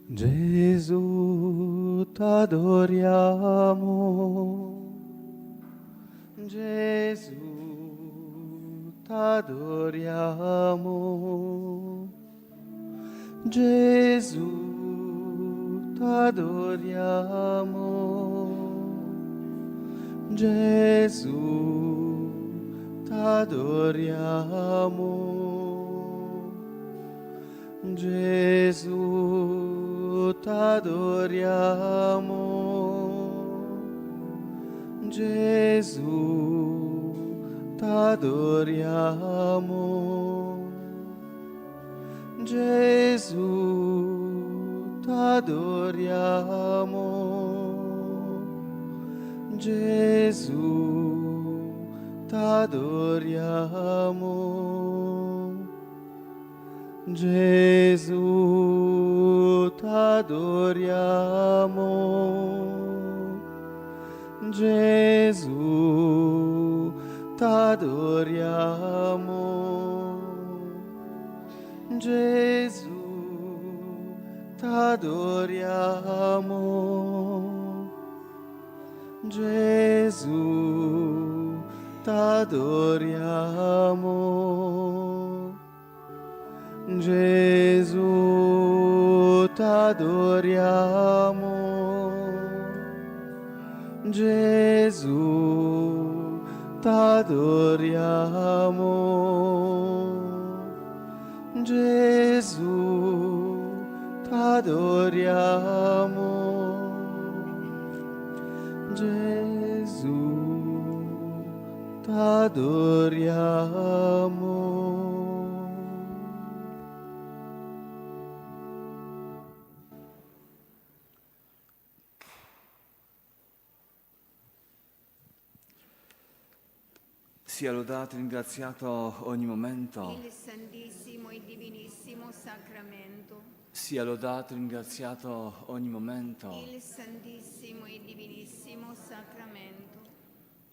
Gesù, t'adoriamo. Gesù, t'adoriamo. Gesù, t'adoriamo. Gesù, t'adoriamo. Gesù, t'adoriamo. Gesù, t'adoriamo. Gesù, t'adoriamo. Gesù, t'adoriamo. Gesù, t'adoriamo. Gesù, t'adoriamo. Gesù, t'adoriamo. Gesù, t'adoriamo. Gesù, t'adoriamo. Gesù, t'adoriamo. Gesù, t'adoriamo. Gesù, t'adoriamo. Sia lodato e ringraziato ogni momento. Il Santissimo e Divinissimo Sacramento. Sia lodato e ringraziato ogni momento. Il Santissimo e Divinissimo Sacramento.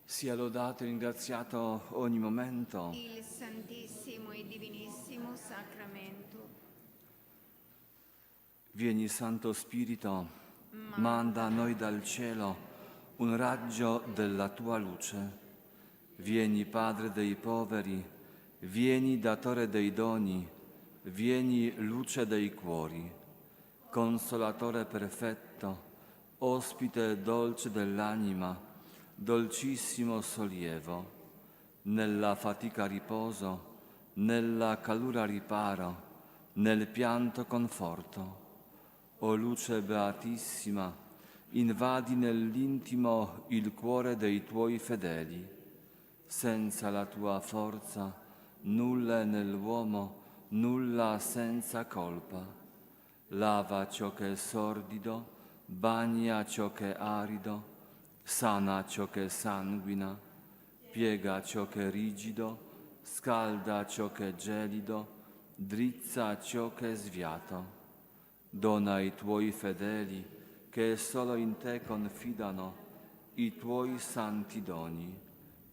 Sia lodato e ringraziato ogni momento. Il Santissimo e Divinissimo Sacramento. Vieni, Santo Spirito, manda a noi dal cielo un raggio della tua luce. Vieni, Padre dei poveri, vieni, Datore dei doni, vieni, luce dei cuori, Consolatore perfetto, ospite dolce dell'anima, dolcissimo sollievo, nella fatica riposo, nella calura riparo, nel pianto conforto. O luce beatissima, invadi nell'intimo il cuore dei tuoi fedeli. Senza la tua forza, nulla è nell'uomo, nulla senza colpa. Lava ciò che è sordido, bagna ciò che è arido, sana ciò che sanguina, piega ciò che è rigido, scalda ciò che è gelido, drizza ciò che è sviato. Dona ai tuoi fedeli, che solo in te confidano, i tuoi santi doni.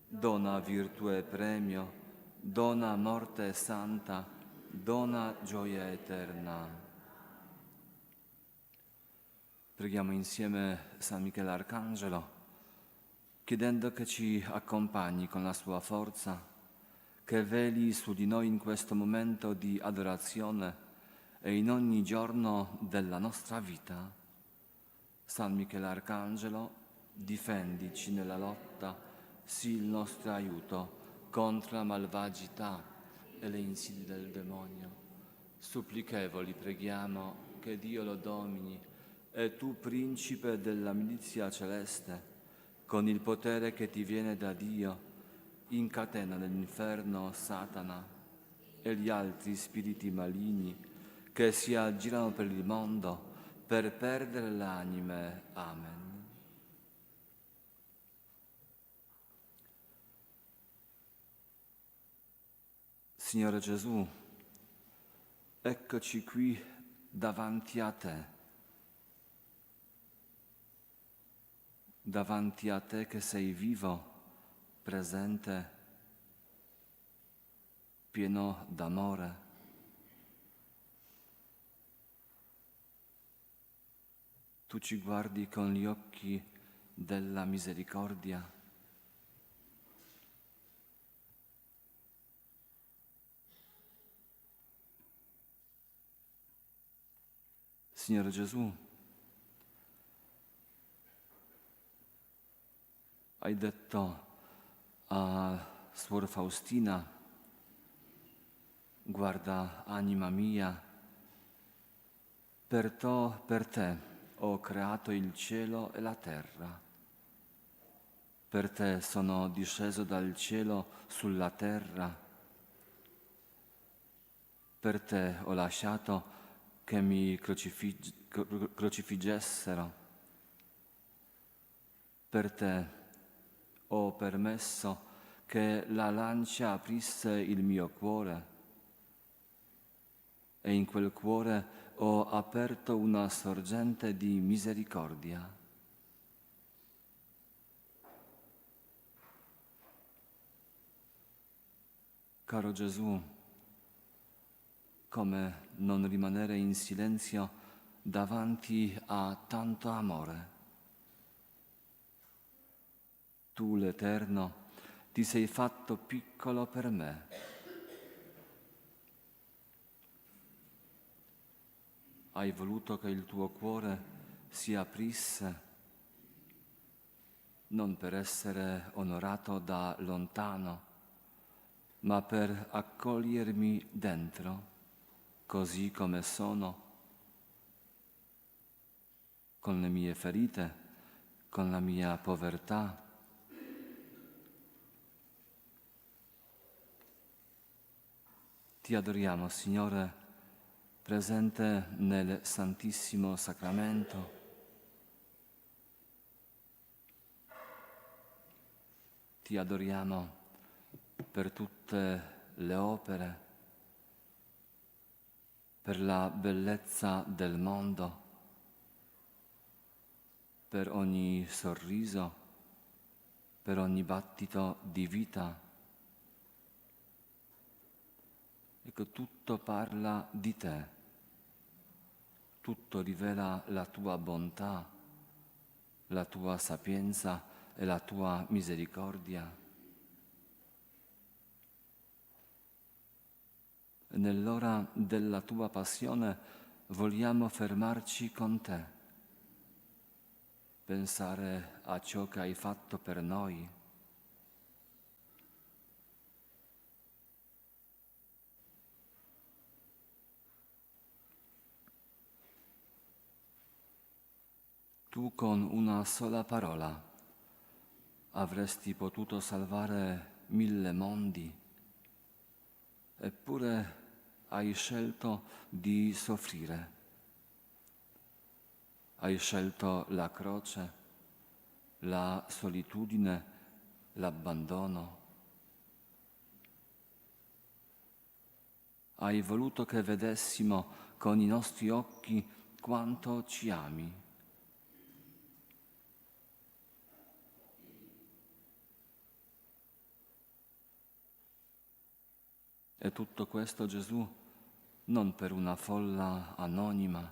Dona virtù e premio, dona morte santa, dona gioia eterna. Preghiamo insieme San Michele Arcangelo, chiedendo che ci accompagni con la sua forza, che veli su di noi in questo momento di adorazione e in ogni giorno della nostra vita. San Michele Arcangelo, difendici nella lotta, sii il nostro aiuto contro la malvagità e le insidie del demonio. Supplichevoli preghiamo che Dio lo domini e tu, principe della milizia celeste, con il potere che ti viene da Dio, incatena nell'inferno Satana e gli altri spiriti maligni che si aggirano per il mondo per perdere le anime. Amen. Signore Gesù, eccoci qui davanti a te che sei vivo, presente, pieno d'amore. Tu ci guardi con gli occhi della misericordia. Signore Gesù, hai detto a Suor Faustina: guarda, anima mia, per te ho creato il cielo e la terra. Per te sono disceso dal cielo sulla terra. Per te ho lasciato che mi crocifiggessero. Per te ho permesso che la lancia aprisse il mio cuore e in quel cuore ho aperto una sorgente di misericordia. Caro Gesù, come non rimanere in silenzio davanti a tanto amore? Tu, l'Eterno, ti sei fatto piccolo per me. Hai voluto che il tuo cuore si aprisse, non per essere onorato da lontano, ma per accogliermi dentro, così come sono, con le mie ferite, con la mia povertà. Ti adoriamo, Signore, presente nel Santissimo Sacramento. Ti adoriamo per tutte le opere, per la bellezza del mondo, per ogni sorriso, per ogni battito di vita. Ecco, tutto parla di te, tutto rivela la tua bontà, la tua sapienza e la tua misericordia. Nell'ora della tua passione vogliamo fermarci con te, pensare a ciò che hai fatto per noi. Tu con una sola parola avresti potuto salvare 1000 mondi, eppure hai scelto di soffrire. Hai scelto la croce, la solitudine, l'abbandono. Hai voluto che vedessimo con i nostri occhi quanto ci ami. E tutto questo, Gesù, non per una folla anonima,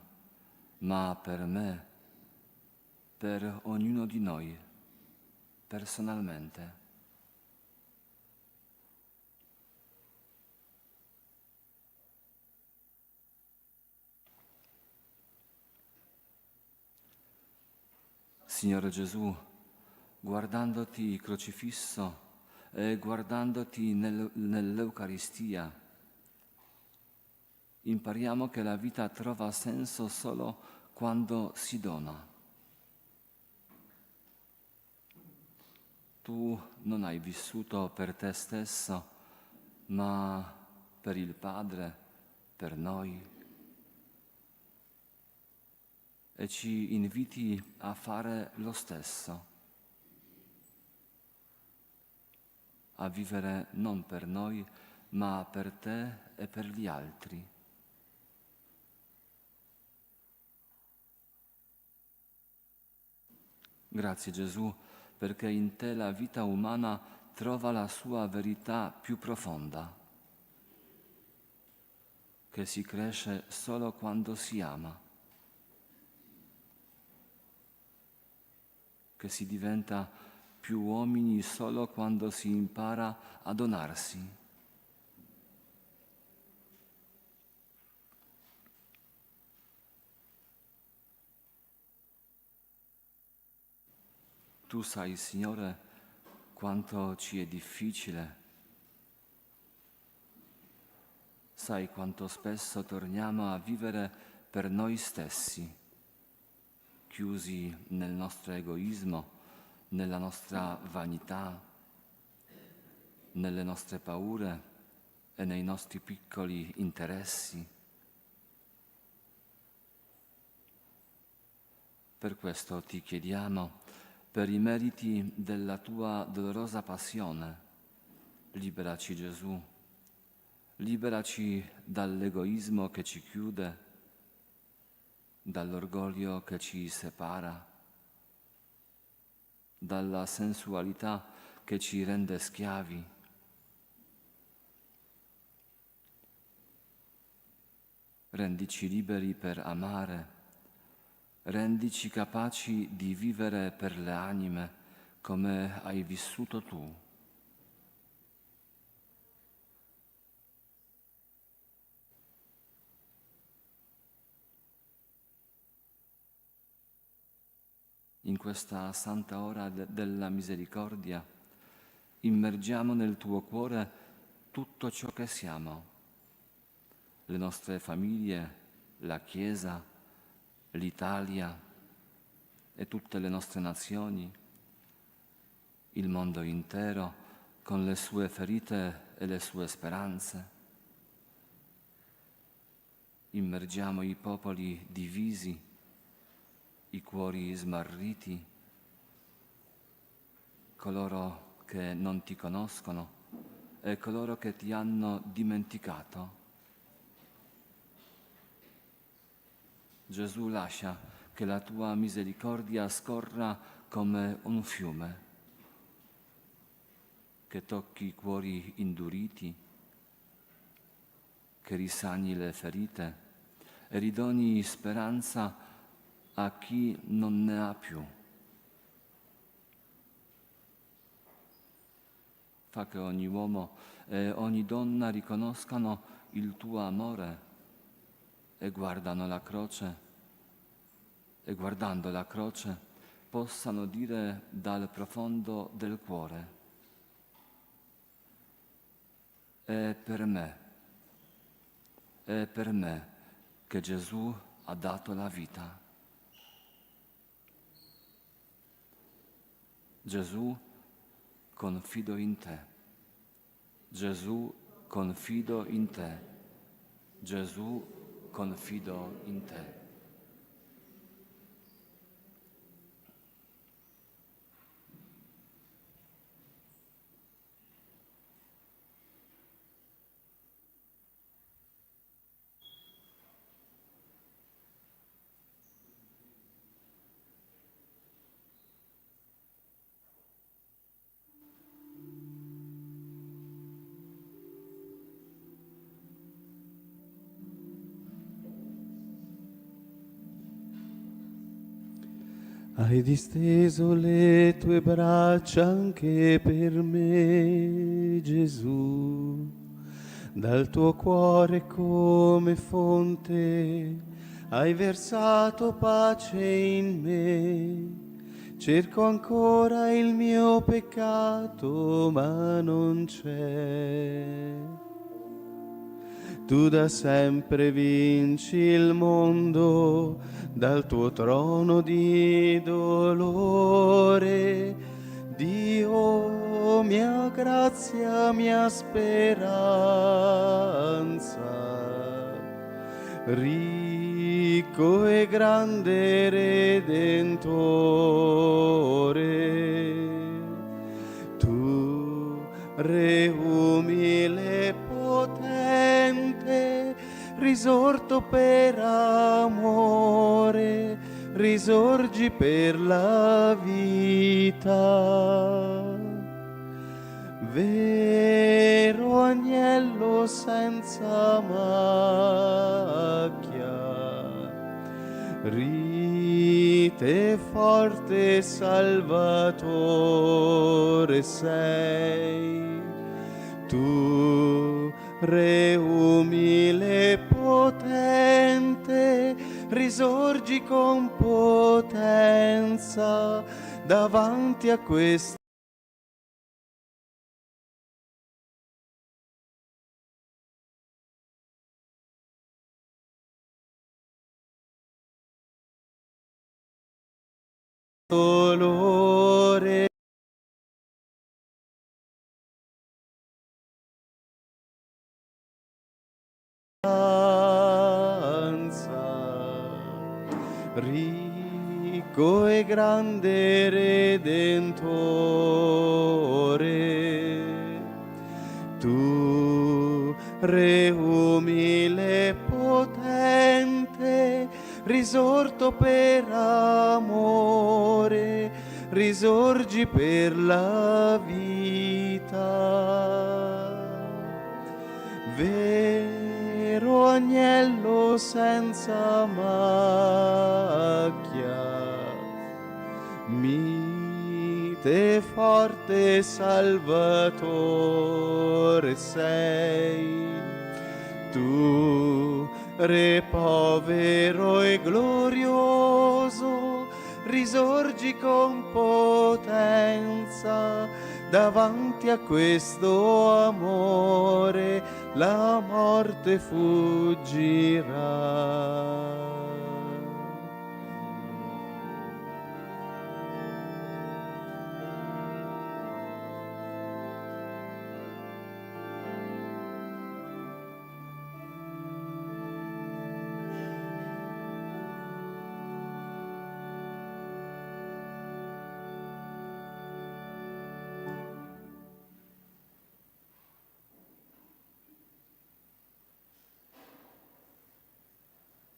ma per me, per ognuno di noi, personalmente. Signore Gesù, guardandoti crocifisso e guardandoti nell'Eucaristia, impariamo che la vita trova senso solo quando si dona. Tu non hai vissuto per te stesso, ma per il Padre, per noi. E ci inviti a fare lo stesso, a vivere non per noi, ma per te e per gli altri. Grazie Gesù, perché in te la vita umana trova la sua verità più profonda, che si cresce solo quando si ama. che si diventa più uomini solo quando si impara a donarsi. Tu sai, Signore, quanto ci è difficile. Sai quanto spesso torniamo a vivere per noi stessi, chiusi nel nostro egoismo, nella nostra vanità, nelle nostre paure e nei nostri piccoli interessi. Per questo ti chiediamo, per i meriti della tua dolorosa passione, liberaci Gesù, liberaci dall'egoismo che ci chiude, dall'orgoglio che ci separa, dalla sensualità che ci rende schiavi. Rendici liberi per amare, rendici capaci di vivere per le anime come hai vissuto tu. In questa santa ora della misericordia, immergiamo nel tuo cuore tutto ciò che siamo, le nostre famiglie, la Chiesa, l'Italia e tutte le nostre nazioni, il mondo intero con le sue ferite e le sue speranze. Immergiamo i popoli divisi, i cuori smarriti, coloro che non ti conoscono e coloro che ti hanno dimenticato. Gesù, lascia che la tua misericordia scorra come un fiume, che tocchi i cuori induriti, che risani le ferite e ridoni speranza a chi non ne ha più. Fa che ogni uomo e ogni donna riconoscano il tuo amore e guardano la croce, e guardando la croce possano dire dal profondo del cuore: è per me che Gesù ha dato la vita. Gesù, confido in te. Gesù, confido in te. Gesù, confido in te. Hai disteso le tue braccia anche per me, Gesù. Dal tuo cuore come fonte hai versato pace in me. Cerco ancora il mio peccato, ma non c'è. Tu da sempre vinci il mondo dal tuo trono di dolore. Dio, mia grazia, mia speranza, ricco e grande Redentore. Tu, Re umile e potente, risorto per amore, risorgi per la vita. Vero agnello senza macchia, mite, forte Salvatore sei. Tu, Re umile e potente, risorgi con potenza davanti a questo dolore. Ricco e grande Redentore, tu, Re umile e potente, risorto per amore, risorgi per la vita. Vero agnello senza macchia, mite forte Salvatore sei. Tu, Re povero e glorioso, risorgi con potenza davanti a questo amore, la morte fuggirà.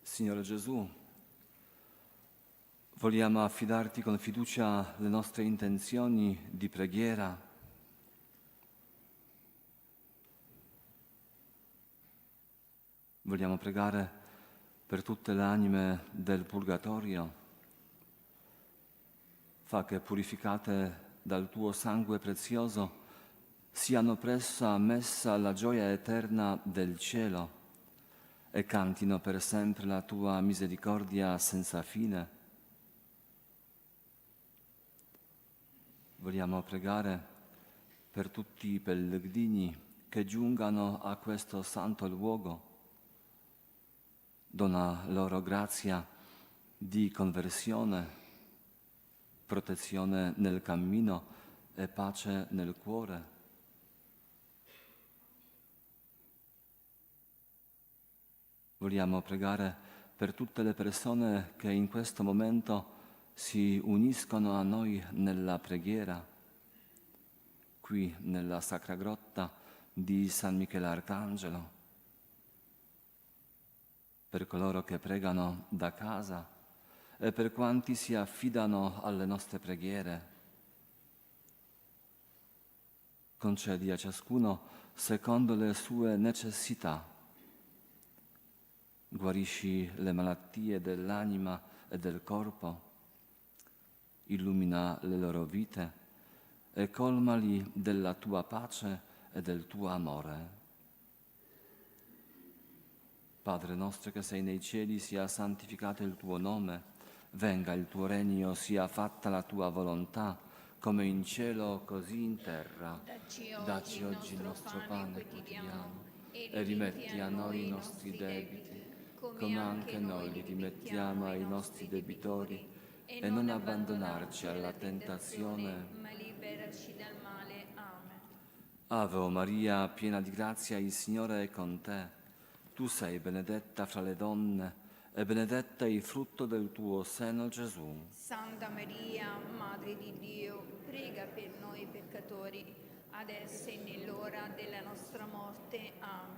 Signore Gesù, vogliamo affidarti con fiducia le nostre intenzioni di preghiera. Vogliamo pregare per tutte le anime del purgatorio. Fa che, purificate dal tuo sangue prezioso, siano presso ammessa alla gioia eterna del cielo e cantino per sempre la tua misericordia senza fine. Vogliamo pregare per tutti i pellegrini che giungano a questo santo luogo. Dona loro grazia di conversione, protezione nel cammino e pace nel cuore. Vogliamo pregare per tutte le persone che in questo momento si uniscono a noi nella preghiera, qui nella Sacra Grotta di San Michele Arcangelo, per coloro che pregano da casa e per quanti si affidano alle nostre preghiere. Concedi a ciascuno secondo le sue necessità. Guarisci le malattie dell'anima e del corpo, illumina le loro vite e colmali della tua pace e del tuo amore. Padre nostro che sei nei cieli, sia santificato il tuo nome, venga il tuo regno, sia fatta la tua volontà, come in cielo così in terra. Dacci oggi il nostro pane quotidiano e rimetti a noi i nostri debiti, come anche noi li rimettiamo ai nostri debitori, e non abbandonarci alla tentazione, ma liberaci dal male. Amen. Ave Maria, piena di grazia, il Signore è con te. Tu sei benedetta fra le donne e benedetto è il frutto del tuo seno, Gesù. Santa Maria, Madre di Dio, prega per noi peccatori, adesso e nell'ora della nostra morte. Amen.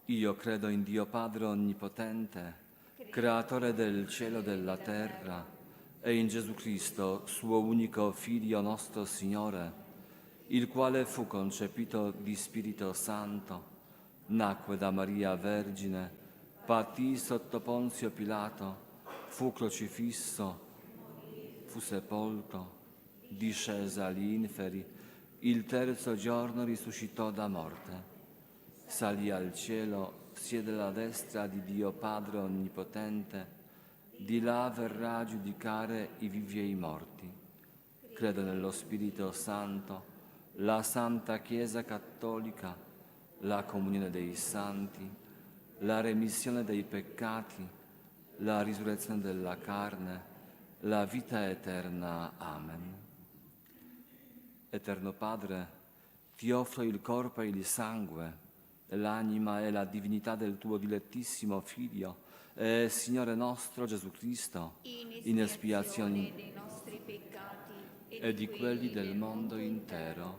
Io credo in Dio Padre Onnipotente, Creatore del cielo e della terra, e in Gesù Cristo, suo unico Figlio nostro Signore, il quale fu concepito di Spirito Santo, nacque da Maria Vergine, patì sotto Ponzio Pilato, fu crocifisso, fu sepolto, discese agli inferi, il terzo giorno risuscitò da morte, salì al cielo, siede alla destra di Dio Padre Onnipotente, di là verrà a giudicare i vivi e i morti. Credo nello Spirito Santo, la Santa Chiesa Cattolica, la comunione dei santi, la remissione dei peccati, la risurrezione della carne, la vita eterna. Amen. Eterno Padre, ti offro il corpo e il sangue, l'anima e la divinità del tuo dilettissimo Figlio, e Signore nostro Gesù Cristo, in espiazione dei nostri peccati e di quelli del mondo intero,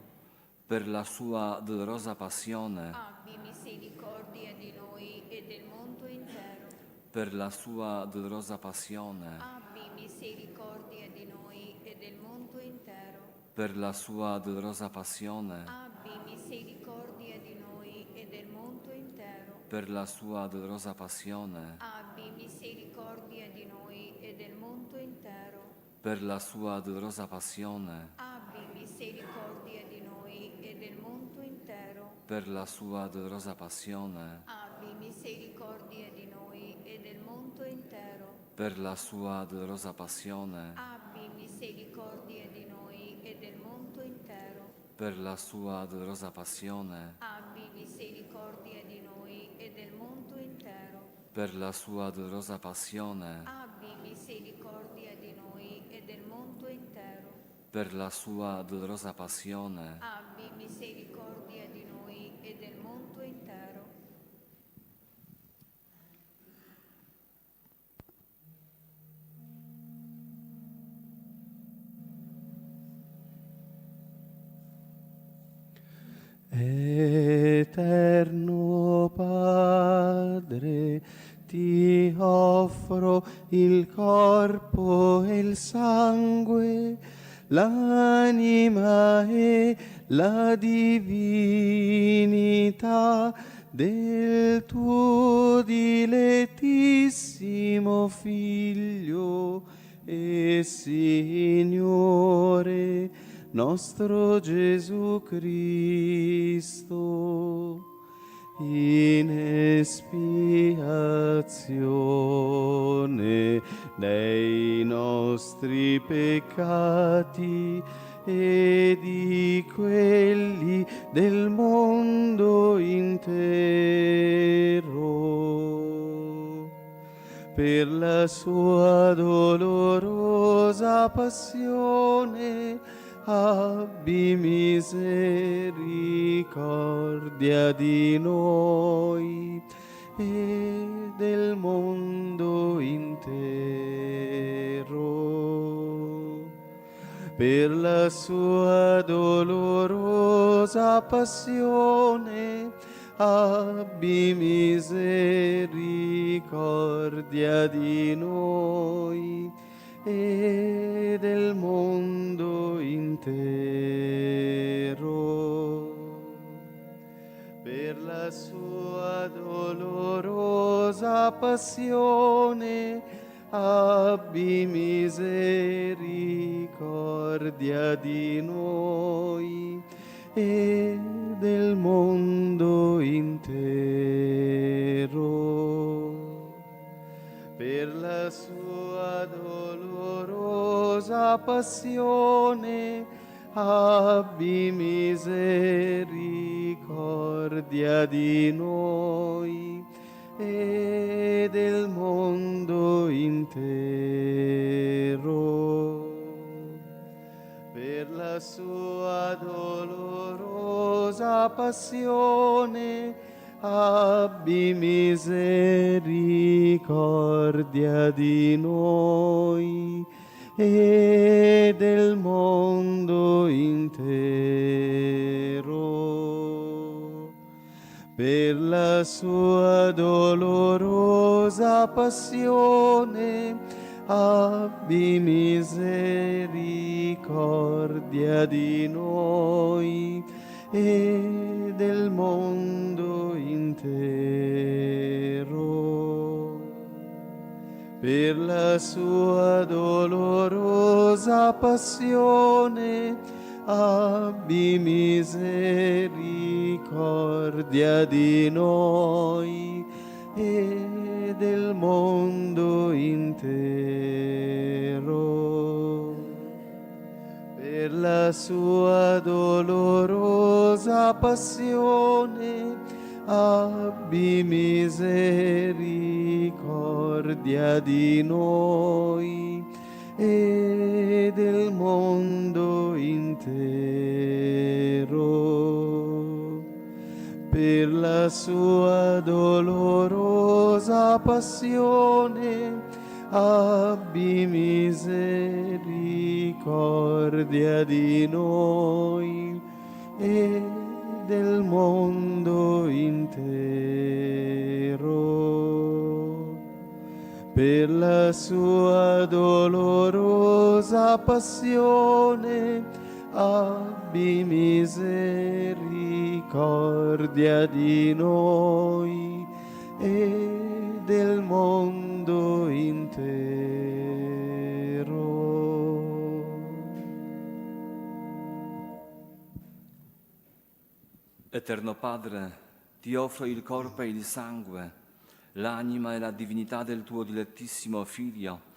per la sua dolorosa passione, abbi misericordia di noi e del mondo intero. per la sua dolorosa passione, Abbi misericordia di noi e del mondo intero. per la sua dolorosa passione, Abbi misericordia di noi e del mondo intero. per la sua dolorosa passione, Abbi misericordia di noi e del mondo intero. per la sua dolorosa passione, Abbi misericordia di noi e del mondo intero. per la sua dolorosa passione, Abbi misericordia di noi e del mondo intero. per la sua dolorosa passione, Abbi misericordia di noi e del mondo intero. per la sua dolorosa passione, Abbi misericordia di noi e del mondo intero. per la sua dolorosa passione, Abbi misericordia di noi e del mondo intero. per la sua dolorosa passione, Abbi misericordia di noi e del mondo intero. Eterno Padre, ti offro il corpo e il sangue, l'anima e la divinità del tuo dilettissimo Figlio e Signore nostro Gesù Cristo, in espiazione dei nostri peccati e di quelli del mondo intero, per la sua dolorosa passione abbi misericordia di noi e del mondo intero. Per la sua dolorosa passione abbi misericordia di noi e del mondo intero. Per la sua dolorosa passione abbi misericordia di noi e del mondo intero. Per la sua dolorosa passione abbi misericordia di noi e del mondo intero. Per la sua dolorosa passione abbi misericordia di noi e del mondo intero. Per la sua dolorosa passione abbi misericordia di noi e del mondo intero. per la sua dolorosa passione, abbi misericordia di noi e del mondo intero. Per la sua dolorosa passione, abbi misericordia di noi e del mondo intero. Per la sua dolorosa passione, abbi misericordia di noi e del mondo intero. Per la sua dolorosa passione, abbi misericordia di noi e del mondo intero. Eterno Padre, ti offro il corpo e il sangue, l'anima e la divinità del tuo dilettissimo Figlio,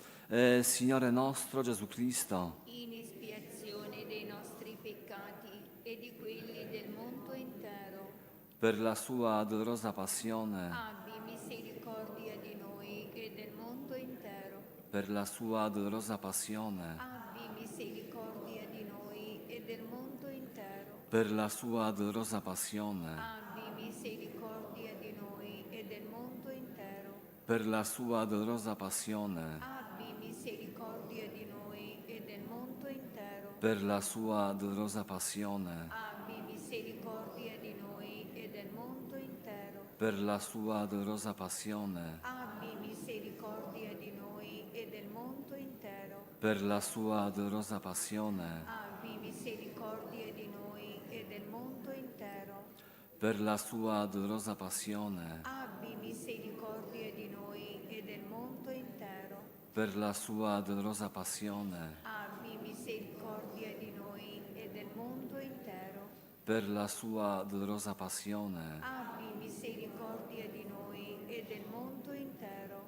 Signore nostro Gesù Cristo, in espiazione dei nostri peccati e di quelli del mondo intero. per la sua dolorosa passione, Abbi misericordia di noi e del mondo intero. per la sua dolorosa passione, Abbi misericordia di noi e del mondo intero. per la sua dolorosa passione, Abbi misericordia di noi e del mondo intero. per la sua dolorosa passione, Abbi misericordia di noi e del mondo intero. per la sua dolorosa passione, Abbi misericordia di noi e del mondo intero. per la sua dolorosa passione, Abbi misericordia di noi e del mondo intero. per la sua dolorosa passione, Abbi misericordia di noi e del mondo intero. per la sua dolorosa passione, Abbi misericordia di noi e del mondo intero. per la sua dolorosa passione, Abbi misericordia di noi e del mondo intero. per la sua dolorosa passione, Abbi misericordia di noi e del mondo intero.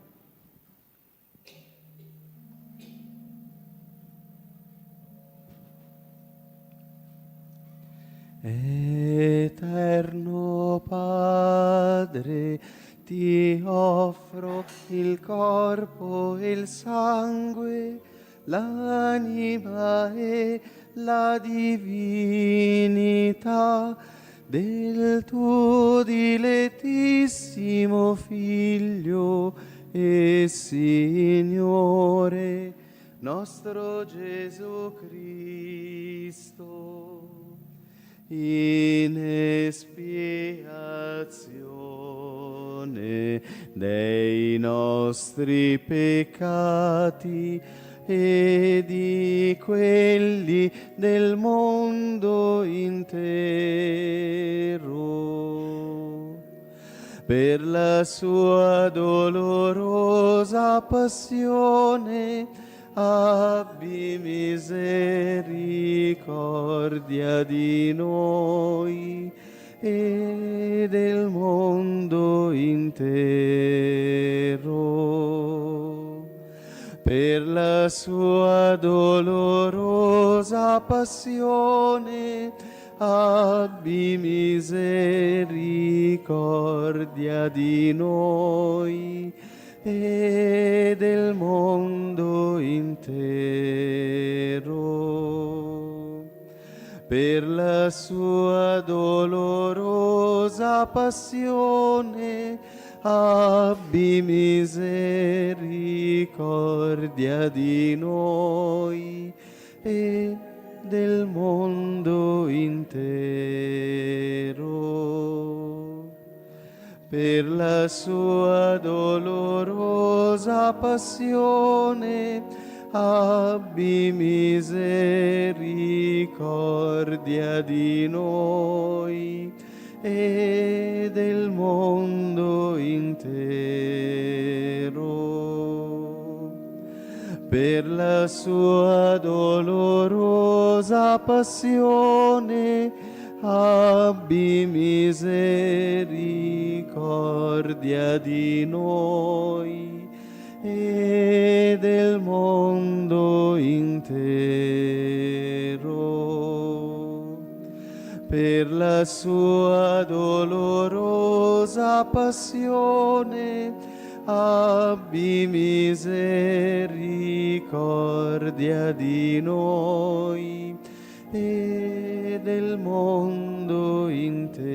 Eterno Padre, ti offro il corpo e il sangue, l'anima e la divinità del tuo dilettissimo Figlio e Signore, nostro Gesù Cristo, in espiazione dei nostri peccati e di quelli del mondo intero. Per la sua dolorosa passione, abbi misericordia di noi e del mondo intero. Per la sua dolorosa passione, abbi misericordia di noi e del mondo intero. Per la sua dolorosa passione, abbi misericordia di noi e del mondo intero. Per la sua dolorosa passione, abbi misericordia di noi e del mondo intero. per la sua dolorosa passione, abbi misericordia di noi e del mondo intero. Per la sua dolorosa passione, abbi misericordia di noi e del mondo intero.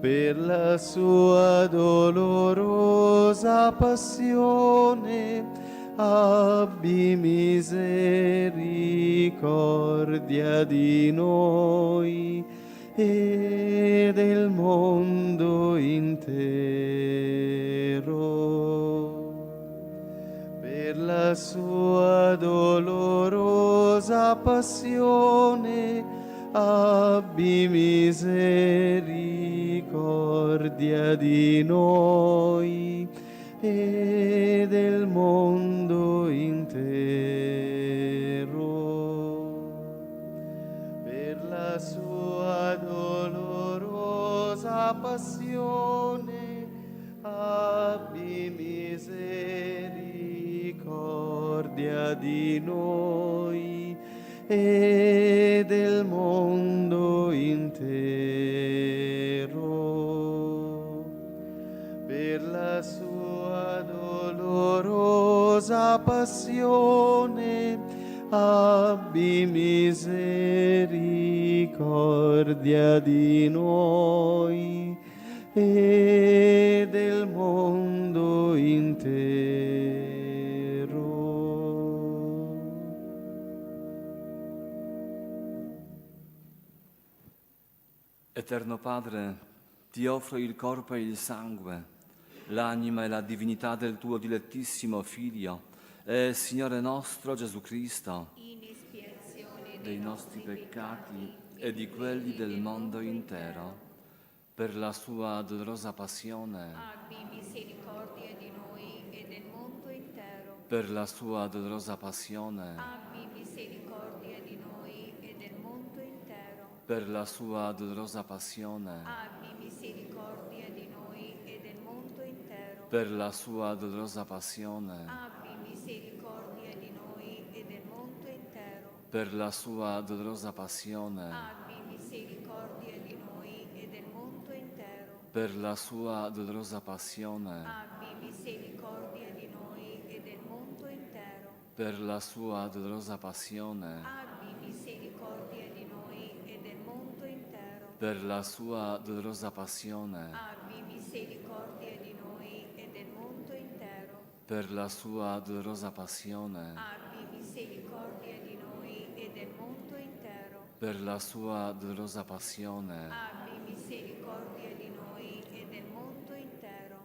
Per la sua dolorosa passione, abbi misericordia di noi e del mondo intero. Per la sua dolorosa passione, abbi misericordia di noi e del mondo intero. Per la sua dolorosa passione, abbi misericordia di noi e del mondo intero. Per la sua dolorosa passione, abbi misericordia di noi e del mondo intero. Eterno Padre, ti offro il corpo e il sangue, l'anima e la divinità del tuo dilettissimo Figlio e Signore nostro Gesù Cristo, in espiazione dei nostri peccati e di quelli del mondo intero, per la sua dolorosa passione, abbi misericordia di noi e del mondo intero. per la sua dolorosa passione, Abbi misericordia di noi e del mondo intero. per la sua dolorosa passione, Abbi misericordia di noi e del mondo intero. per la sua dolorosa passione, Abbi misericordia di noi e del mondo intero. per la sua dolorosa passione, Abbi misericordia di noi e del mondo intero. per la sua dolorosa passione, Abbi misericordia di noi e del mondo intero. per la sua dolorosa passione, Abbi misericordia di noi e del mondo intero. per la sua dolorosa passione, Abbi misericordia di noi e del mondo intero. per la sua dolorosa passione, Abbi misericordia di noi e del mondo intero. per la sua dolorosa passione, Abbi misericordia di noi e del mondo intero.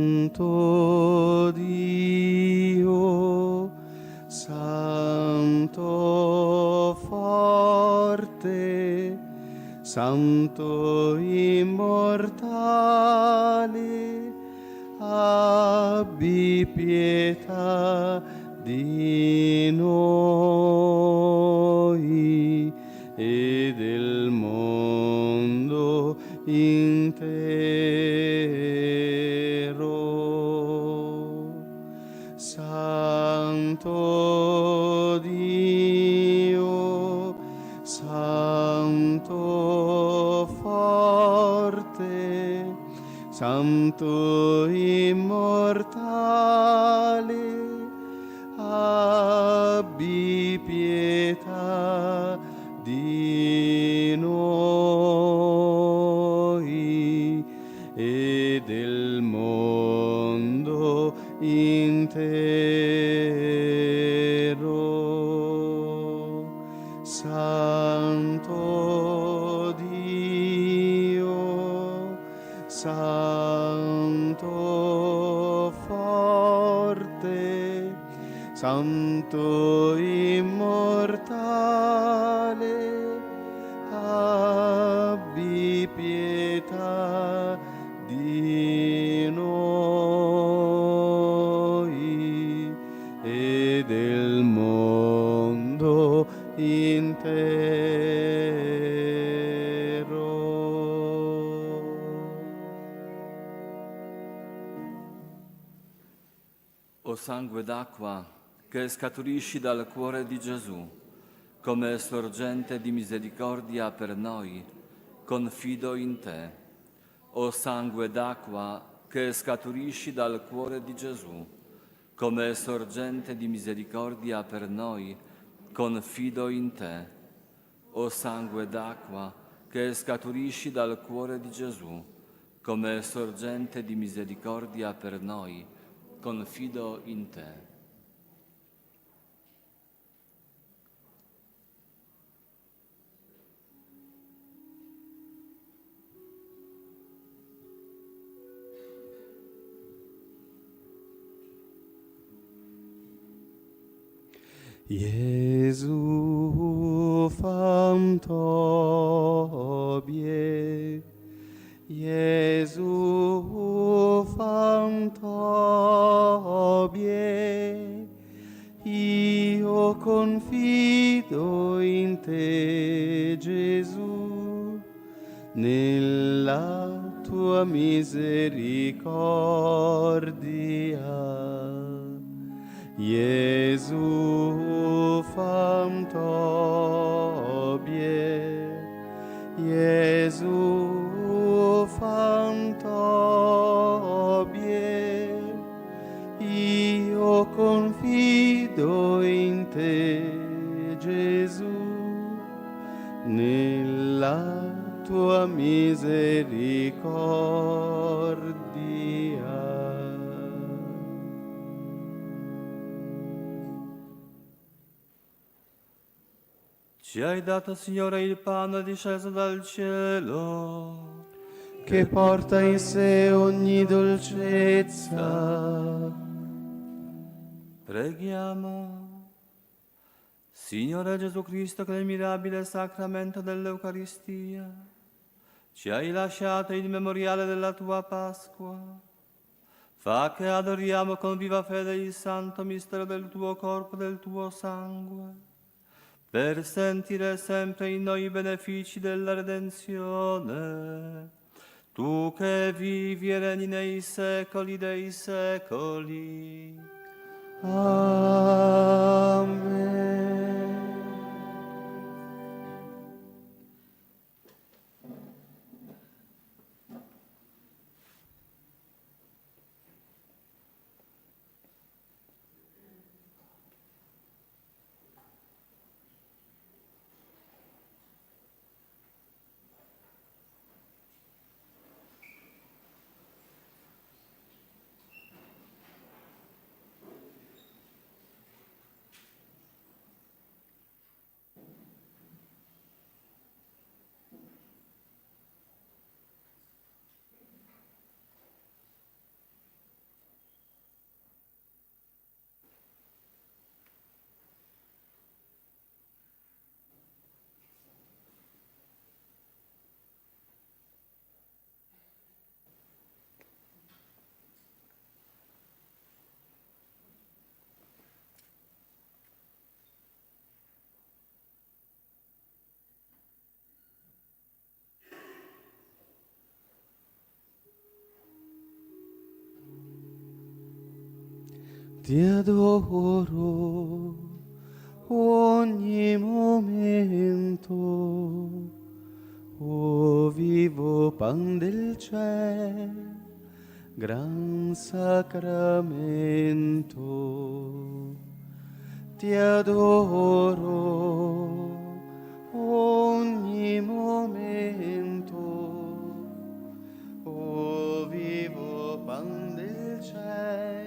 Santo Dio, Santo forte, Santo immortale, abbi pietà di noi e del mondo intero. Santo Dio, Santo forte, Santo immortale, abbi pietà di noi e del mondo intero. Santo Dio, Santo forte, Santo immortale, pietà di noi e del mondo intero. O sangue d'acqua che scaturisci dal cuore di Gesù, come sorgente di misericordia per noi, confido in te. O sangue d'acqua che scaturisci dal cuore di Gesù, come sorgente di misericordia per noi, confido in te. O sangue d'acqua che scaturisci dal cuore di Gesù, come sorgente di misericordia per noi, confido in te. Gesù fam tobie, Gesù fam tobie, io confido in te, Gesù, nella tua misericordia. Gesù fam tobie, Gesù fam tobie, io confido in te, Gesù, nella tua misericordia. Ci hai dato, Signore, il pane disceso dal cielo, che porta in sé ogni dolcezza. Preghiamo. Signore Gesù Cristo, che nel mirabile sacramento dell'Eucaristia ci hai lasciato il memoriale della tua Pasqua, fa che adoriamo con viva fede il santo mistero del tuo corpo e del tuo sangue, per sentire sempre in noi i benefici della redenzione. Tu che vivi e regni nei secoli dei secoli. Amen. Ti adoro ogni momento, o vivo pan del cielo, gran sacramento. Ti adoro ogni momento, o vivo pan del cielo.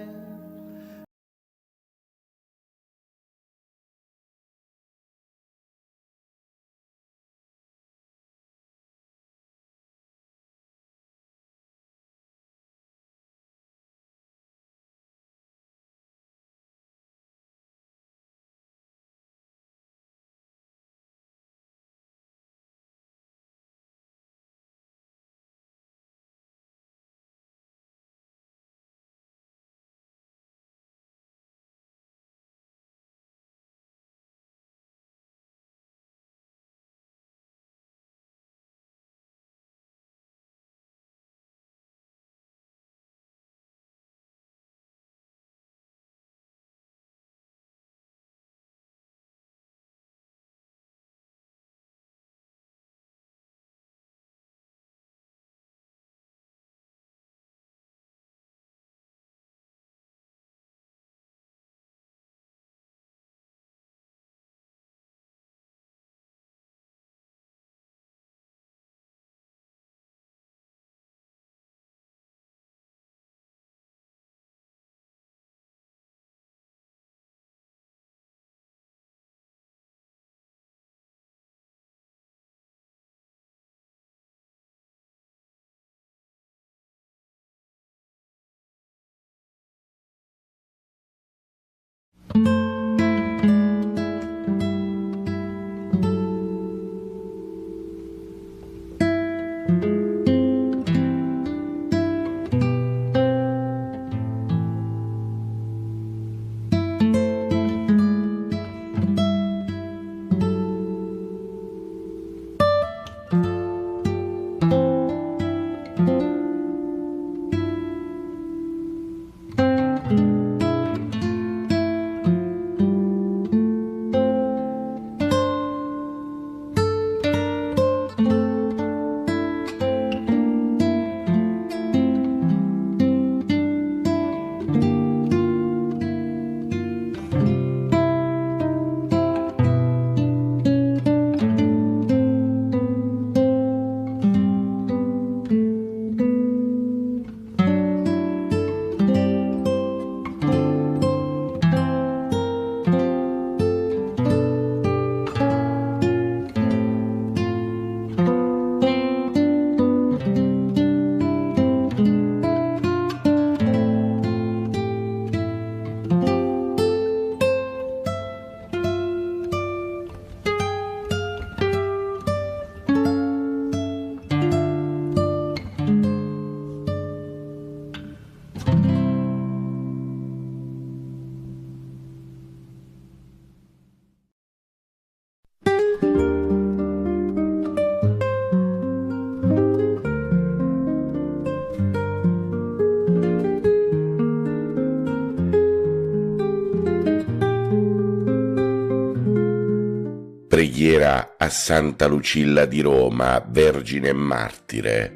Preghiera a Santa Lucilla di Roma, Vergine e Martire.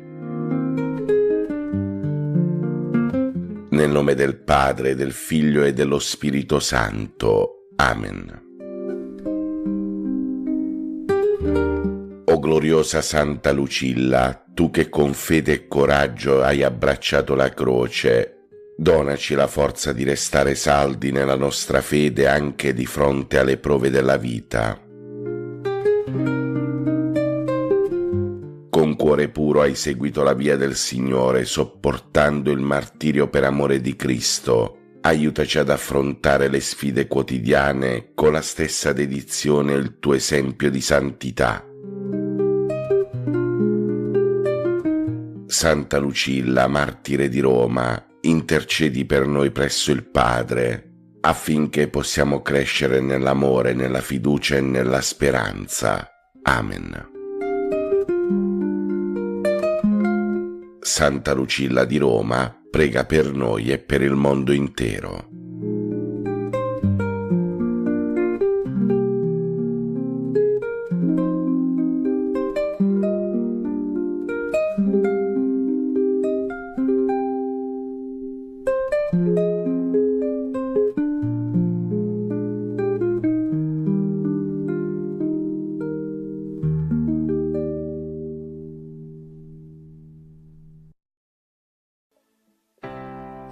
Nel nome del Padre, del Figlio e dello Spirito Santo. Amen. O gloriosa Santa Lucilla, tu che con fede e coraggio hai abbracciato la croce, donaci la forza di restare saldi nella nostra fede anche di fronte alle prove della vita. Con cuore puro hai seguito la via del Signore, sopportando il martirio per amore di Cristo. Aiutaci ad affrontare le sfide quotidiane con la stessa dedizione e il tuo esempio di santità. Santa Lucilla, martire di Roma, intercedi per noi presso il Padre, affinché possiamo crescere nell'amore, nella fiducia e nella speranza. Amen. Santa Lucilla di Roma, prega per noi e per il mondo intero.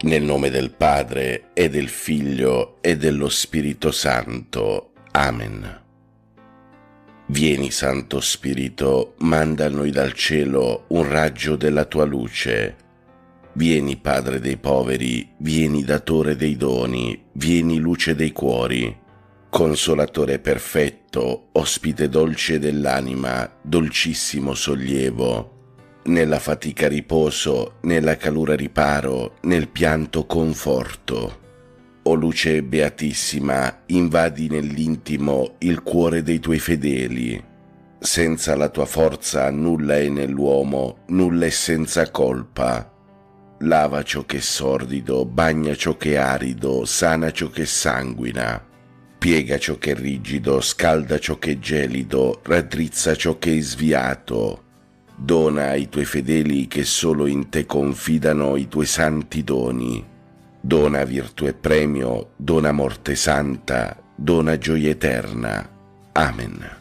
Nel nome del Padre, e del Figlio, e dello Spirito Santo. Amen. Vieni, Santo Spirito, manda a noi dal cielo un raggio della tua luce. Vieni, Padre dei poveri, vieni, Datore dei doni, vieni, luce dei cuori. Consolatore perfetto, ospite dolce dell'anima, dolcissimo sollievo. Nella fatica riposo, nella calura riparo, nel pianto conforto. O luce beatissima, invadi nell'intimo il cuore dei tuoi fedeli. Senza la tua forza nulla è nell'uomo, nulla è senza colpa. Lava ciò che è sordido, bagna ciò che è arido, sana ciò che sanguina. Piega ciò che è rigido, scalda ciò che è gelido, raddrizza ciò che è sviato. Dona ai tuoi fedeli che solo in te confidano i tuoi santi doni. Dona virtù e premio, dona morte santa, dona gioia eterna. Amen.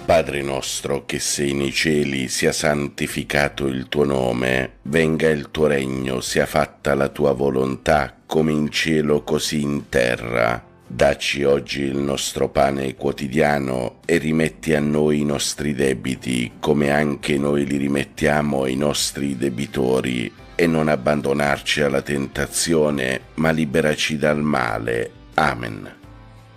Padre nostro che sei nei cieli, sia santificato il tuo nome, venga il tuo regno, sia fatta la tua volontà, come in cielo così in terra. Dacci oggi il nostro pane quotidiano e rimetti a noi i nostri debiti, come anche noi li rimettiamo ai nostri debitori. e non abbandonarci alla tentazione, ma liberaci dal male. Amen.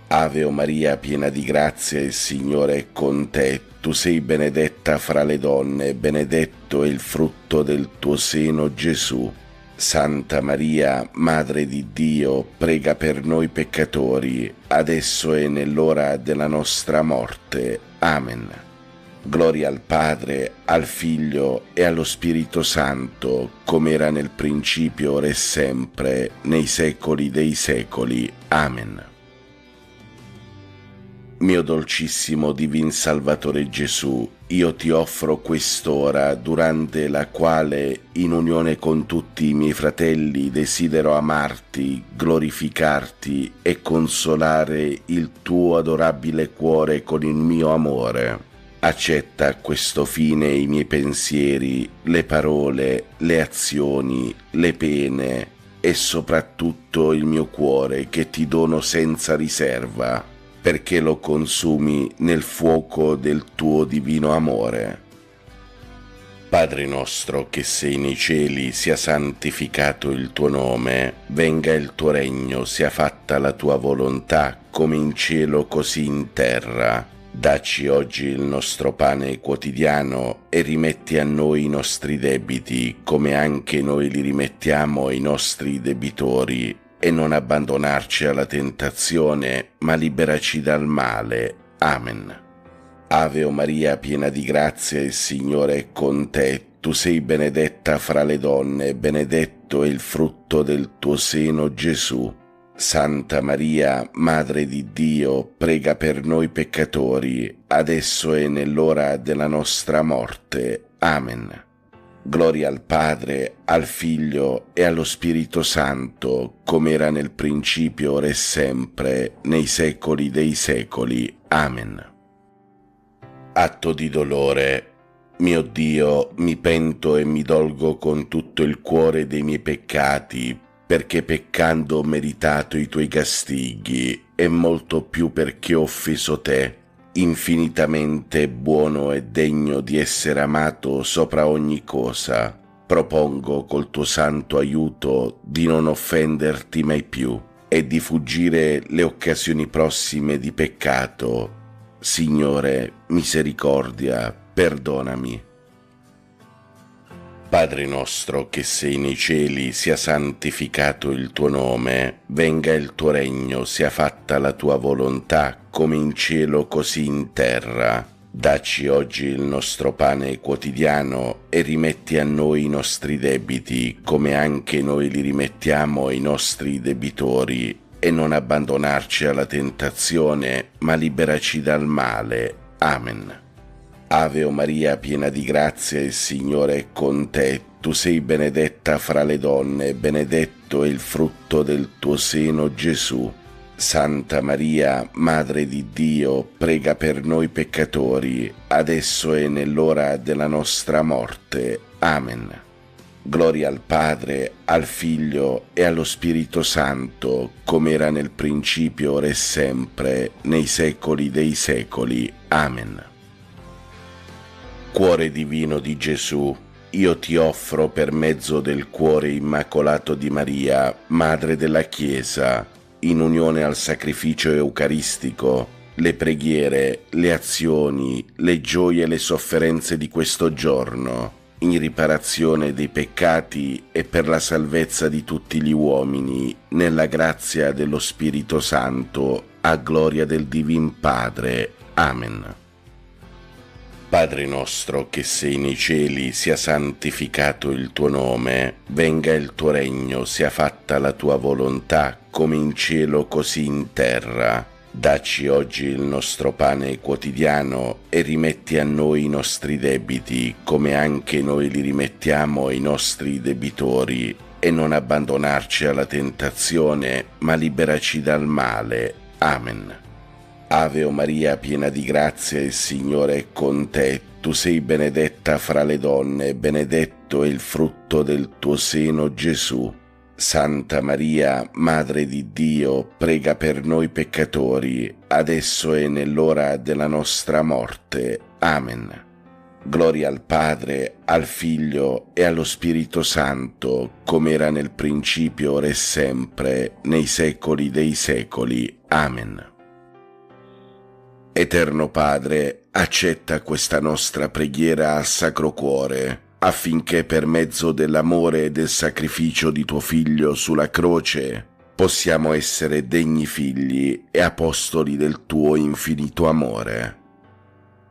Ave o Maria, piena di grazia, il Signore è con te. Tu sei benedetta fra le donne, benedetto è il frutto del tuo seno, Gesù. Santa Maria, Madre di Dio, prega per noi peccatori, adesso e nell'ora della nostra morte. Amen. Gloria al Padre, al Figlio e allo Spirito Santo, come era nel principio, ora e sempre, nei secoli dei secoli. Amen. Mio dolcissimo Divin Salvatore Gesù, io ti offro quest'ora, durante la quale, in unione con tutti i miei fratelli, desidero amarti, glorificarti e consolare il tuo adorabile cuore con il mio amore. Accetta a questo fine i miei pensieri, le parole, le azioni, le pene e soprattutto il mio cuore che ti dono senza riserva, perché lo consumi nel fuoco del tuo divino amore. Padre nostro che sei nei cieli, sia santificato il tuo nome, venga il tuo regno, sia fatta la tua volontà, come in cielo così in terra. Dacci oggi il nostro pane quotidiano e rimetti a noi i nostri debiti, come anche noi li rimettiamo ai nostri debitori, e non abbandonarci alla tentazione, ma liberaci dal male. Amen. Ave o Maria, piena di grazia, il Signore è con te. Tu sei benedetta fra le donne, benedetto è il frutto del tuo seno, Gesù. Santa Maria, Madre di Dio, prega per noi peccatori, adesso e nell'ora della nostra morte. Amen. Gloria al Padre, al Figlio e allo Spirito Santo, come era nel principio, ora e sempre, nei secoli dei secoli. Amen. Atto di dolore. Mio Dio, mi pento e mi dolgo con tutto il cuore dei miei peccati, perché peccando ho meritato i tuoi castighi, e molto più perché ho offeso te, infinitamente buono e degno di essere amato sopra ogni cosa. Propongo col tuo santo aiuto di non offenderti mai più e di fuggire le occasioni prossime di peccato. Signore, misericordia, perdonami. Padre nostro che sei nei cieli, sia santificato il tuo nome, venga il tuo regno, sia fatta la tua volontà, come in cielo così in terra. Dacci oggi il nostro pane quotidiano e rimetti a noi i nostri debiti, come anche noi li rimettiamo ai nostri debitori, e non abbandonarci alla tentazione, ma liberaci dal male. Amen. Ave o Maria, piena di grazia, il Signore è con te. Tu sei benedetta fra le donne, benedetto è il frutto del tuo seno, Gesù. Santa Maria, Madre di Dio, prega per noi peccatori, adesso e nell'ora della nostra morte. Amen. Gloria al Padre, al Figlio e allo Spirito Santo, come era nel principio, ora e sempre, nei secoli dei secoli. Amen. Cuore divino di Gesù, io ti offro per mezzo del cuore immacolato di Maria, Madre della Chiesa, in unione al sacrificio eucaristico, le preghiere, le azioni, le gioie e le sofferenze di questo giorno, in riparazione dei peccati e per la salvezza di tutti gli uomini, nella grazia dello Spirito Santo, a gloria del Divin Padre. Amen. Padre nostro che sei nei cieli, sia santificato il tuo nome, venga il tuo regno, sia fatta la tua volontà, come in cielo così in terra. Dacci oggi il nostro pane quotidiano e rimetti a noi i nostri debiti, come anche noi li rimettiamo ai nostri debitori, e non abbandonarci alla tentazione, ma liberaci dal male. Amen. Ave o Maria, piena di grazia, il Signore è con te. Tu sei benedetta fra le donne, benedetto è il frutto del tuo seno, Gesù. Santa Maria, Madre di Dio, prega per noi peccatori, adesso e nell'ora della nostra morte. Amen. Gloria al Padre, al Figlio e allo Spirito Santo, come era nel principio, ora e sempre, nei secoli dei secoli. Amen. Eterno Padre, accetta questa nostra preghiera al Sacro Cuore, affinché per mezzo dell'amore e del sacrificio di tuo Figlio sulla croce possiamo essere degni figli e apostoli del tuo infinito amore.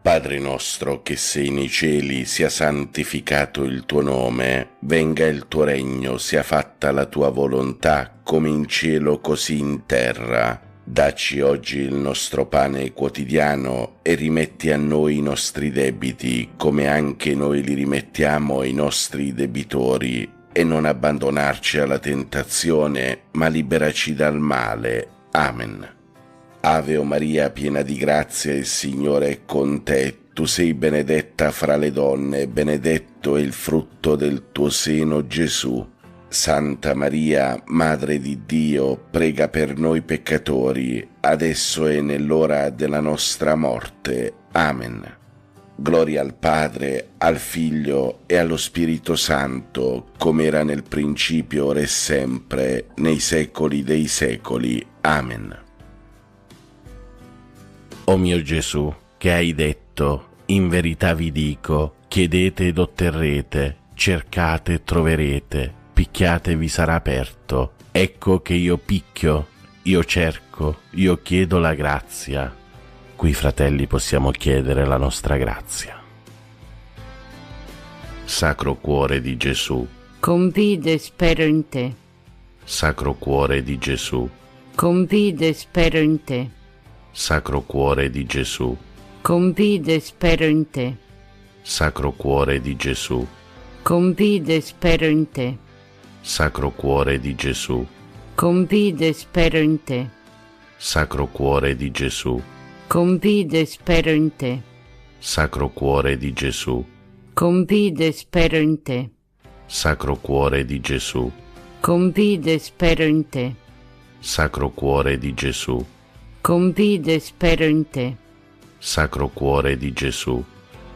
Padre nostro che sei nei cieli, sia santificato il tuo nome, venga il tuo regno, sia fatta la tua volontà, come in cielo così in terra. Dacci oggi il nostro pane quotidiano e rimetti a noi i nostri debiti, come anche noi li rimettiamo ai nostri debitori, e non abbandonarci alla tentazione, ma liberaci dal male. Amen. Ave o Maria, piena di grazia, il Signore è con te. Tu sei benedetta fra le donne, e benedetto è il frutto del tuo seno, Gesù. Santa Maria, Madre di Dio, prega per noi peccatori, adesso e nell'ora della nostra morte. Amen. Gloria al Padre, al Figlio e allo Spirito Santo, come era nel principio, ora e sempre, nei secoli dei secoli. Amen. O mio Gesù, che hai detto, in verità vi dico, chiedete ed otterrete, cercate e troverete, picchiate e vi sarà aperto. Ecco che io picchio, io cerco, io chiedo la grazia. Qui, fratelli, possiamo chiedere la nostra grazia. Sacro Cuore di Gesù, confido e spero in te. Sacro Cuore di Gesù, Confido e spero in te. Sacro Cuore di Gesù, Confido e spero in te. Sacro Cuore di Gesù, Confido e spero in te. Sacro Cuore di Gesù, Confido e spero in te. Sacro Cuore di Gesù, Confido e spero in te. Sacro Cuore di Gesù, Confido e spero in te. Sacro Cuore di Gesù, Confido e spero in te. Sacro Cuore di Gesù, Confido e spero in te. Sacro Cuore di Gesù.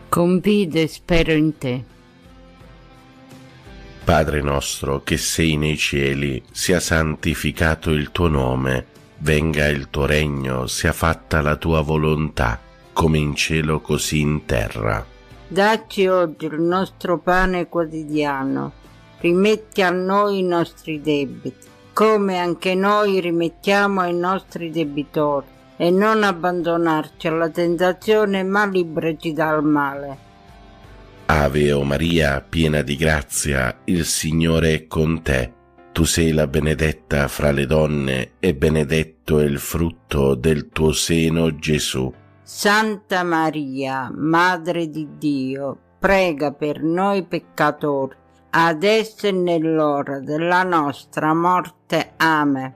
Confido e spero in te. Padre nostro che sei nei cieli, sia santificato il tuo nome, venga il tuo regno, sia fatta la tua volontà, come in cielo così in terra. Dacci oggi il nostro pane quotidiano. Rimetti a noi i nostri debiti, come anche noi rimettiamo ai nostri debitori, e non abbandonarci alla tentazione, ma liberaci dal male. Ave o Maria, piena di grazia, il Signore è con te. Tu sei la benedetta fra le donne, e benedetto è il frutto del tuo seno, Gesù. Santa Maria, Madre di Dio, prega per noi peccatori, adesso e nell'ora della nostra morte. Amen.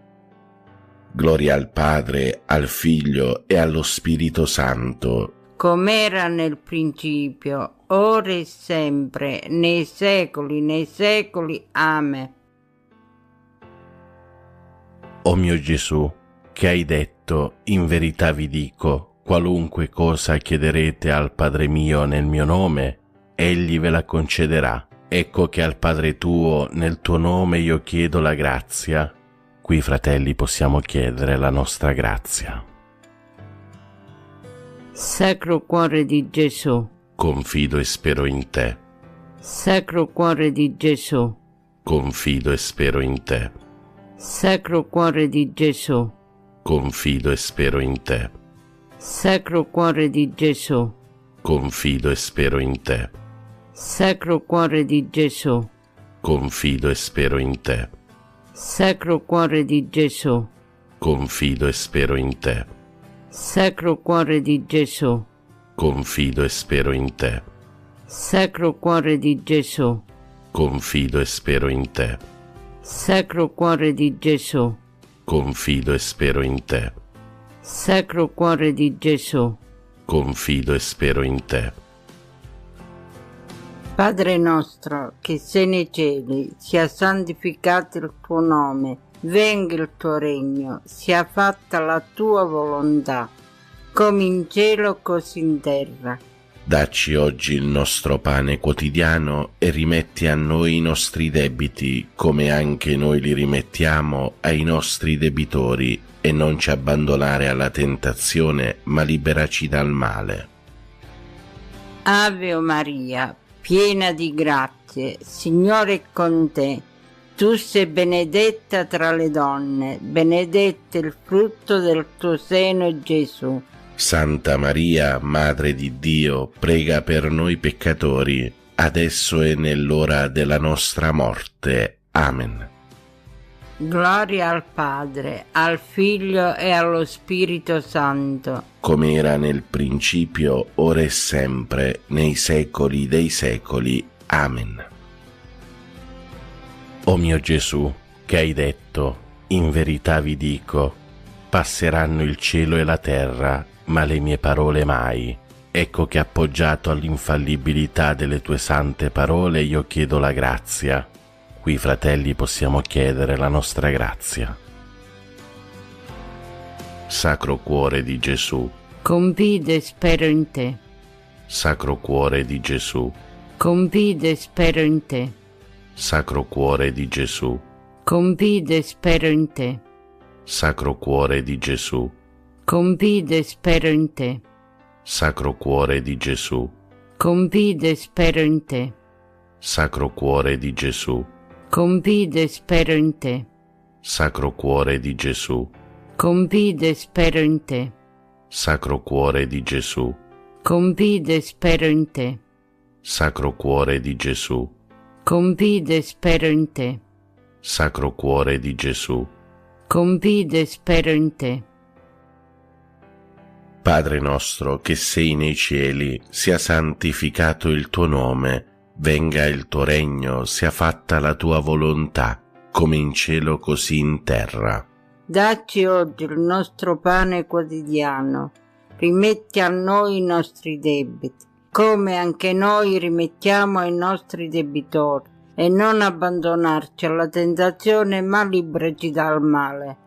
Gloria al Padre, al Figlio e allo Spirito Santo, Com'era nel principio, ora e sempre, nei secoli. Amen. O mio Gesù, che hai detto, in verità vi dico, qualunque cosa chiederete al Padre mio nel mio nome, egli ve la concederà. Ecco che al Padre tuo, nel tuo nome io chiedo la grazia. Qui, fratelli, possiamo chiedere la nostra grazia. Sacro Cuore di Gesù, Confido e spero in te. Sacro Cuore di Gesù, Confido e spero in te. Sacro Cuore di Gesù, Confido e spero in te. Sacro Cuore di Gesù, Confido e spero in te. Sacro Cuore di Gesù, Confido e spero in te. Sacro Cuore di Gesù, Confido e spero in te. Sacro Cuore di Gesù, Confido e spero in te. Sacro Cuore di Gesù, Confido e spero in te. Sacro Cuore di Gesù, Confido e spero in te. Sacro Cuore di Gesù. Confido e spero in te. Padre nostro che sei nei cieli, sia santificato il tuo nome, venga il tuo regno, sia fatta la tua volontà, come in cielo così in terra. Dacci oggi il nostro pane quotidiano e rimetti a noi i nostri debiti, come anche noi li rimettiamo ai nostri debitori, e non ci abbandonare alla tentazione, ma liberaci dal male. Ave Maria, piena di grazie, Signore è con te. Tu sei benedetta tra le donne, benedetto il frutto del tuo seno, Gesù. Santa Maria, Madre di Dio, prega per noi peccatori, adesso e nell'ora della nostra morte. Amen. Gloria al Padre, al Figlio e allo Spirito Santo, come era nel principio, ora e sempre, nei secoli dei secoli. Amen. O mio Gesù, che hai detto, in verità vi dico, passeranno il cielo e la terra, ma le mie parole mai. Ecco che appoggiato all'infallibilità delle tue sante parole io chiedo la grazia. Qui, fratelli, possiamo chiedere la nostra grazia. Sacro Cuore di Gesù, confido e spero in te. Sacro Cuore di Gesù, Confido e spero in te. Sacro Cuore di Gesù, Confido e spero in te. Sacro Cuore di Gesù, Confido e spero in te. Sacro Cuore di Gesù, Confido e spero in te. Sacro Cuore di Gesù, Confido e spero in te. Sacro Cuore di Gesù, Confido e spero in te. Sacro Cuore di Gesù, Confido e spero in te. Sacro Cuore di Gesù, Confido e spero in te. Sacro Cuore di Gesù. Confido e spero in te. Padre nostro che sei nei cieli, sia santificato il tuo nome, venga il tuo regno, sia fatta la tua volontà, come in cielo così in terra. Dacci oggi il nostro pane quotidiano, rimetti a noi i nostri debiti, come anche noi rimettiamo ai nostri debitori, e non abbandonarci alla tentazione, ma liberaci dal male.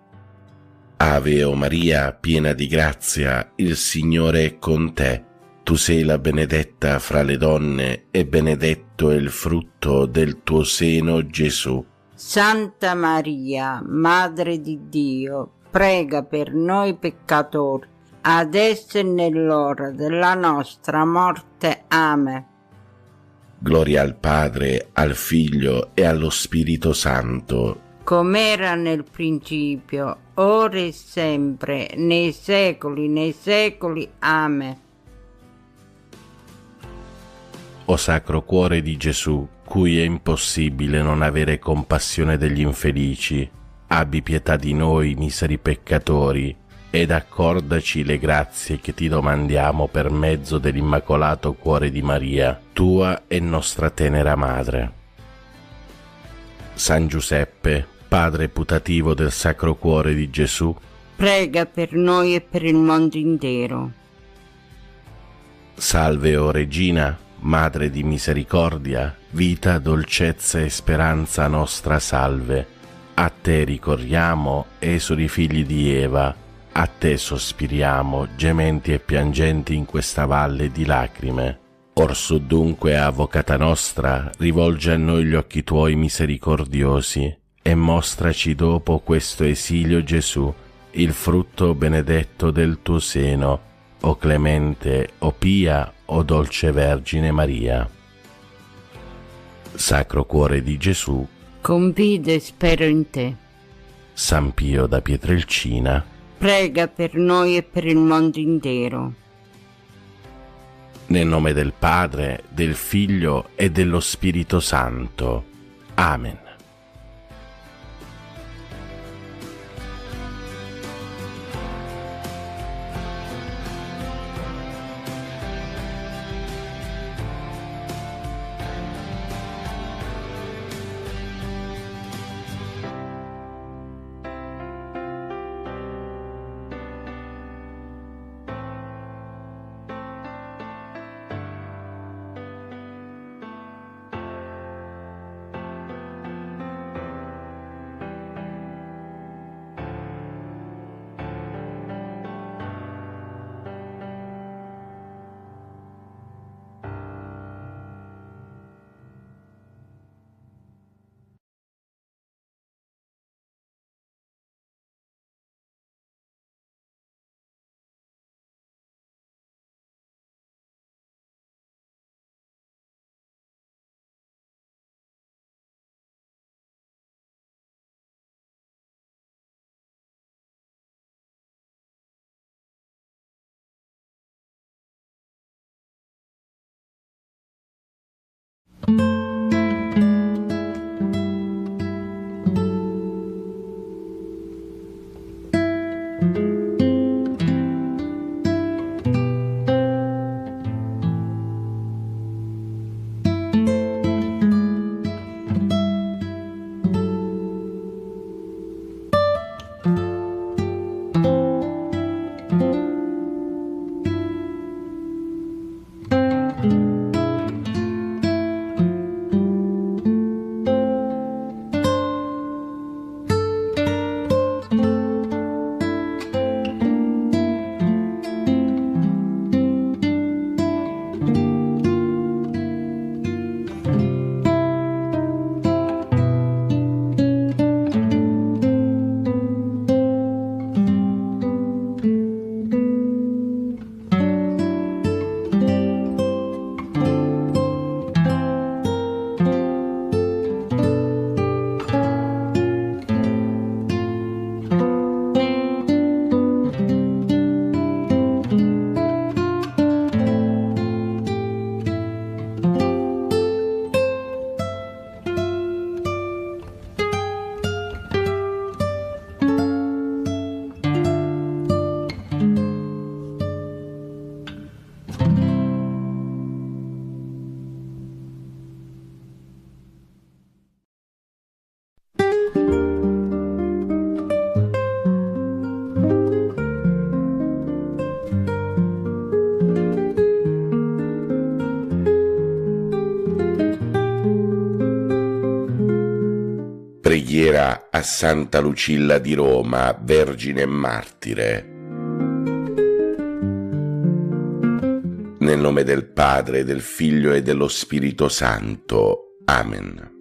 Ave o Maria, piena di grazia, il Signore è con te. Tu sei la benedetta fra le donne, e benedetto è il frutto del tuo seno, Gesù. Santa Maria, Madre di Dio, prega per noi peccatori, adesso e nell'ora della nostra morte. Amen. Gloria al Padre, al Figlio e allo Spirito Santo, com'era nel principio, ora e sempre, nei secoli. Amen. O Sacro Cuore di Gesù, cui è impossibile non avere compassione degli infelici, abbi pietà di noi, miseri peccatori, ed accordaci le grazie che ti domandiamo per mezzo dell'Immacolato Cuore di Maria, tua e nostra tenera Madre. San Giuseppe, Padre putativo del Sacro Cuore di Gesù, prega per noi e per il mondo intero. Salve, o Regina, Madre di misericordia, vita, dolcezza e speranza nostra salve. A te ricorriamo, esuli figli di Eva, a te sospiriamo, gementi e piangenti in questa valle di lacrime. Orsù dunque, avvocata nostra, rivolge a noi gli occhi tuoi misericordiosi, e mostraci dopo questo esilio Gesù, il frutto benedetto del tuo seno, o clemente, o pia, o dolce Vergine Maria. Sacro Cuore di Gesù, confido e spero in te. San Pio da Pietrelcina, prega per noi e per il mondo intero. Nel nome del Padre, del Figlio e dello Spirito Santo. Amen. Preghiera a Santa Lucilla di Roma, Vergine e Martire. Nel nome del Padre, del Figlio e dello Spirito Santo. Amen.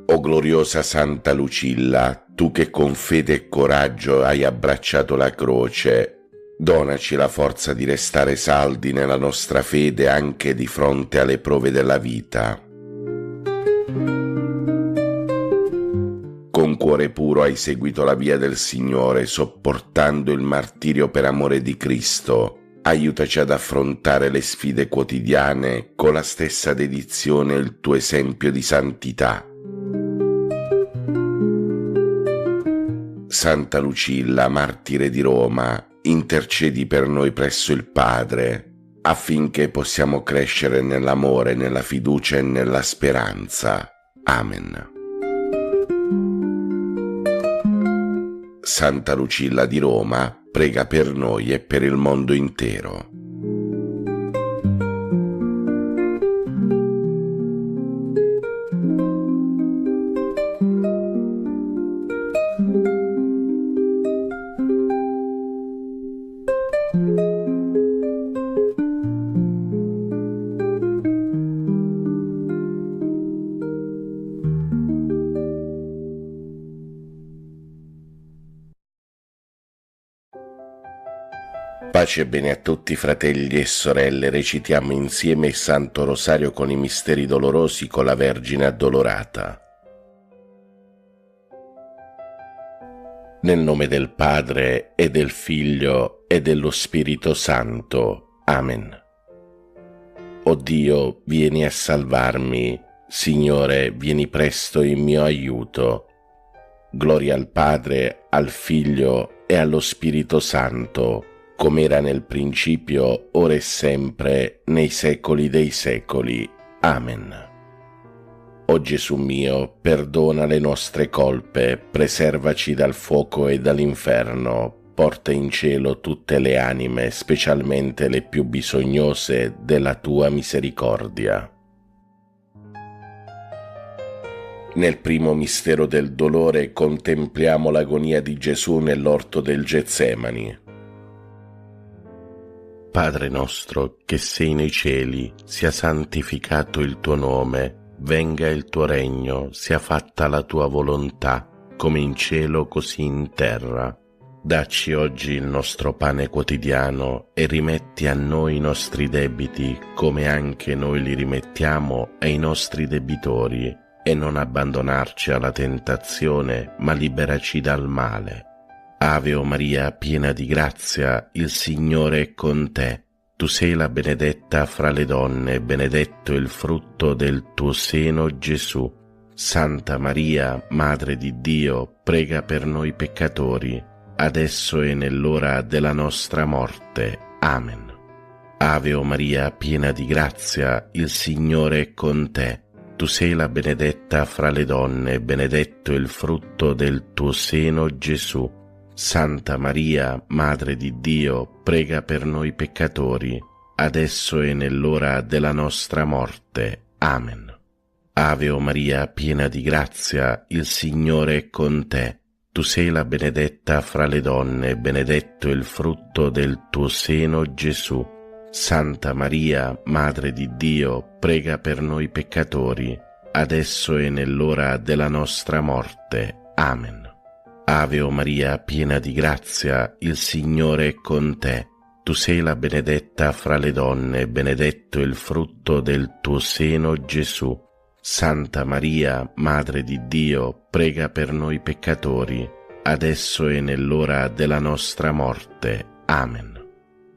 O gloriosa Santa Lucilla, tu che con fede e coraggio hai abbracciato la croce, donaci la forza di restare saldi nella nostra fede anche di fronte alle prove della vita. Con cuore puro hai seguito la via del Signore, sopportando il martirio per amore di Cristo. Aiutaci ad affrontare le sfide quotidiane con la stessa dedizione e il tuo esempio di santità. Santa Lucilla, martire di Roma, intercedi per noi presso il Padre, affinché possiamo crescere nell'amore, nella fiducia e nella speranza. Amen. Santa Lucilla di Roma, prega per noi e per il mondo intero. Pace e bene a tutti fratelli e sorelle, recitiamo insieme il Santo Rosario con i misteri dolorosi con la Vergine Addolorata. Nel nome del Padre e del Figlio e dello Spirito Santo. Amen. O Dio, vieni a salvarmi, Signore, vieni presto in mio aiuto. Gloria al Padre, al Figlio e allo Spirito Santo, come era nel principio, ora e sempre, nei secoli dei secoli. Amen. O Gesù mio, perdona le nostre colpe, preservaci dal fuoco e dall'inferno, porta in cielo tutte le anime, specialmente le più bisognose della tua misericordia. Nel primo mistero del dolore contempliamo l'agonia di Gesù nell'orto del Getsemani. Padre nostro, che sei nei cieli, sia santificato il tuo nome, venga il tuo regno, sia fatta la tua volontà, come in cielo così in terra. Dacci oggi il nostro pane quotidiano e rimetti a noi i nostri debiti, come anche noi li rimettiamo ai nostri debitori, e non abbandonarci alla tentazione, ma liberaci dal male. Ave o Maria, piena di grazia, il Signore è con te. Tu sei la benedetta fra le donne, benedetto il frutto del tuo seno, Gesù. Santa Maria, Madre di Dio, prega per noi peccatori, adesso e nell'ora della nostra morte. Amen. Ave o Maria, piena di grazia, il Signore è con te. Tu sei la benedetta fra le donne, benedetto il frutto del tuo seno, Gesù. Santa Maria, Madre di Dio, prega per noi peccatori, adesso e nell'ora della nostra morte. Amen. Ave o Maria, piena di grazia, il Signore è con te. Tu sei la benedetta fra le donne, benedetto il frutto del tuo seno, Gesù. Santa Maria, Madre di Dio, prega per noi peccatori, adesso e nell'ora della nostra morte. Amen. Ave o Maria, piena di grazia, il Signore è con te. Tu sei la benedetta fra le donne, benedetto il frutto del tuo seno, Gesù. Santa Maria, Madre di Dio, prega per noi peccatori, adesso e nell'ora della nostra morte. Amen.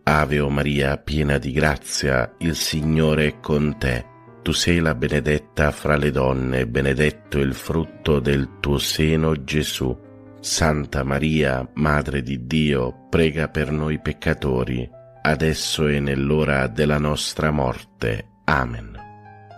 Ave o Maria, piena di grazia, il Signore è con te. Tu sei la benedetta fra le donne, benedetto il frutto del tuo seno, Gesù. Santa Maria, Madre di Dio, prega per noi peccatori, adesso e nell'ora della nostra morte. Amen.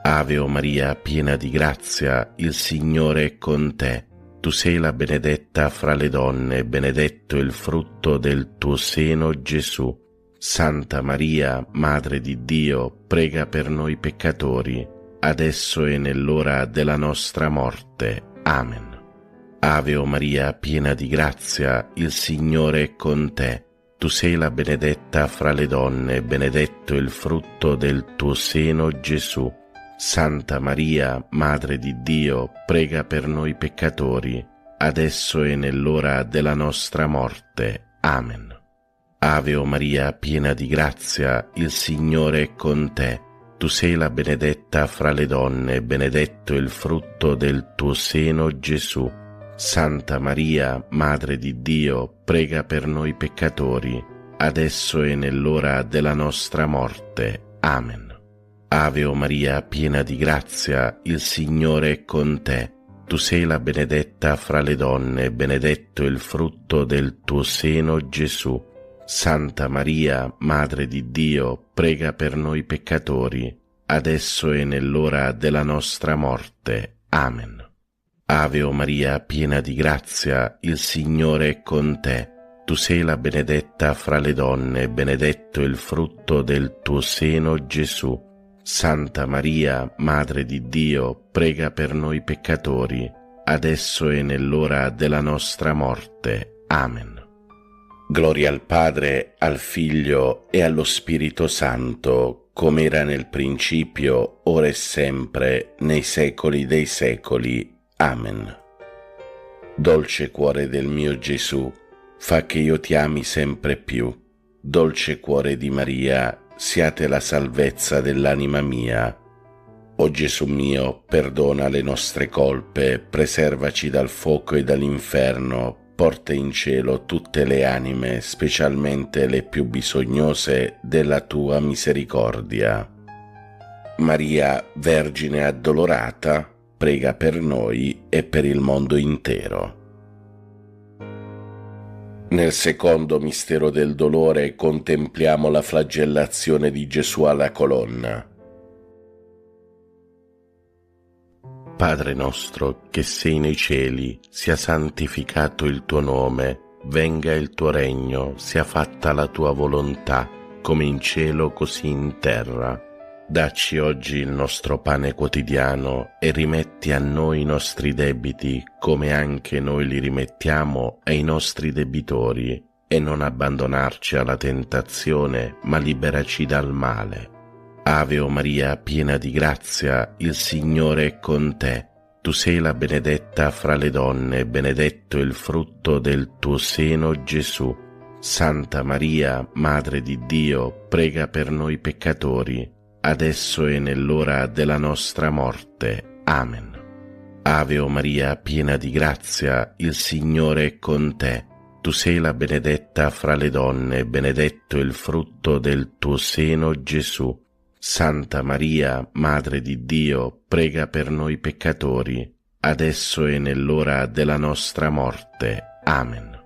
Ave o Maria, piena di grazia, il Signore è con te. Tu sei la benedetta fra le donne, benedetto il frutto del tuo seno, Gesù. Santa Maria, Madre di Dio, prega per noi peccatori, adesso e nell'ora della nostra morte. Amen. Ave o Maria, piena di grazia, il Signore è con te. Tu sei la benedetta fra le donne, benedetto il frutto del tuo seno, Gesù. Santa Maria, Madre di Dio, prega per noi peccatori, adesso e nell'ora della nostra morte. Amen. Ave o Maria, piena di grazia, il Signore è con te. Tu sei la benedetta fra le donne, benedetto il frutto del tuo seno, Gesù. Santa Maria, Madre di Dio, prega per noi peccatori, adesso e nell'ora della nostra morte. Amen. Ave o Maria, piena di grazia, il Signore è con te. Tu sei la benedetta fra le donne, benedetto il frutto del tuo seno, Gesù. Santa Maria, Madre di Dio, prega per noi peccatori, adesso e nell'ora della nostra morte. Amen. Ave o Maria, piena di grazia, il Signore è con te. Tu sei la benedetta fra le donne, benedetto il frutto del tuo seno, Gesù. Santa Maria, Madre di Dio, prega per noi peccatori, adesso e nell'ora della nostra morte. Amen. Gloria al Padre, al Figlio e allo Spirito Santo, come era nel principio, ora e sempre, nei secoli dei secoli. Amen. Dolce cuore del mio Gesù, fa che io ti ami sempre più. Dolce cuore di Maria, siate la salvezza dell'anima mia. O Gesù mio, perdona le nostre colpe, preservaci dal fuoco e dall'inferno, porta in cielo tutte le anime, specialmente le più bisognose della tua misericordia. Maria, Vergine addolorata, prega per noi e per il mondo intero. Nel secondo mistero del dolore contempliamo la flagellazione di Gesù alla colonna. Padre nostro che sei nei cieli, sia santificato il tuo nome, venga il tuo regno, sia fatta la tua volontà, come in cielo così in terra. Dacci oggi il nostro pane quotidiano e rimetti a noi i nostri debiti, come anche noi li rimettiamo ai nostri debitori, e non abbandonarci alla tentazione, ma liberaci dal male. Ave o Maria, piena di grazia, il Signore è con te. Tu sei la benedetta fra le donne, benedetto il frutto del tuo seno, Gesù. Santa Maria, Madre di Dio, prega per noi peccatori, adesso e nell'ora della nostra morte. Amen. Ave o Maria, piena di grazia, il Signore è con te. tu sei la benedetta fra le donne, benedetto il frutto del tuo seno, Gesù. Santa Maria, Madre di Dio, prega per noi peccatori, adesso e nell'ora della nostra morte. Amen.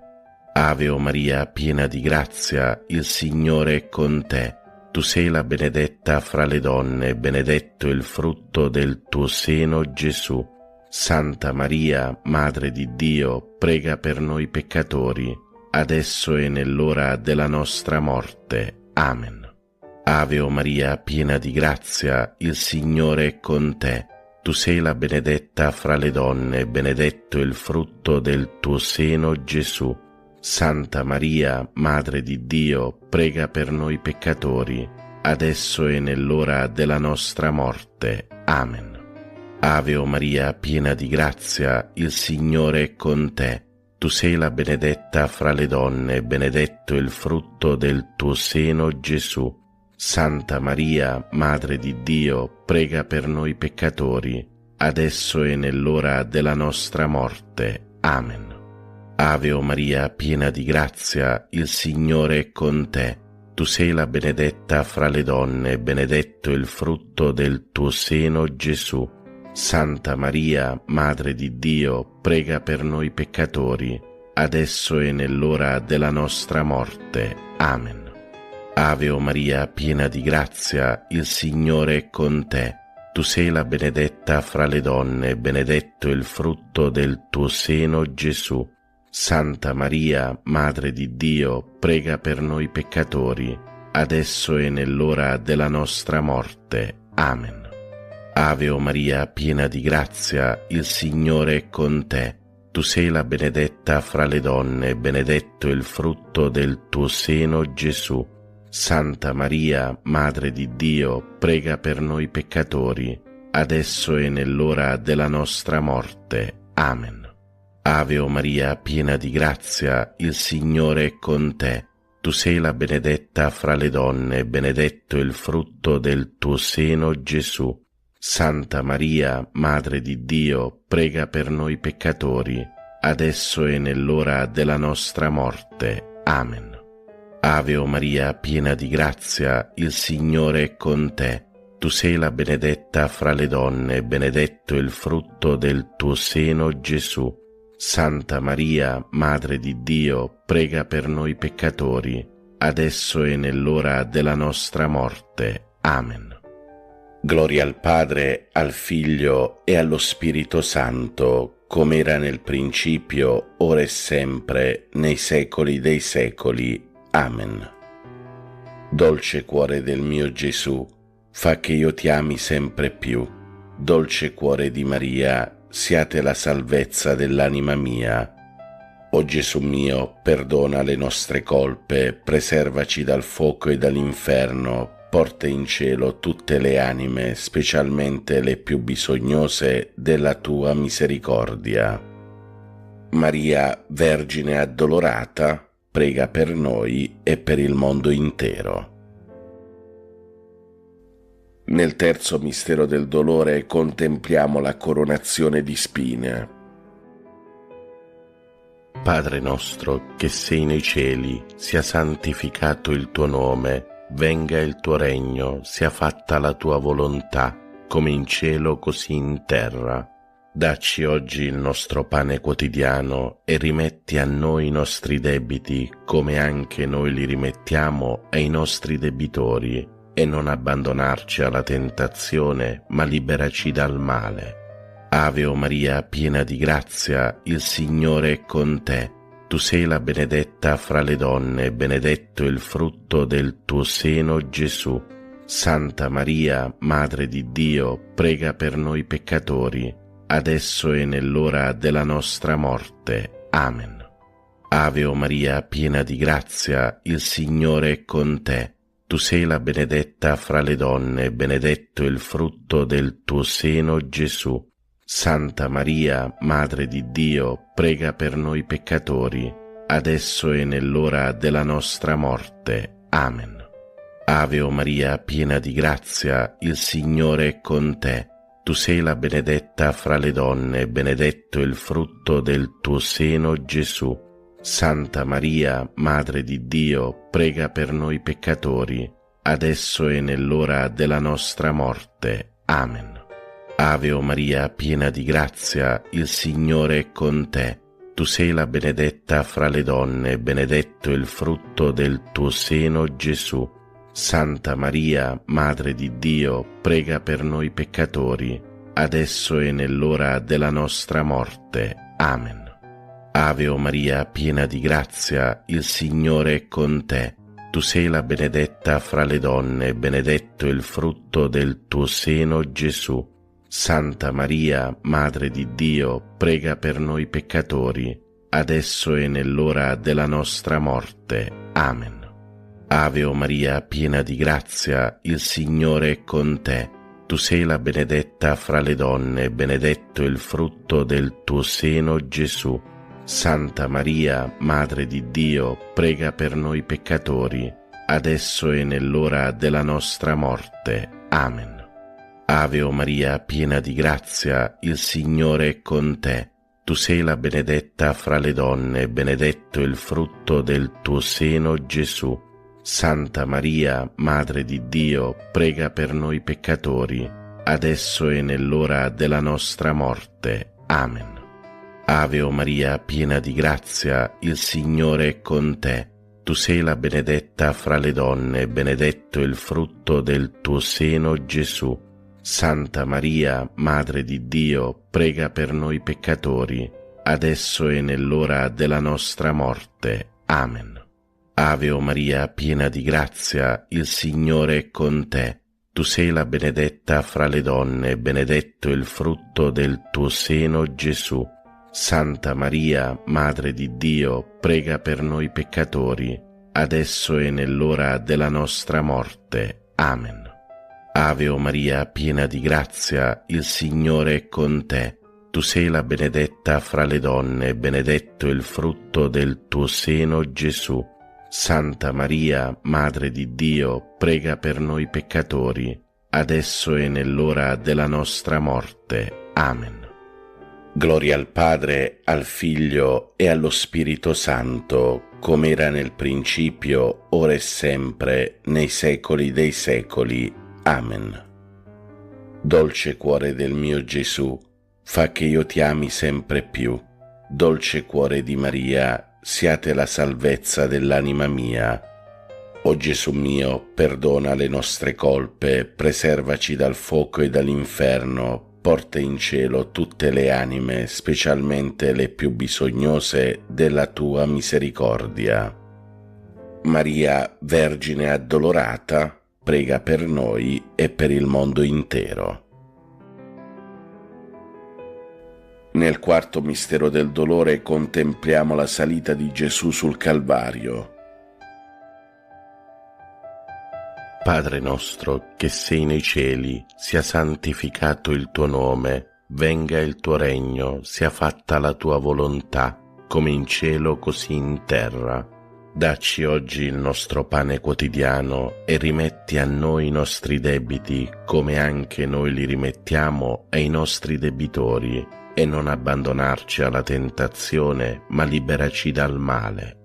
Ave o Maria, piena di grazia, il Signore è con te. Tu sei la benedetta fra le donne, benedetto il frutto del tuo seno, Gesù. Santa Maria, Madre di Dio, prega per noi peccatori, adesso e nell'ora della nostra morte. Amen. Ave o Maria, piena di grazia, il Signore è con te. Tu sei la benedetta fra le donne, benedetto il frutto del tuo seno, Gesù. Santa Maria, Madre di Dio, prega per noi peccatori, adesso e nell'ora della nostra morte. Amen. Ave o Maria, piena di grazia, il Signore è con te. Tu sei la benedetta fra le donne, benedetto il frutto del tuo seno, Gesù. Santa Maria, Madre di Dio, prega per noi peccatori, adesso e nell'ora della nostra morte. Amen. Ave o Maria, piena di grazia, il Signore è con te. Tu sei la benedetta fra le donne, benedetto il frutto del tuo seno, Gesù. Santa Maria, Madre di Dio, prega per noi peccatori, adesso e nell'ora della nostra morte. Amen. Ave o Maria, piena di grazia, il Signore è con te. Tu sei la benedetta fra le donne, benedetto il frutto del tuo seno, Gesù. Santa Maria, Madre di Dio, prega per noi peccatori, adesso e nell'ora della nostra morte. Amen. Ave o Maria, piena di grazia, il Signore è con te. Tu sei la benedetta fra le donne, benedetto il frutto del tuo seno, Gesù. Santa Maria, Madre di Dio, prega per noi peccatori, adesso e nell'ora della nostra morte. Amen. Ave o Maria, piena di grazia, il Signore è con te. Tu sei la benedetta fra le donne, benedetto il frutto del tuo seno, Gesù. Santa Maria, Madre di Dio, prega per noi peccatori, adesso e nell'ora della nostra morte. Amen. Ave o Maria, piena di grazia, il Signore è con te. Tu sei la benedetta fra le donne, benedetto il frutto del tuo seno, Gesù. Santa Maria, Madre di Dio, prega per noi peccatori, adesso e nell'ora della nostra morte. Amen. Gloria al Padre, al Figlio e allo Spirito Santo, come era nel principio, ora e sempre, nei secoli dei secoli. Amen. Dolce cuore del mio Gesù, fa che io ti ami sempre più. Dolce cuore di Maria, siate la salvezza dell'anima mia. O Gesù mio, perdona le nostre colpe, preservaci dal fuoco e dall'inferno, porta in cielo tutte le anime, specialmente le più bisognose della tua misericordia. Maria, Vergine addolorata, prega per noi e per il mondo intero. Nel terzo mistero del dolore contempliamo la coronazione di spine. Padre nostro, che sei nei cieli, sia santificato il tuo nome, venga il tuo regno, sia fatta la tua volontà, come in cielo così in terra. Dacci oggi il nostro pane quotidiano e rimetti a noi i nostri debiti, come anche noi li rimettiamo ai nostri debitori. E non abbandonarci alla tentazione, ma liberaci dal male. Ave o Maria, piena di grazia, il Signore è con te. Tu sei la benedetta fra le donne, benedetto il frutto del tuo seno, Gesù. Santa Maria, Madre di Dio, prega per noi peccatori, adesso e nell'ora della nostra morte. Amen. Ave o Maria, piena di grazia, il Signore è con te. Tu sei la benedetta fra le donne, benedetto il frutto del tuo seno, Gesù. Santa Maria, Madre di Dio, prega per noi peccatori, adesso e nell'ora della nostra morte. Amen. Ave o Maria, piena di grazia, il Signore è con te. Tu sei la benedetta fra le donne, benedetto il frutto del tuo seno, Gesù. Santa Maria, Madre di Dio, prega per noi peccatori, adesso e nell'ora della nostra morte. Amen. Ave o Maria, piena di grazia, il Signore è con te. Tu sei la benedetta fra le donne, benedetto il frutto del tuo seno, Gesù. Santa Maria, Madre di Dio, prega per noi peccatori, adesso e nell'ora della nostra morte. Amen. Ave o Maria, piena di grazia, il Signore è con te. Tu sei la benedetta fra le donne, benedetto il frutto del tuo seno, Gesù. Santa Maria, Madre di Dio, prega per noi peccatori, adesso e nell'ora della nostra morte. Amen. Ave o Maria, piena di grazia, il Signore è con te. Tu sei la benedetta fra le donne, benedetto il frutto del tuo seno, Gesù. Santa Maria, Madre di Dio, prega per noi peccatori, adesso e nell'ora della nostra morte. Amen. Ave o Maria, piena di grazia, il Signore è con te. Tu sei la benedetta fra le donne, benedetto il frutto del tuo seno, Gesù. Santa Maria, Madre di Dio, prega per noi peccatori, adesso e nell'ora della nostra morte. Amen. Ave o Maria, piena di grazia, il Signore è con te. Tu sei la benedetta fra le donne, benedetto il frutto del tuo seno, Gesù. Santa Maria, Madre di Dio, prega per noi peccatori, adesso e nell'ora della nostra morte. Amen. Ave o Maria, piena di grazia, il Signore è con te. Tu sei la benedetta fra le donne, benedetto il frutto del tuo seno, Gesù. Santa Maria, Madre di Dio, prega per noi peccatori, adesso e nell'ora della nostra morte. Amen. Ave o Maria, piena di grazia, il Signore è con te. Tu sei la benedetta fra le donne, benedetto il frutto del tuo seno, Gesù. Santa Maria, Madre di Dio, prega per noi peccatori, adesso e nell'ora della nostra morte. Amen. Gloria al Padre, al Figlio e allo Spirito Santo, come era nel principio, ora e sempre, nei secoli dei secoli. Amen. Dolce cuore del mio Gesù, fa che io ti ami sempre più. Dolce cuore di Maria, siate la salvezza dell'anima mia. O Gesù mio, perdona le nostre colpe, preservaci dal fuoco e dall'inferno, porta in cielo tutte le anime, specialmente le più bisognose della tua misericordia. Maria, Vergine addolorata, prega per noi e per il mondo intero. Nel quarto mistero del dolore contempliamo la salita di Gesù sul Calvario. Padre nostro, che sei nei cieli, sia santificato il tuo nome, venga il tuo regno, sia fatta la tua volontà, come in cielo così in terra. Dacci oggi il nostro pane quotidiano e rimetti a noi i nostri debiti, come anche noi li rimettiamo ai nostri debitori, e non abbandonarci alla tentazione, ma liberaci dal male.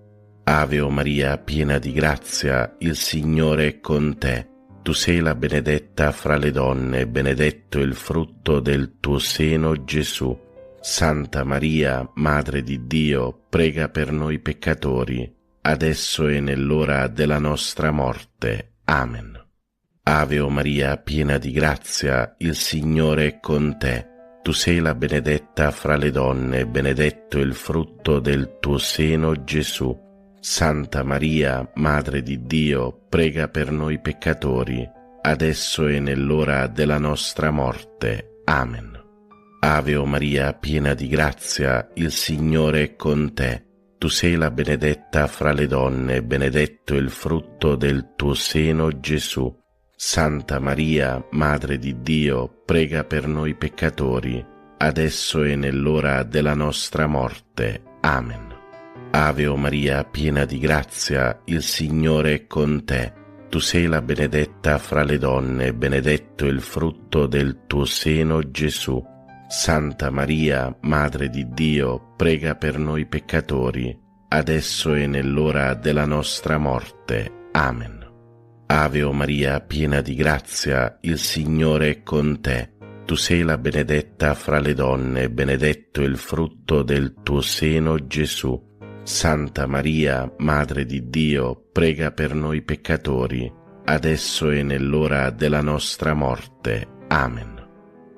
Ave o Maria, piena di grazia, il Signore è con te. Tu sei la benedetta fra le donne, benedetto il frutto del tuo seno, Gesù. Santa Maria, Madre di Dio, prega per noi peccatori, adesso e nell'ora della nostra morte. Amen. Ave o Maria, piena di grazia, il Signore è con te. Tu sei la benedetta fra le donne, benedetto il frutto del tuo seno, Gesù. Santa Maria, Madre di Dio, prega per noi peccatori, adesso e nell'ora della nostra morte. Amen. Ave o Maria, piena di grazia, il Signore è con te. Tu sei la benedetta fra le donne, benedetto il frutto del tuo seno, Gesù. Santa Maria, Madre di Dio, prega per noi peccatori, adesso e nell'ora della nostra morte. Amen. Ave o Maria, piena di grazia, il Signore è con te. Tu sei la benedetta fra le donne, benedetto il frutto del tuo seno, Gesù. Santa Maria, Madre di Dio, prega per noi peccatori, adesso e nell'ora della nostra morte. Amen. Ave o Maria, piena di grazia, il Signore è con te. Tu sei la benedetta fra le donne, benedetto il frutto del tuo seno, Gesù. Santa Maria, Madre di Dio, prega per noi peccatori, adesso e nell'ora della nostra morte. Amen.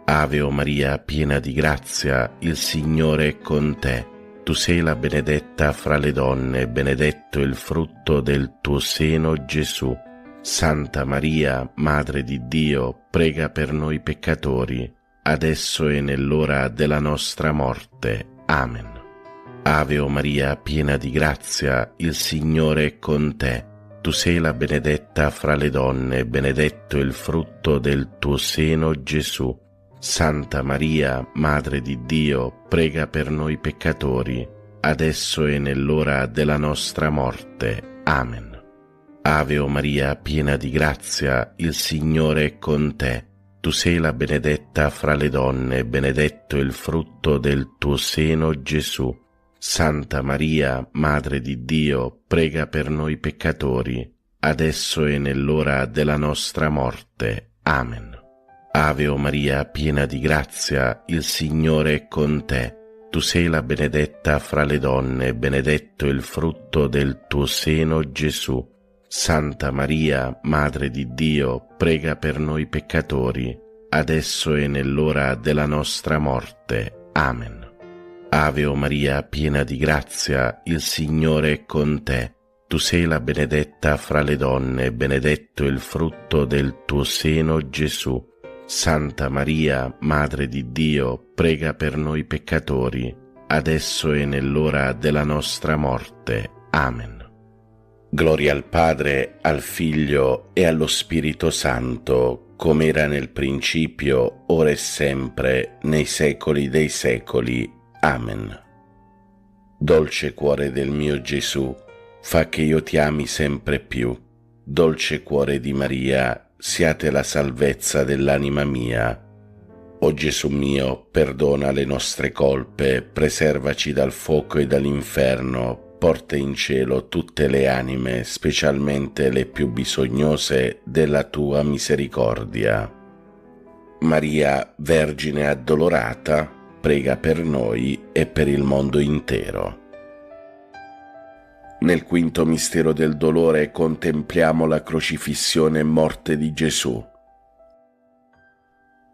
Ave o Maria, piena di grazia, il Signore è con te. Tu sei la benedetta fra le donne, benedetto il frutto del tuo seno, Gesù. Santa Maria, Madre di Dio, prega per noi peccatori, adesso e nell'ora della nostra morte. Amen. Ave o Maria, piena di grazia, il Signore è con te. Tu sei la benedetta fra le donne, benedetto il frutto del tuo seno, Gesù. Santa Maria, Madre di Dio, prega per noi peccatori, adesso e nell'ora della nostra morte. Amen. Ave o Maria, piena di grazia, il Signore è con te. Tu sei la benedetta fra le donne, benedetto il frutto del tuo seno, Gesù. Santa Maria, Madre di Dio, prega per noi peccatori, adesso e nell'ora della nostra morte. Amen. Ave o Maria, piena di grazia, il Signore è con te. Tu sei la benedetta fra le donne, benedetto il frutto del tuo seno, Gesù. Santa Maria, Madre di Dio, prega per noi peccatori, adesso e nell'ora della nostra morte. Amen. Ave o Maria, piena di grazia, il Signore è con te. Tu sei la benedetta fra le donne, benedetto il frutto del tuo seno, Gesù. Santa Maria, Madre di Dio, prega per noi peccatori, adesso e nell'ora della nostra morte. Amen. Gloria al Padre, al Figlio e allo Spirito Santo, come era nel principio, ora e sempre, nei secoli dei secoli. Amen. Dolce cuore del mio Gesù, fa che io ti ami sempre più. Dolce cuore di Maria, siate la salvezza dell'anima mia. O Gesù mio, perdona le nostre colpe, preservaci dal fuoco e dall'inferno, porta in cielo tutte le anime, specialmente le più bisognose della tua misericordia. Maria, Vergine addolorata, prega per noi e per il mondo intero. Nel quinto mistero del dolore contempliamo la crocifissione e morte di Gesù.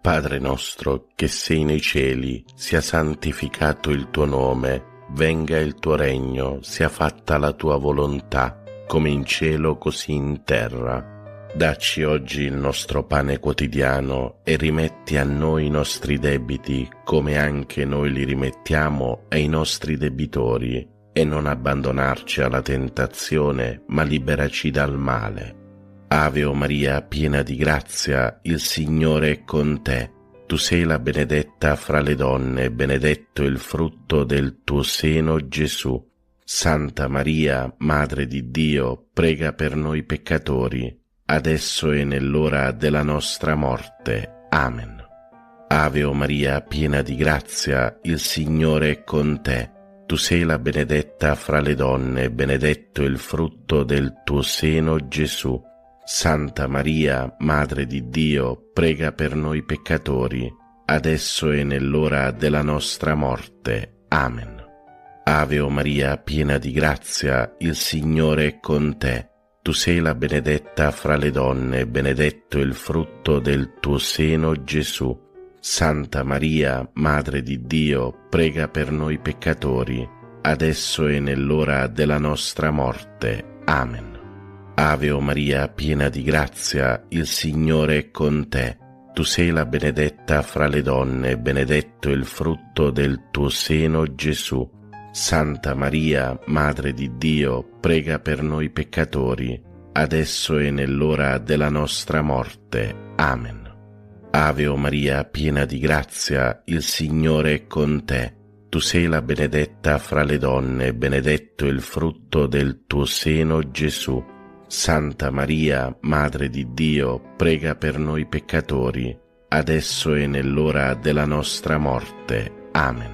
Padre nostro che sei nei cieli, sia santificato il tuo nome, venga il tuo regno, sia fatta la tua volontà, come in cielo così in terra. Dacci oggi il nostro pane quotidiano e rimetti a noi i nostri debiti, come anche noi li rimettiamo ai nostri debitori, e non abbandonarci alla tentazione, ma liberaci dal male. Ave o Maria, piena di grazia, il Signore è con te. Tu sei la benedetta fra le donne, benedetto il frutto del tuo seno, Gesù. Santa Maria, Madre di Dio, prega per noi peccatori, adesso e nell'ora della nostra morte. Amen. Ave o Maria, piena di grazia, il Signore è con te. Tu sei la benedetta fra le donne, benedetto il frutto del tuo seno, Gesù. Santa Maria, Madre di Dio, prega per noi peccatori, adesso e nell'ora della nostra morte. Amen. Ave o Maria, piena di grazia, il Signore è con te. Tu sei la benedetta fra le donne, benedetto il frutto del tuo seno, Gesù. Santa Maria, Madre di Dio, prega per noi peccatori, adesso e nell'ora della nostra morte. Amen. Ave o Maria, piena di grazia, il Signore è con te. Tu sei la benedetta fra le donne, benedetto il frutto del tuo seno, Gesù. Santa Maria, Madre di Dio, prega per noi peccatori, adesso e nell'ora della nostra morte. Amen. Ave o Maria, piena di grazia, il Signore è con te. Tu sei la benedetta fra le donne, benedetto il frutto del tuo seno, Gesù. Santa Maria, Madre di Dio, prega per noi peccatori, adesso e nell'ora della nostra morte. Amen.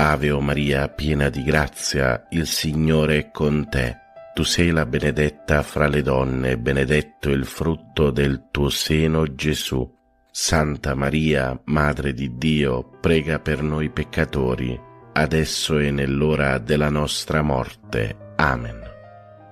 Ave o Maria, piena di grazia, il Signore è con te. Tu sei la benedetta fra le donne, benedetto il frutto del tuo seno, Gesù. Santa Maria, Madre di Dio, prega per noi peccatori, adesso e nell'ora della nostra morte. Amen.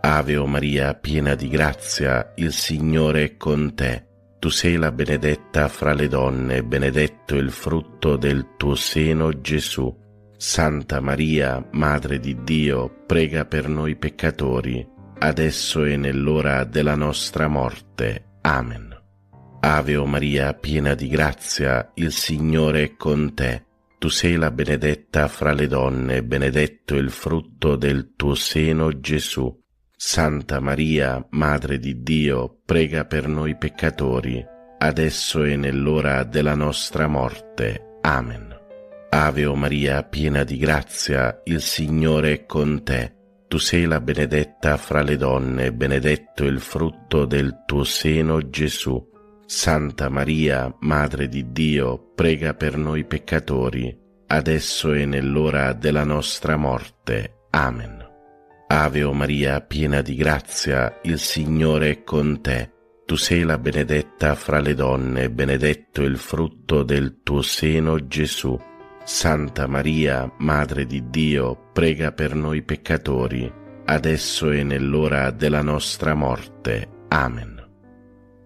Ave o Maria, piena di grazia, il Signore è con te. Tu sei la benedetta fra le donne, benedetto il frutto del tuo seno, Gesù. Santa Maria, Madre di Dio, prega per noi peccatori, adesso e nell'ora della nostra morte. Amen. Ave o Maria, piena di grazia, il Signore è con te. Tu sei la benedetta fra le donne, benedetto il frutto del tuo seno, Gesù. Santa Maria, Madre di Dio, prega per noi peccatori, adesso e nell'ora della nostra morte. Amen. Ave o Maria, piena di grazia, il Signore è con te. Tu sei la benedetta fra le donne, benedetto il frutto del tuo seno, Gesù. Santa Maria, Madre di Dio, prega per noi peccatori, adesso e nell'ora della nostra morte. Amen. Ave o Maria, piena di grazia, il Signore è con te. Tu sei la benedetta fra le donne, benedetto il frutto del tuo seno, Gesù. Santa Maria, Madre di Dio, prega per noi peccatori, adesso e nell'ora della nostra morte. Amen.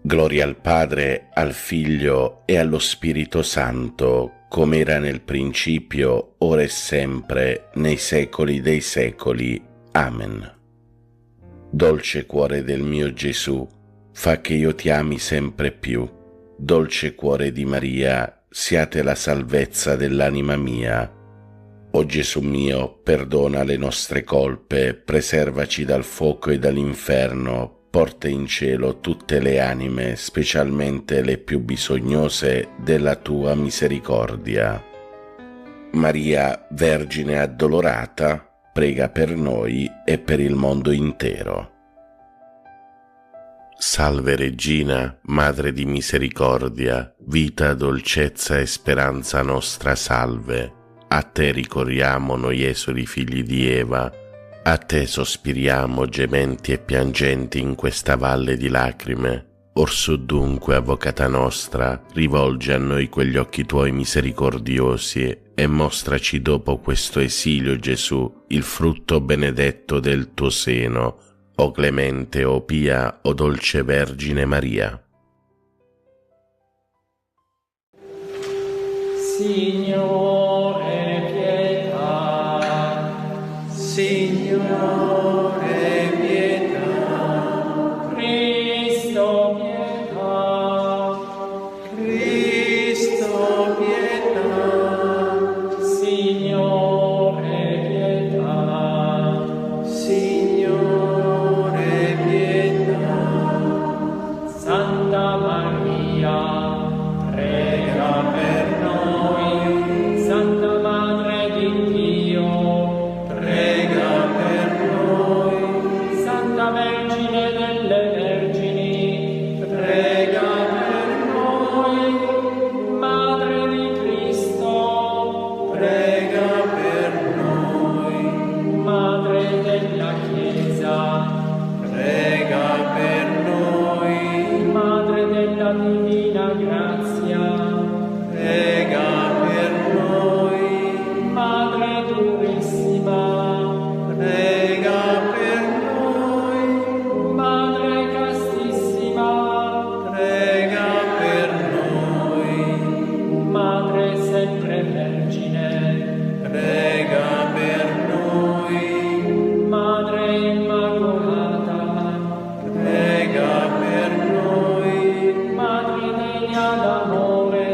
Gloria al Padre, al Figlio e allo Spirito Santo, come era nel principio, ora e sempre, nei secoli dei secoli. Amen. Dolce cuore del mio Gesù, fa che io ti ami sempre più. Dolce cuore di Maria, siate la salvezza dell'anima mia. O Gesù mio, perdona le nostre colpe, preservaci dal fuoco e dall'inferno, porta in cielo tutte le anime, specialmente le più bisognose della tua misericordia. Maria, Vergine addolorata, prega per noi e per il mondo intero. Salve Regina, Madre di misericordia, vita, dolcezza e speranza nostra, salve. A te ricorriamo noi esuli figli di Eva, a te sospiriamo gementi e piangenti in questa valle di lacrime. Orsù dunque, Avvocata nostra, rivolgi a noi quegli occhi tuoi misericordiosi e mostraci dopo questo esilio, Gesù, il frutto benedetto del tuo seno, o clemente, o pia, o dolce Vergine Maria. Signore, pietà. Signore, pietà. Cristo, pietà. Cristo, pietà. Signore, pietà. Signore, pietà. Santa Maria, prega per noi. Santa Madre di Dio, prega per noi. Santa Vergine delle Vergini, prega per noi. Madre di Cristo, prega per noi. Madre della Chiesa, prega per noi. Madre della Divina Grazia, prega per noi. Madre Durissima, prega per noi. Madre Castissima, prega per noi. Madre sempre Vergine, prega per noi. Madre Immacolata, prega per noi. Madre degna d'amore,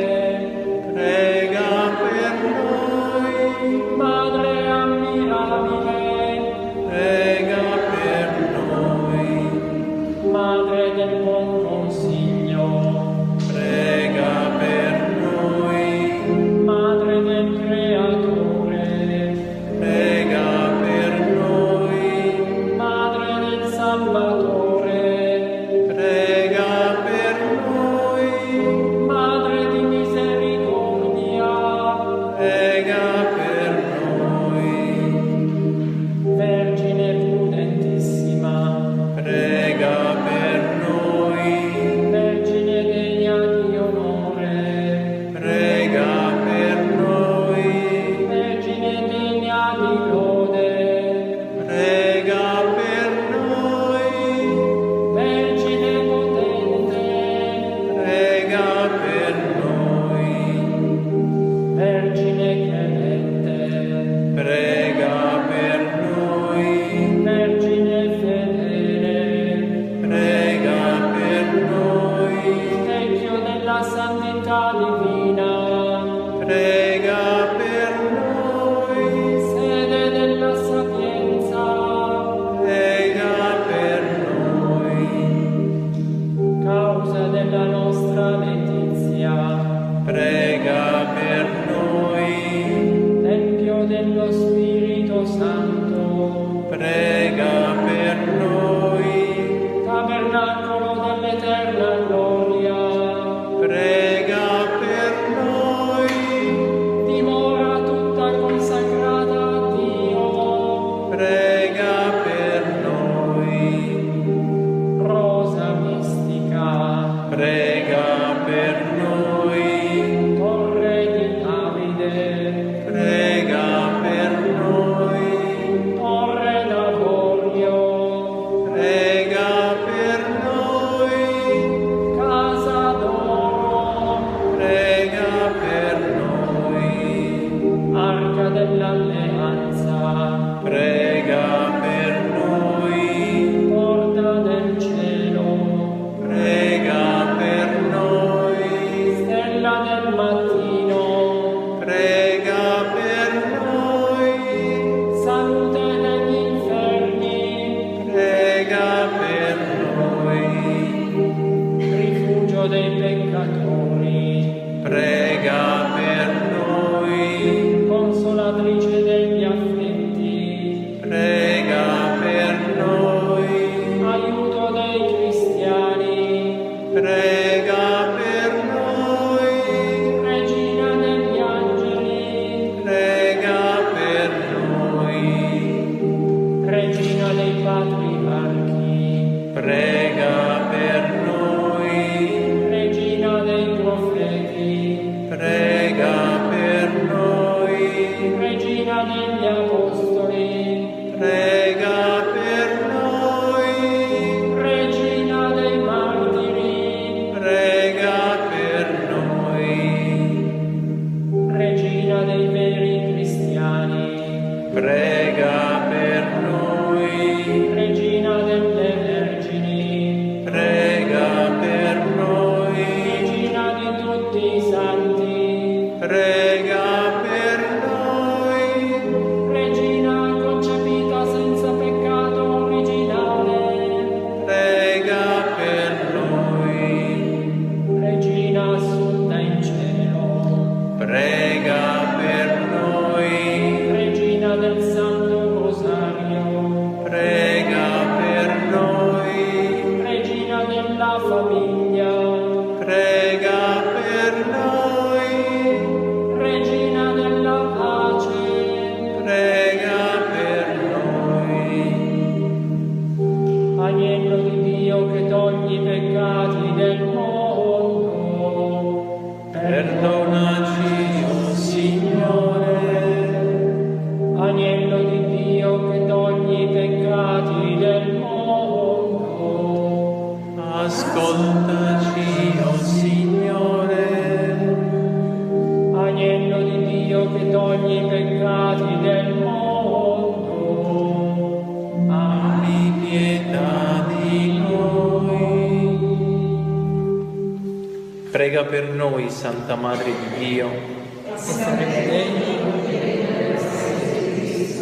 Prega per noi, Santa Madre di Dio.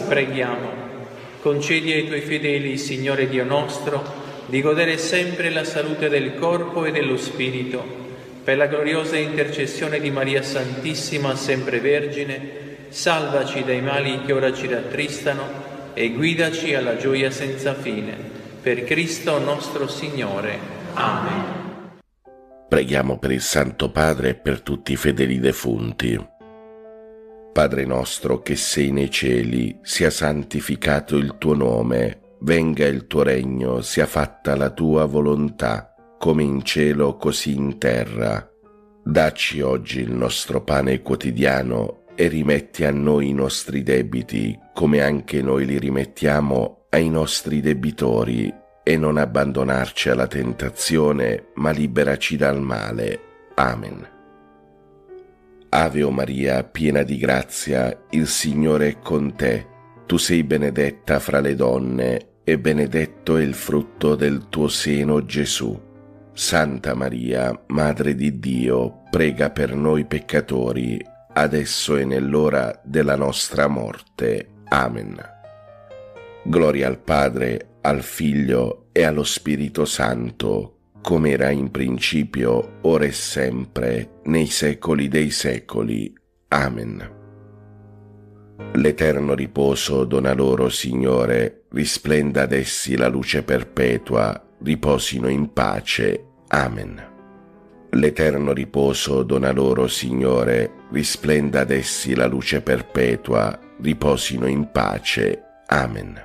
Preghiamo. Concedi ai tuoi fedeli, Signore Dio nostro, di godere sempre la salute del corpo e dello spirito, per la gloriosa intercessione di Maria Santissima, sempre Vergine. Salvaci dai mali che ora ci rattristano e guidaci alla gioia senza fine. Per Cristo nostro Signore. Amen. Preghiamo per il Santo Padre e per tutti i fedeli defunti. Padre nostro che sei nei cieli, sia santificato il tuo nome, venga il tuo regno, sia fatta la tua volontà, come in cielo così in terra. Dacci oggi il nostro pane quotidiano e rimetti a noi i nostri debiti, come anche noi li rimettiamo ai nostri debitori, e non abbandonarci alla tentazione, ma liberaci dal male. Amen. Ave o Maria, piena di grazia, il Signore è con te. Tu sei benedetta fra le donne, e benedetto è il frutto del tuo seno, Gesù. Santa Maria, Madre di Dio, prega per noi peccatori, adesso e nell'ora della nostra morte. Amen. Gloria al Padre, al Figlio e allo Spirito Santo, come era in principio, ora e sempre, nei secoli dei secoli. Amen. L'eterno riposo dona loro, Signore, risplenda ad essi la luce perpetua, riposino in pace. Amen. L'eterno riposo dona loro, Signore, risplenda ad essi la luce perpetua, riposino in pace. Amen.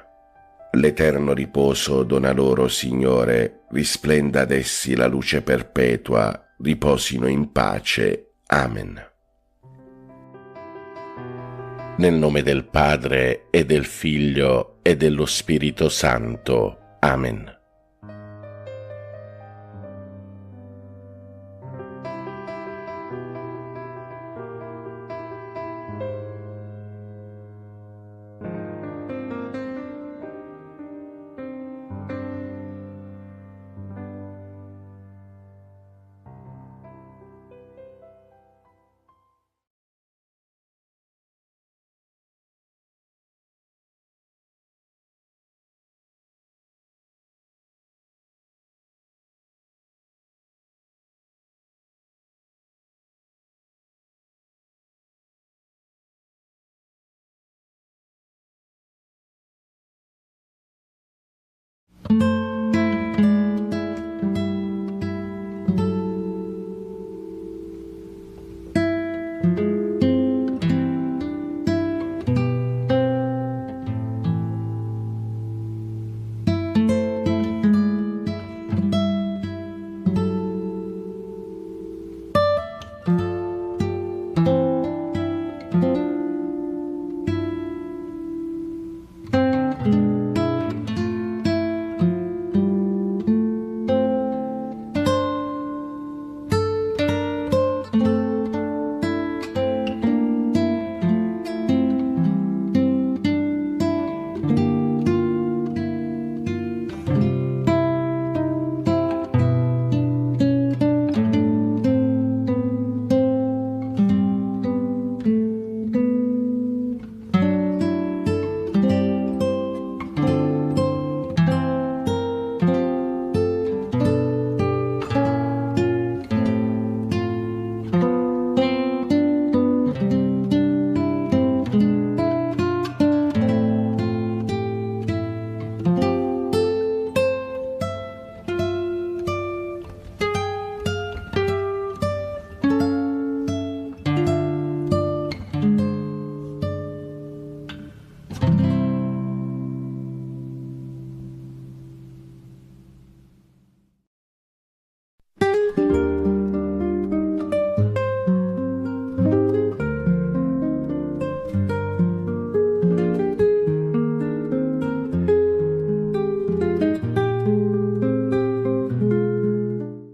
L'eterno riposo dona loro, Signore, risplenda ad essi la luce perpetua, riposino in pace. Amen. Nel nome del Padre e del Figlio e dello Spirito Santo. Amen.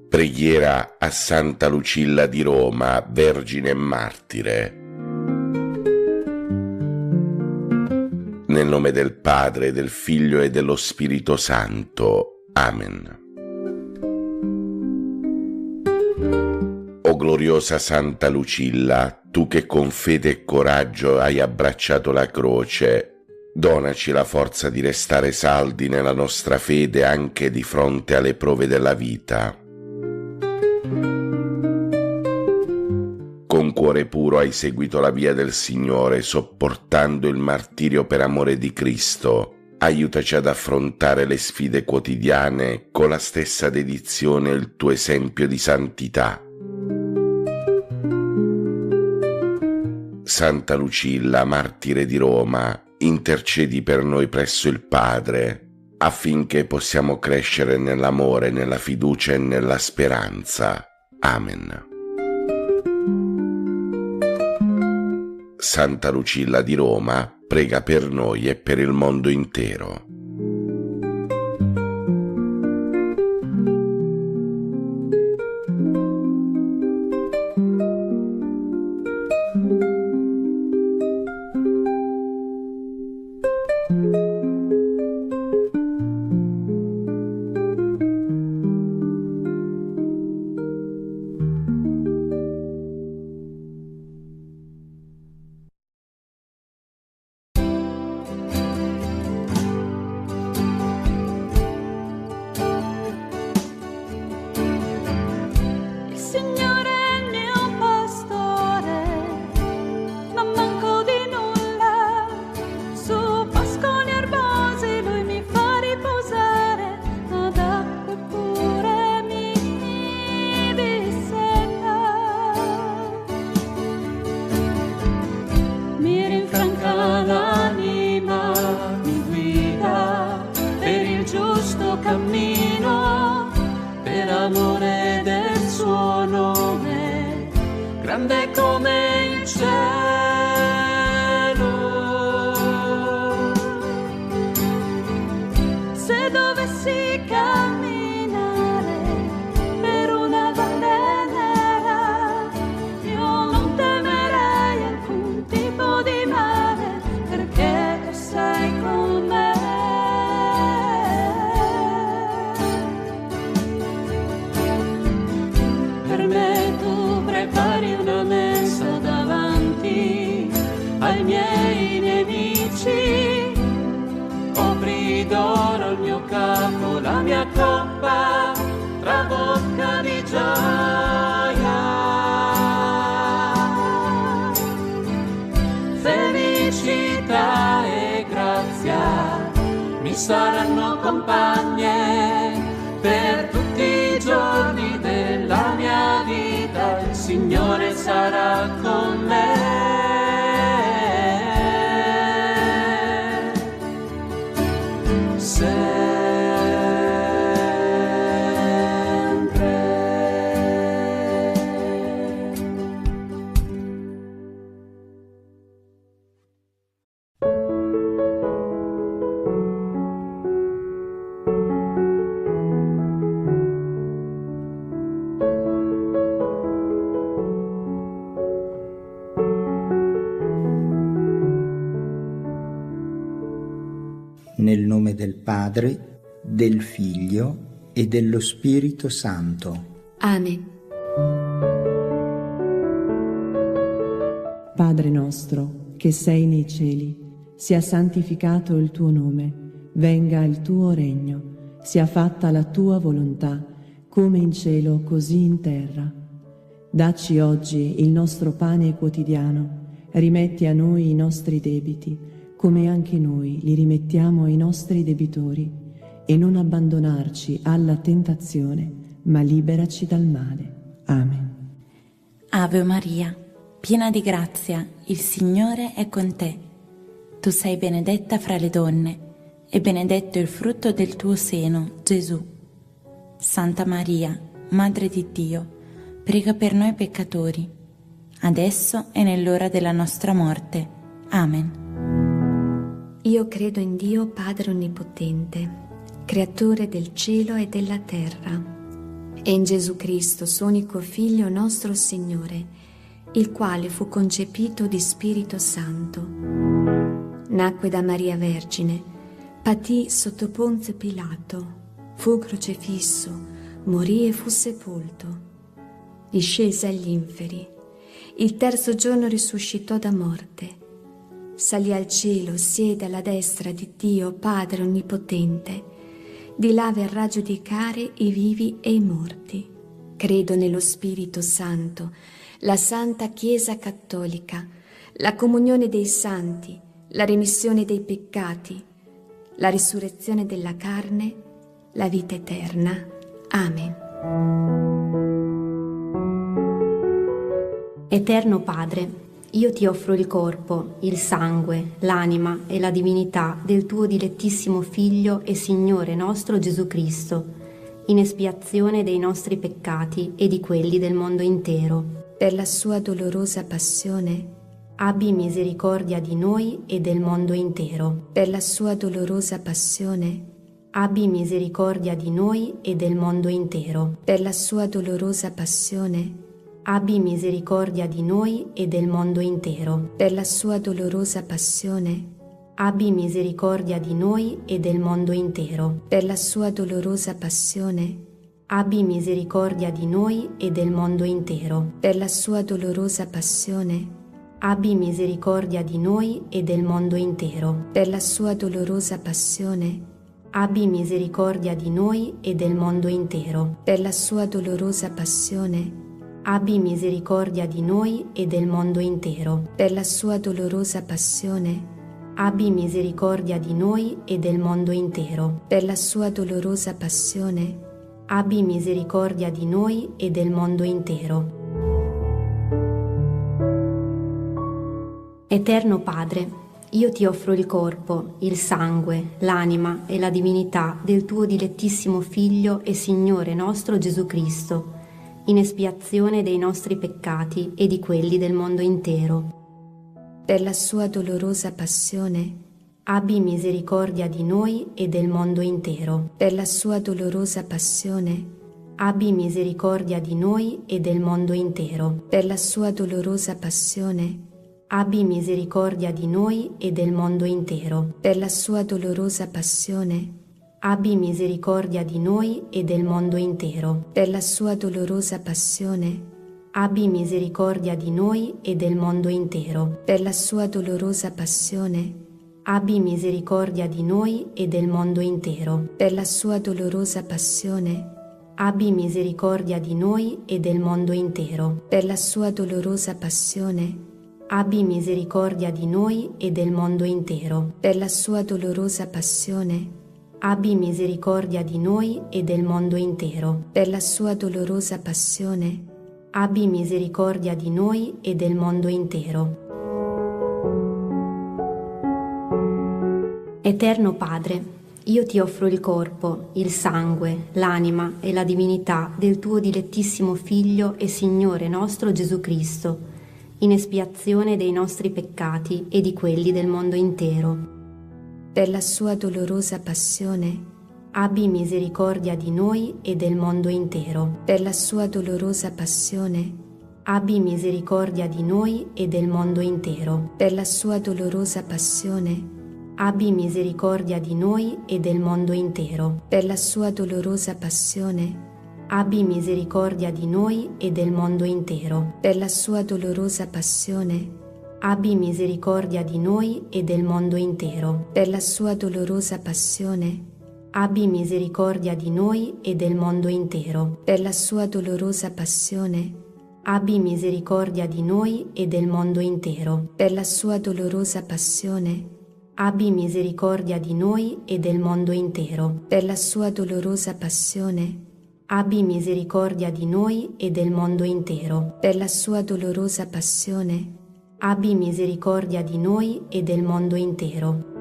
Preghiera a Santa Lucilla di Roma, Vergine e Martire. Nel nome del Padre, del Figlio e dello Spirito Santo. Amen. gloriosa Santa Lucilla, tu che con fede e coraggio hai abbracciato la croce, donaci la forza di restare saldi nella nostra fede anche di fronte alle prove della vita. Con cuore puro hai seguito la via del Signore, sopportando il martirio per amore di Cristo. Aiutaci ad affrontare le sfide quotidiane con la stessa dedizione e il tuo esempio di santità. Santa Lucilla, martire di Roma, intercedi per noi presso il Padre, affinché possiamo crescere nell'amore, nella fiducia e nella speranza. Amen. Santa Lucilla di Roma, prega per noi e per il mondo intero. Grande come il cielo, se dovessi camminare per una valle nera, io non temerei alcun tipo di male, perché tu sei con me. Per me tu prepari una mensa davanti ai miei nemici, copri d'oro il mio capo, la mia coppa trabocca di gioia. Felicità e grazia mi saranno compagne per tutti i giorni della mia vita, il Signore sarà con me. Nel nome del Padre, del Figlio e dello Spirito Santo. Amen. Padre nostro, che sei nei cieli, sia santificato il tuo nome, venga il tuo regno, sia fatta la tua volontà, come in cielo così in terra. Dacci oggi il nostro pane quotidiano, rimetti a noi i nostri debiti, come anche noi li rimettiamo ai nostri debitori, e non abbandonarci alla tentazione, ma liberaci dal male. Amen. Ave Maria, piena di grazia, il Signore è con te. Tu sei benedetta fra le donne, e benedetto il frutto del tuo seno, Gesù. Santa Maria, Madre di Dio, prega per noi peccatori, adesso e nell'ora della nostra morte. Amen. Io credo in Dio Padre Onnipotente, Creatore del cielo e della terra, e in Gesù Cristo, suo unico Figlio, nostro Signore, il quale fu concepito di Spirito Santo. Nacque da Maria Vergine, patì sotto Ponzio Pilato, fu crocifisso, morì e fu sepolto. discese agli inferi, il terzo giorno risuscitò da morte, salì al cielo, siede alla destra di Dio Padre Onnipotente, di là verrà a giudicare i vivi e i morti. Credo nello Spirito Santo, la Santa Chiesa Cattolica, la comunione dei santi, la remissione dei peccati, la risurrezione della carne, la vita eterna. Amen. Eterno Padre, io ti offro il corpo, il sangue, l'anima e la divinità del tuo dilettissimo Figlio e Signore nostro Gesù Cristo, in espiazione dei nostri peccati e di quelli del mondo intero. Per la sua dolorosa passione, abbi misericordia di noi e del mondo intero. Per la sua dolorosa passione, abbi misericordia di noi e del mondo intero. Per la sua dolorosa passione, abbi misericordia di noi e del mondo intero. Per la sua dolorosa passione, abbi misericordia di noi e del mondo intero. Per la sua dolorosa passione, abbi misericordia di noi e del mondo intero. Per la sua dolorosa passione, abbi misericordia di noi e del mondo intero. Per la sua dolorosa passione, abbi misericordia di noi e del mondo intero. Per la sua dolorosa passione, abbi misericordia di noi e del mondo intero. Per la sua dolorosa passione, abbi misericordia di noi e del mondo intero. Per la sua dolorosa passione, abbi misericordia di noi e del mondo intero. Eterno Padre, io ti offro il corpo, il sangue, l'anima e la divinità del tuo dilettissimo Figlio e Signore nostro Gesù Cristo, in espiazione dei nostri peccati e di quelli del mondo intero. Per la sua dolorosa passione, abbi misericordia di noi e del mondo intero. Per la sua dolorosa passione, abbi misericordia di noi e del mondo intero. Per la sua dolorosa passione, abbi misericordia di noi e del mondo intero. Per la sua dolorosa passione, abbi misericordia di noi e del mondo intero. Per la sua dolorosa passione, abbi misericordia di noi e del mondo intero. Per la sua dolorosa passione, abbi misericordia di noi e del mondo intero. Per la sua dolorosa passione, abbi misericordia di noi e del mondo intero. Per la sua dolorosa passione, abbi misericordia di noi e del mondo intero. Per la sua dolorosa passione, abbi misericordia di noi e del mondo intero. Per la sua dolorosa passione, abbi misericordia di noi e del mondo intero. Eterno Padre, io ti offro il corpo, il sangue, l'anima e la divinità del tuo dilettissimo Figlio e Signore nostro Gesù Cristo, in espiazione dei nostri peccati e di quelli del mondo intero. Per la sua dolorosa passione, abbi misericordia di noi e del mondo intero. Per la sua dolorosa passione, abbi misericordia di noi e del mondo intero. Per la sua dolorosa passione, abbi misericordia di noi e del mondo intero. Per la sua dolorosa passione, abbi misericordia di noi e del mondo intero. Per la sua dolorosa passione, abbi misericordia di noi e del mondo intero. Per la sua dolorosa passione, abbi misericordia di noi e del mondo intero. Per la sua dolorosa passione, abbi misericordia di noi e del mondo intero. Per la sua dolorosa passione, abbi misericordia di noi e del mondo intero. Per la sua dolorosa passione, abbi misericordia di noi e del mondo intero. Per la sua dolorosa passione, abbi misericordia di noi e del mondo intero.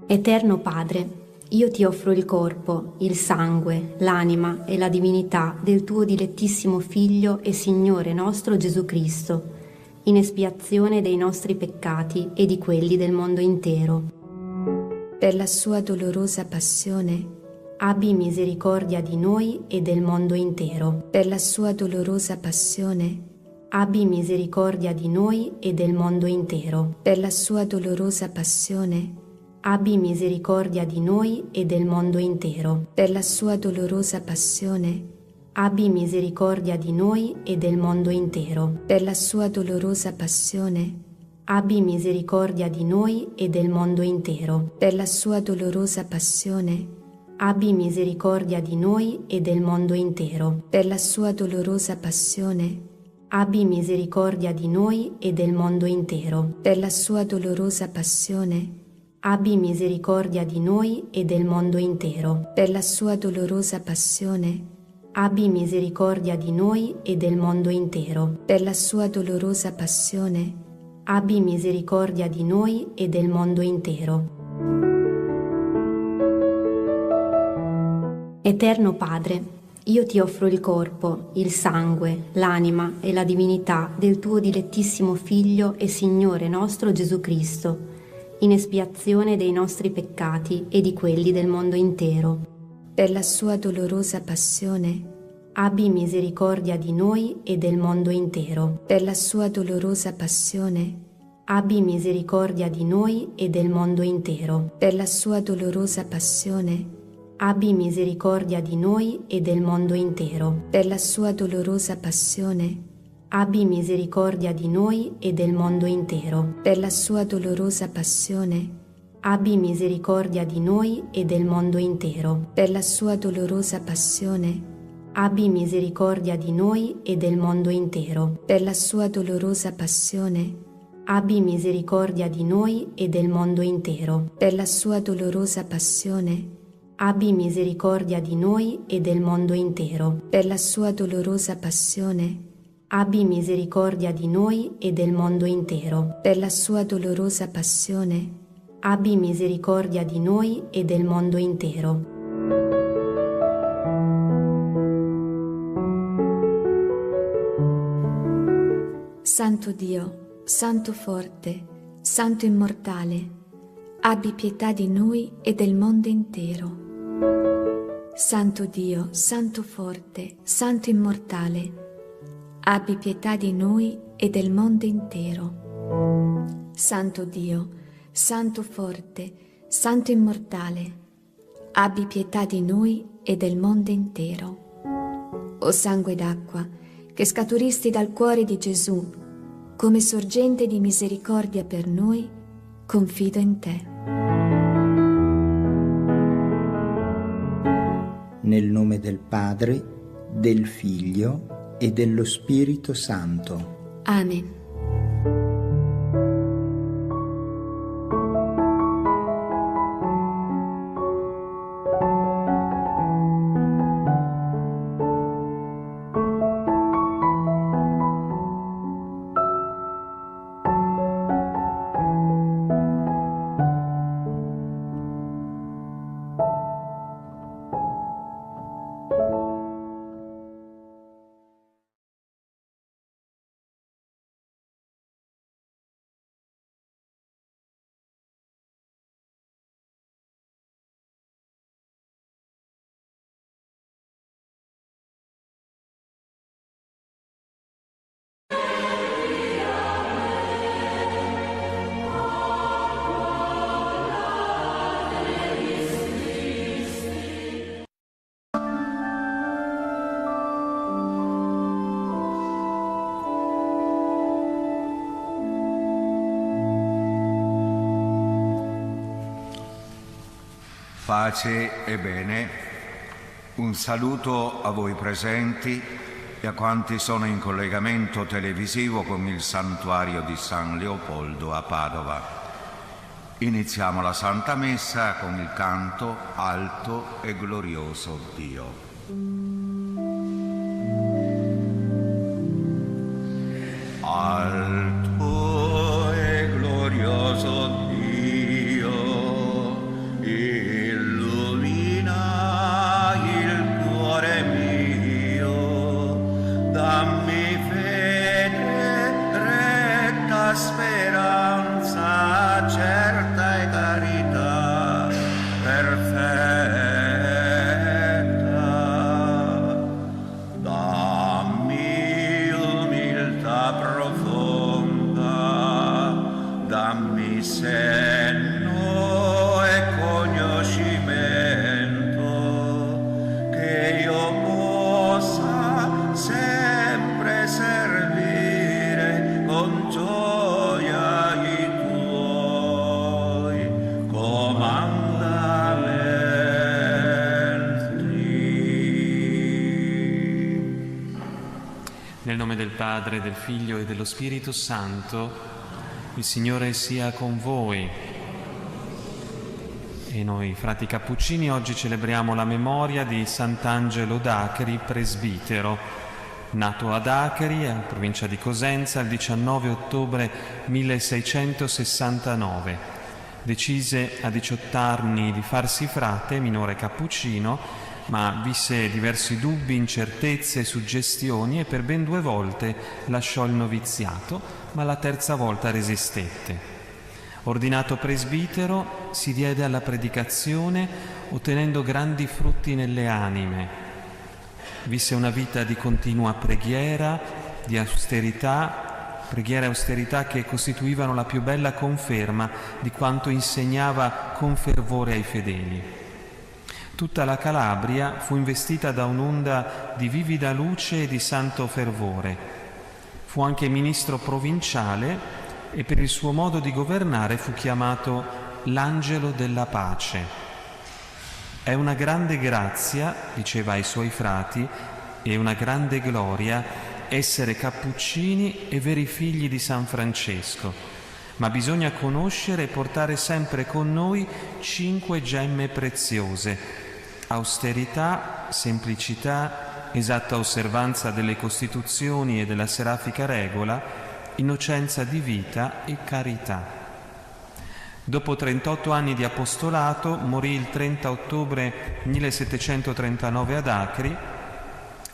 Eterno Padre, io ti offro il corpo, il sangue, l'anima e la divinità del tuo dilettissimo Figlio e Signore nostro Gesù Cristo, in espiazione dei nostri peccati e di quelli del mondo intero. Per la sua dolorosa passione, abbi misericordia di noi e del mondo intero. Per la sua dolorosa passione, abbi misericordia di noi e del mondo intero. Per la sua dolorosa passione, abbi misericordia di noi e del mondo intero. Per la sua dolorosa passione, Abbi misericordia di noi e del mondo intero. per la sua dolorosa passione, Abbi misericordia di noi e del mondo intero. per la sua dolorosa passione, Abbi misericordia di noi e del mondo intero. per la sua dolorosa passione, Abbi misericordia di noi e del mondo intero. per la sua dolorosa passione, Abbi misericordia di noi e del mondo intero. per la sua dolorosa passione, Abbi misericordia di noi e del mondo intero. per la sua dolorosa passione, Abbi misericordia di noi e del mondo intero. Eterno Padre, io ti offro il corpo, il sangue, l'anima e la divinità del tuo dilettissimo Figlio e Signore nostro Gesù Cristo, in espiazione dei nostri peccati e di quelli del mondo intero. per la sua dolorosa passione, Abbi misericordia di noi e del mondo intero. per la sua dolorosa passione, Abbi misericordia di noi e del mondo intero. per la sua dolorosa passione, Abbi misericordia di noi e del mondo intero. per la sua dolorosa passione, Abbi misericordia di noi e del mondo intero. per la sua dolorosa passione, Abbi misericordia di noi e del mondo intero. per la sua dolorosa passione, Abbi misericordia di noi e del mondo intero. per la sua dolorosa passione, Abbi misericordia di noi e del mondo intero. per la sua dolorosa passione, Abbi misericordia di noi e del mondo intero. per la sua dolorosa passione, Abbi misericordia di noi e del mondo intero. per la sua dolorosa passione, Abbi misericordia di noi e del mondo intero. Santo Dio, Santo forte, Santo immortale, abbi pietà di noi e del mondo intero. Santo Dio, Santo forte, Santo immortale, abbi pietà di noi e del mondo intero. Santo Dio, Santo forte, Santo immortale, abbi pietà di noi e del mondo intero. O sangue d'acqua, che scaturisti dal cuore di Gesù, come sorgente di misericordia per noi, confido in te. Nel nome del Padre, del Figlio e dello Spirito Santo. Amen. Pace e bene, un saluto a voi presenti e a quanti sono in collegamento televisivo con il santuario di San Leopoldo a Padova. Iniziamo la Santa Messa con il canto Alto e glorioso Dio. Alto e glorioso Dio, illumina il cuore mio, dammi fede, retta speranza, certa e carità perfetta. Nel nome del Padre, del Figlio e dello Spirito Santo, il Signore sia con voi. E noi, frati cappuccini, oggi celebriamo la memoria di Sant'Angelo d'Acri, presbitero, nato ad Acri, in provincia di Cosenza, il 19 ottobre 1669. Decise a 18 anni di farsi frate, minore cappuccino, ma visse diversi dubbi, incertezze, suggestioni e per ben 2 volte lasciò il noviziato, ma la terza volta resistette. Ordinato presbitero, si diede alla predicazione, ottenendo grandi frutti nelle anime. Visse una vita di continua preghiera, di austerità, preghiera e austerità che costituivano la più bella conferma di quanto insegnava con fervore ai fedeli. Tutta la Calabria fu investita da un'onda di vivida luce e di santo fervore. Fu anche ministro provinciale e per il suo modo di governare fu chiamato l'Angelo della Pace. È una grande grazia, diceva ai suoi frati, e una grande gloria essere cappuccini e veri figli di San Francesco, ma bisogna conoscere e portare sempre con noi 5 gemme preziose: austerità, semplicità, esatta osservanza delle Costituzioni e della serafica regola, innocenza di vita e carità. Dopo 38 anni di apostolato, morì il 30 ottobre 1739 ad Acri.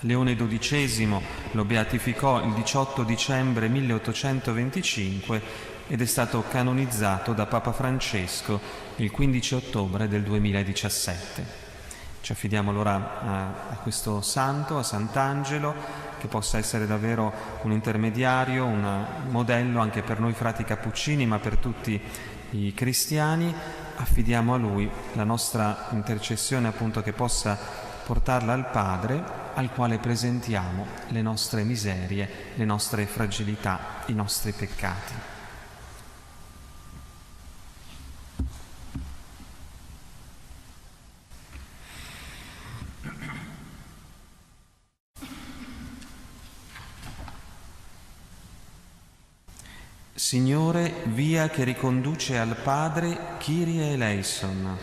Leone XII lo beatificò il 18 dicembre 1825 ed è stato canonizzato da Papa Francesco il 15 ottobre del 2017. Ci affidiamo allora a questo santo, a Sant'Angelo, che possa essere davvero un intermediario, un modello anche per noi frati cappuccini, ma per tutti i cristiani. Affidiamo a lui la nostra intercessione, appunto, che possa portarla al Padre, al quale presentiamo le nostre miserie, le nostre fragilità, i nostri peccati. Signore, via che riconduce al Padre, Kyrie eleison.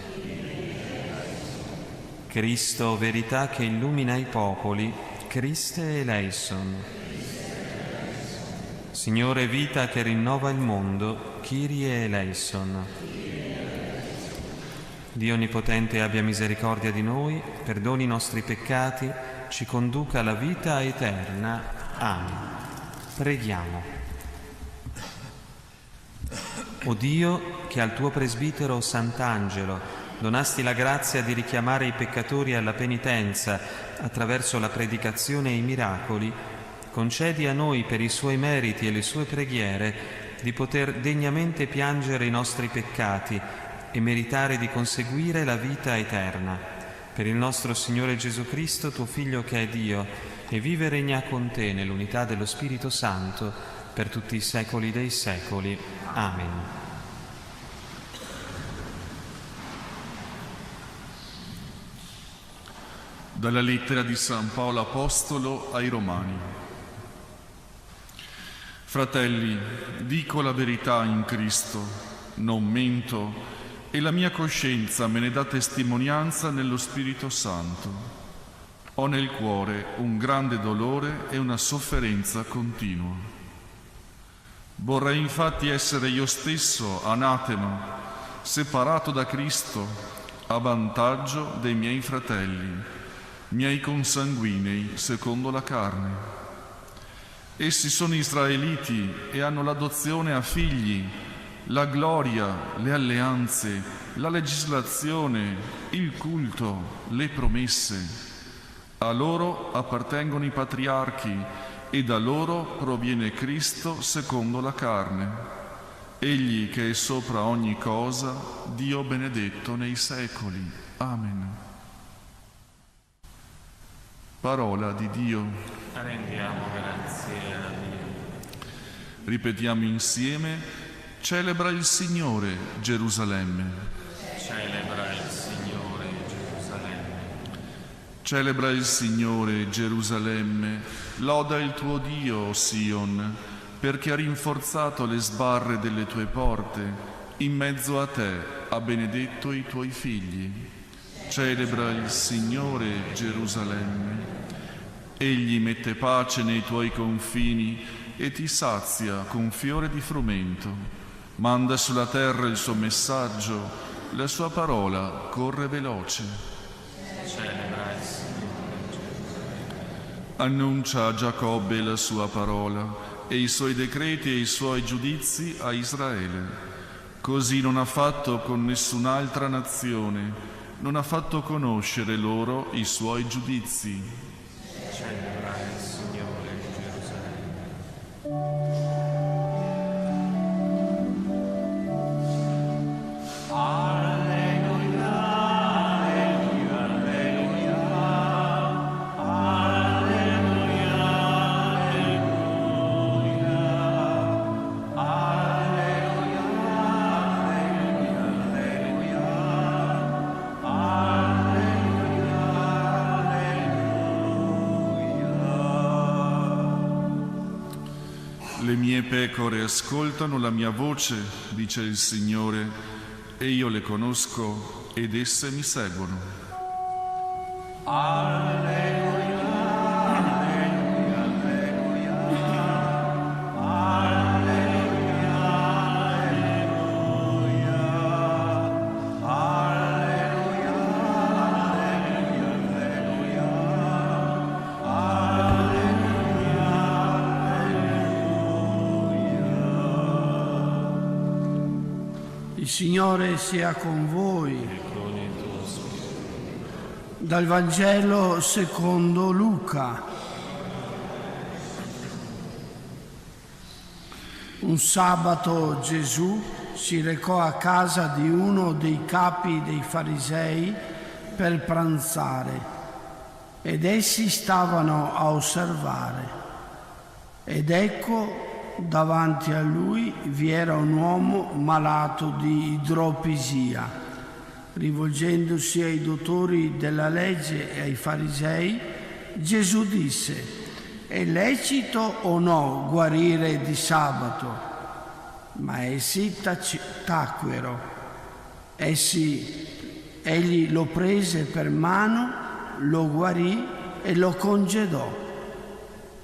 Cristo, verità che illumina i popoli, Christe eleison. Signore, vita che rinnova il mondo, Kyrie eleison. Dio Onnipotente abbia misericordia di noi, perdoni i nostri peccati, ci conduca alla vita eterna. Amen. Preghiamo. O Dio, che al tuo presbitero Sant'Angelo donasti la grazia di richiamare i peccatori alla penitenza attraverso la predicazione e i miracoli, concedi a noi per i suoi meriti e le sue preghiere di poter degnamente piangere i nostri peccati e meritare di conseguire la vita eterna. Per il nostro Signore Gesù Cristo, tuo Figlio che è Dio, e vive e regna con te nell'unità dello Spirito Santo, per tutti i secoli dei secoli. Amen. Dalla lettera di San Paolo Apostolo ai Romani. Fratelli, dico la verità in Cristo, non mento, e la mia coscienza me ne dà testimonianza nello Spirito Santo. Ho nel cuore un grande dolore e una sofferenza continua. Vorrei infatti essere io stesso anatema, separato da Cristo, a vantaggio dei miei fratelli, miei consanguinei secondo la carne. Essi sono israeliti e hanno l'adozione a figli, la gloria, le alleanze, la legislazione, il culto, le promesse. A loro appartengono i patriarchi e da loro proviene Cristo secondo la carne. Egli che è sopra ogni cosa, Dio benedetto nei secoli. Amen. Parola di Dio. Rendiamo grazie a Dio. Ripetiamo insieme: celebra il Signore, Gerusalemme. Celebra il Signore, Gerusalemme. Celebra il Signore, Gerusalemme, loda il tuo Dio, Sion, perché ha rinforzato le sbarre delle tue porte, in mezzo a te ha benedetto i tuoi figli. Celebra il Signore, Gerusalemme. Egli mette pace nei tuoi confini e ti sazia con fiore di frumento. Manda sulla terra il suo messaggio, la sua parola corre veloce. Celebra il Signore. Annuncia a Giacobbe la sua parola e i suoi decreti e i suoi giudizi a Israele. Così non ha fatto con nessun'altra nazione, non ha fatto conoscere loro i suoi giudizi. Celebra il Signore in Gerusalemme. Le mie pecore ascoltano la mia voce, dice il Signore, e io le conosco ed esse mi seguono. Alleluia, alleluia, alleluia, alleluia, alleluia, alleluia, Il Signore sia con voi. Dal Vangelo secondo Luca. Un sabato Gesù si recò a casa di uno dei capi dei farisei per pranzare, ed essi stavano a osservare. Ed ecco, davanti a lui vi era un uomo malato di idropisia. Rivolgendosi ai dottori della legge e ai farisei, Gesù disse: è lecito o no guarire di sabato? Ma essi tacquero. Egli lo prese per mano, lo guarì e lo congedò.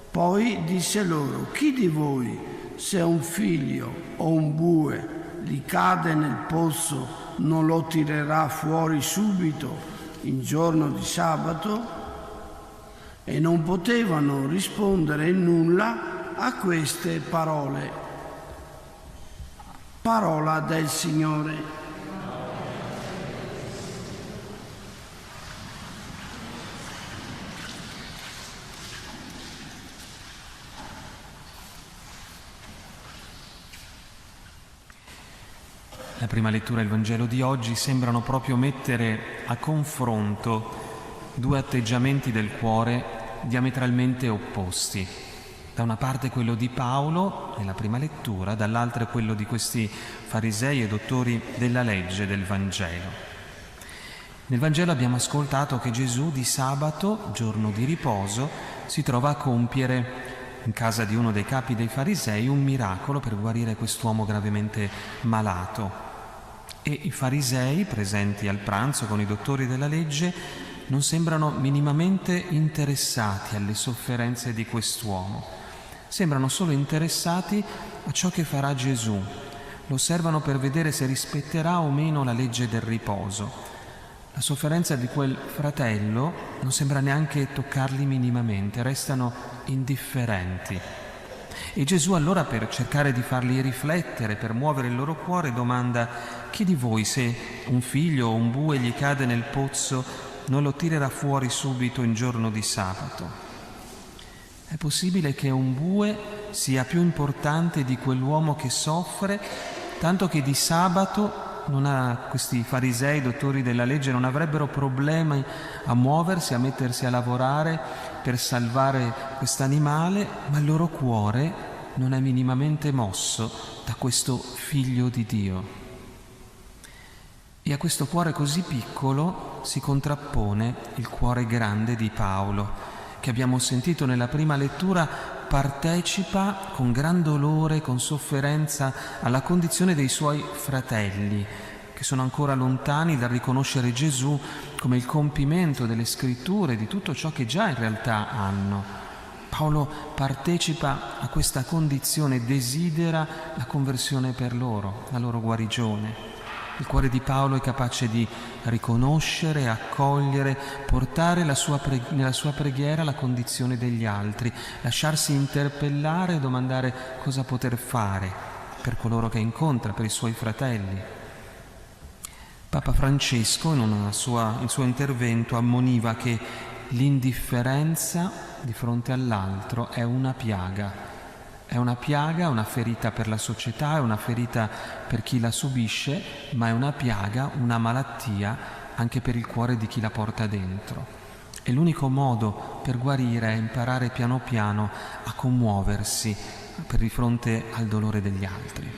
Poi disse loro: chi di voi, se un figlio o un bue gli cade nel pozzo, non lo tirerà fuori subito in giorno di sabato? E non potevano rispondere nulla a queste parole. Parola del Signore. La prima lettura e il Vangelo di oggi sembrano proprio mettere a confronto due atteggiamenti del cuore diametralmente opposti. Da una parte quello di Paolo, nella prima lettura, dall'altra quello di questi farisei e dottori della legge del Vangelo. Nel Vangelo abbiamo ascoltato che Gesù di sabato, giorno di riposo, si trova a compiere in casa di uno dei capi dei farisei un miracolo per guarire quest'uomo gravemente malato. E i farisei, presenti al pranzo con i dottori della legge, non sembrano minimamente interessati alle sofferenze di quest'uomo. Sembrano solo interessati a ciò che farà Gesù. Lo osservano per vedere se rispetterà o meno la legge del riposo. La sofferenza di quel fratello non sembra neanche toccarli minimamente, restano indifferenti. E Gesù allora, per cercare di farli riflettere, per muovere il loro cuore, domanda: chi di voi, se un figlio o un bue gli cade nel pozzo, non lo tirerà fuori subito in giorno di sabato? È possibile che un bue sia più importante di quell'uomo che soffre, tanto che di sabato questi farisei, dottori della legge, non avrebbero problemi a muoversi, a mettersi a lavorare per salvare quest'animale, ma il loro cuore non è minimamente mosso da questo figlio di Dio. E a questo cuore così piccolo si contrappone il cuore grande di Paolo, che abbiamo sentito nella prima lettura partecipa con gran dolore, con sofferenza alla condizione dei suoi fratelli, che sono ancora lontani dal riconoscere Gesù come il compimento delle scritture, di tutto ciò che già in realtà hanno. Paolo partecipa a questa condizione, desidera la conversione per loro, la loro guarigione. Il cuore di Paolo è capace di riconoscere, accogliere, portare nella sua preghiera la condizione degli altri, lasciarsi interpellare e domandare cosa poter fare per coloro che incontra, per i suoi fratelli. Papa Francesco in il suo intervento ammoniva che l'indifferenza di fronte all'altro è una piaga. È una piaga, una ferita per la società, è una ferita per chi la subisce, ma è una piaga, una malattia anche per il cuore di chi la porta dentro. E l'unico modo per guarire è imparare piano piano a commuoversi per di fronte al dolore degli altri.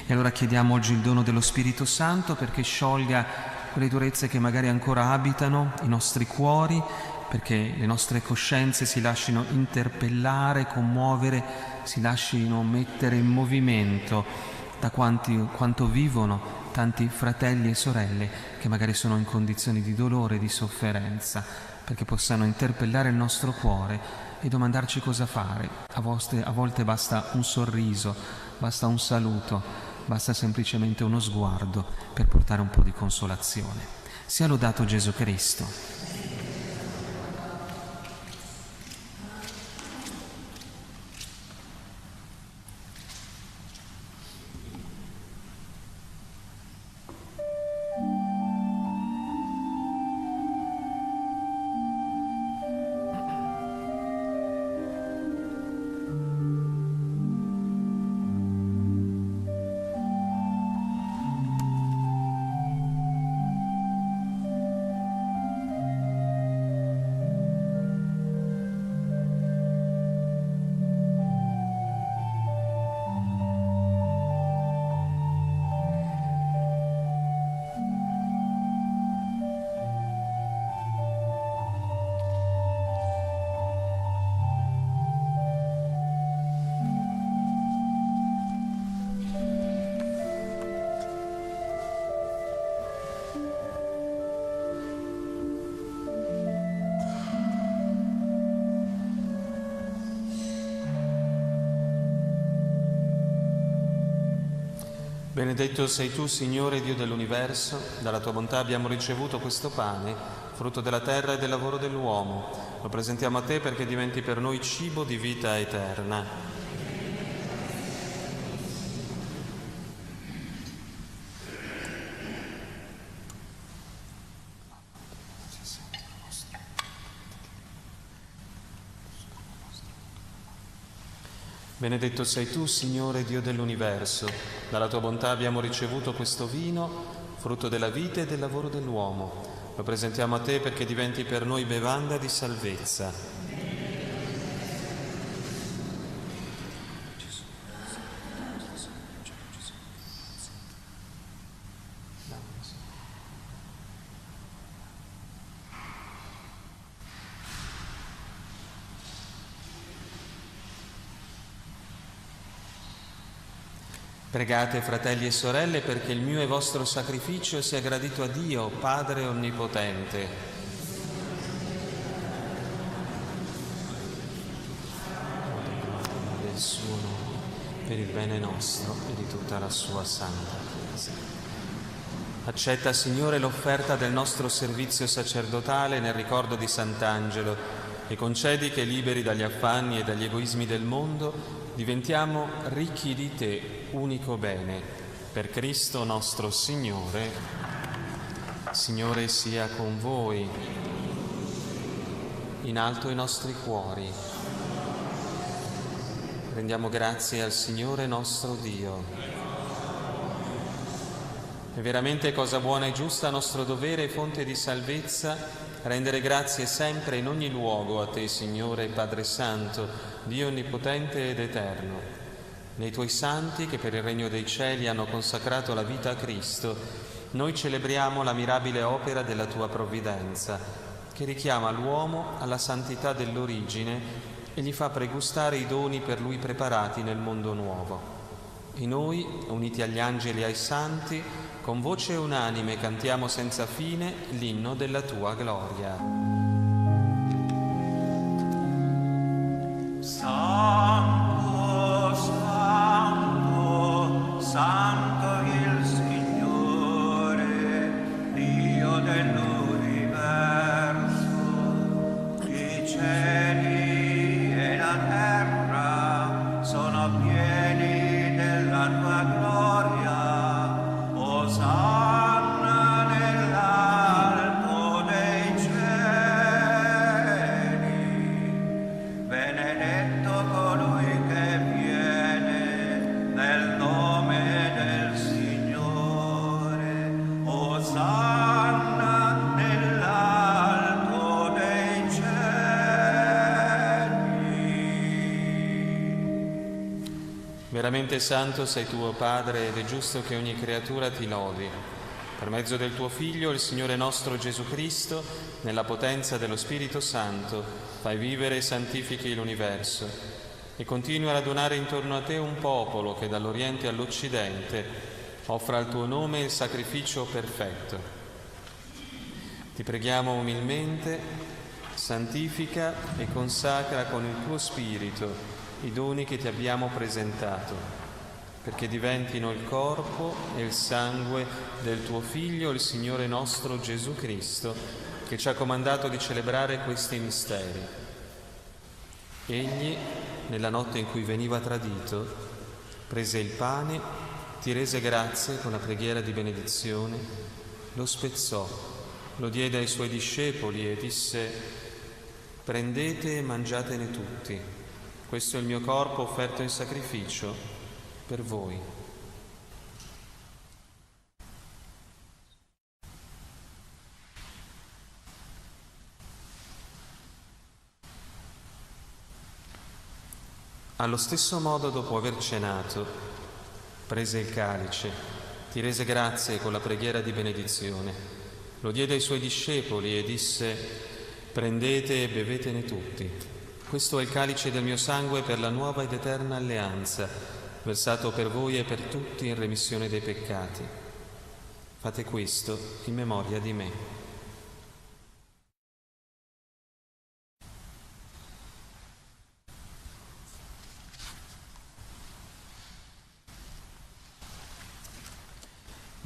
E allora chiediamo oggi il dono dello Spirito Santo perché sciolga quelle durezze che magari ancora abitano i nostri cuori, perché le nostre coscienze si lasciano interpellare, commuovere, si lasciano mettere in movimento da quanto vivono tanti fratelli e sorelle che magari sono in condizioni di dolore, di sofferenza, perché possano interpellare il nostro cuore e domandarci cosa fare. A volte basta un sorriso, basta un saluto, basta semplicemente uno sguardo per portare un po' di consolazione. Sia lodato Gesù Cristo. Benedetto sei tu, Signore Dio dell'universo, dalla tua bontà abbiamo ricevuto questo pane, frutto della terra e del lavoro dell'uomo. Lo presentiamo a te perché diventi per noi cibo di vita eterna. Benedetto sei tu, Signore Dio dell'universo, dalla tua bontà abbiamo ricevuto questo vino, frutto della vita e del lavoro dell'uomo. Lo presentiamo a te perché diventi per noi bevanda di salvezza. Pregate, fratelli e sorelle, perché il mio e vostro sacrificio sia gradito a Dio, Padre Onnipotente. Del suo nome, per il bene nostro e di tutta la sua santa Chiesa. Accetta, Signore, l'offerta del nostro servizio sacerdotale nel ricordo di Sant'Angelo e concedi che, liberi dagli affanni e dagli egoismi del mondo, diventiamo ricchi di te, unico bene, per Cristo nostro Signore. Signore sia con voi, in alto i nostri cuori. Rendiamo grazie al Signore nostro Dio. È veramente cosa buona e giusta, nostro dovere e fonte di salvezza, rendere grazie sempre in ogni luogo a te, Signore Padre Santo, Dio Onnipotente ed Eterno. Nei tuoi santi che per il regno dei cieli hanno consacrato la vita a Cristo, noi celebriamo la mirabile opera della tua provvidenza, che richiama l'uomo alla santità dell'origine e gli fa pregustare i doni per lui preparati nel mondo nuovo. E noi, uniti agli angeli e ai santi, con voce unanime cantiamo senza fine l'inno della tua gloria. Santo, santo, santo il Signore, Dio dell'universo. I cieli e la terra sono pieni della tua gloria. Osanna nell'alto dei cieli. Benedetto colui che viene nel nome del Signore. Osanna nell'alto dei cieli. Veramente santo sei tu, o Padre, ed è giusto che ogni creatura ti lodi. Per mezzo del tuo Figlio, il Signore nostro Gesù Cristo, nella potenza dello Spirito Santo, fai vivere e santifichi l'universo e continui a radunare intorno a te un popolo che dall'Oriente all'Occidente offra al tuo nome il sacrificio perfetto. Ti preghiamo umilmente, santifica e consacra con il tuo Spirito i doni che ti abbiamo presentato, perché diventino il corpo e il sangue del tuo Figlio, il Signore nostro Gesù Cristo, che ci ha comandato di celebrare questi misteri. Egli, nella notte in cui veniva tradito, prese il pane, ti rese grazie con la preghiera di benedizione, lo spezzò, lo diede ai suoi discepoli e disse: «Prendete e mangiatene tutti, questo è il mio corpo offerto in sacrificio per voi». Allo stesso modo, dopo aver cenato, prese il calice, ti rese grazie con la preghiera di benedizione, lo diede ai suoi discepoli e disse: «Prendete e bevetene tutti. Questo è il calice del mio sangue per la nuova ed eterna alleanza, versato per voi e per tutti in remissione dei peccati. Fate questo in memoria di me».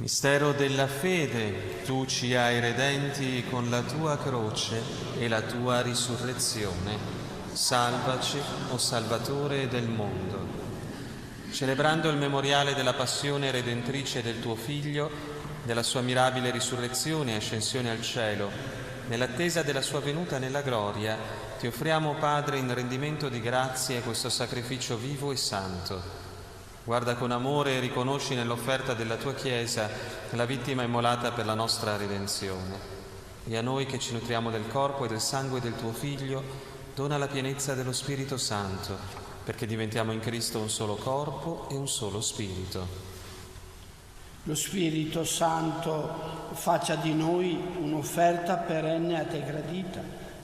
Mistero della fede, tu ci hai redenti con la tua croce e la tua risurrezione. Salvaci, o Salvatore del mondo. Celebrando il memoriale della passione redentrice del tuo Figlio, della sua mirabile risurrezione e ascensione al cielo, nell'attesa della sua venuta nella gloria, ti offriamo, Padre, in rendimento di grazie questo sacrificio vivo e santo. Guarda con amore e riconosci nell'offerta della tua Chiesa la vittima immolata per la nostra redenzione. E a noi che ci nutriamo del corpo e del sangue del tuo Figlio, dona la pienezza dello Spirito Santo, perché diventiamo in Cristo un solo corpo e un solo Spirito. Lo Spirito Santo faccia di noi un'offerta perenne a te gradita,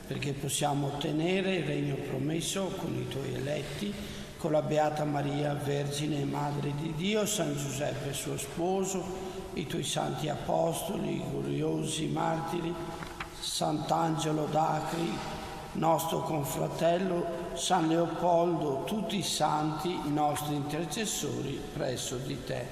perché possiamo ottenere il regno promesso con i tuoi eletti, con la Beata Maria, Vergine e Madre di Dio, San Giuseppe suo sposo, i tuoi santi apostoli, i gloriosi martiri, Sant'Angelo d'Acri, nostro confratello, San Leopoldo, tutti i santi, i nostri intercessori presso di te.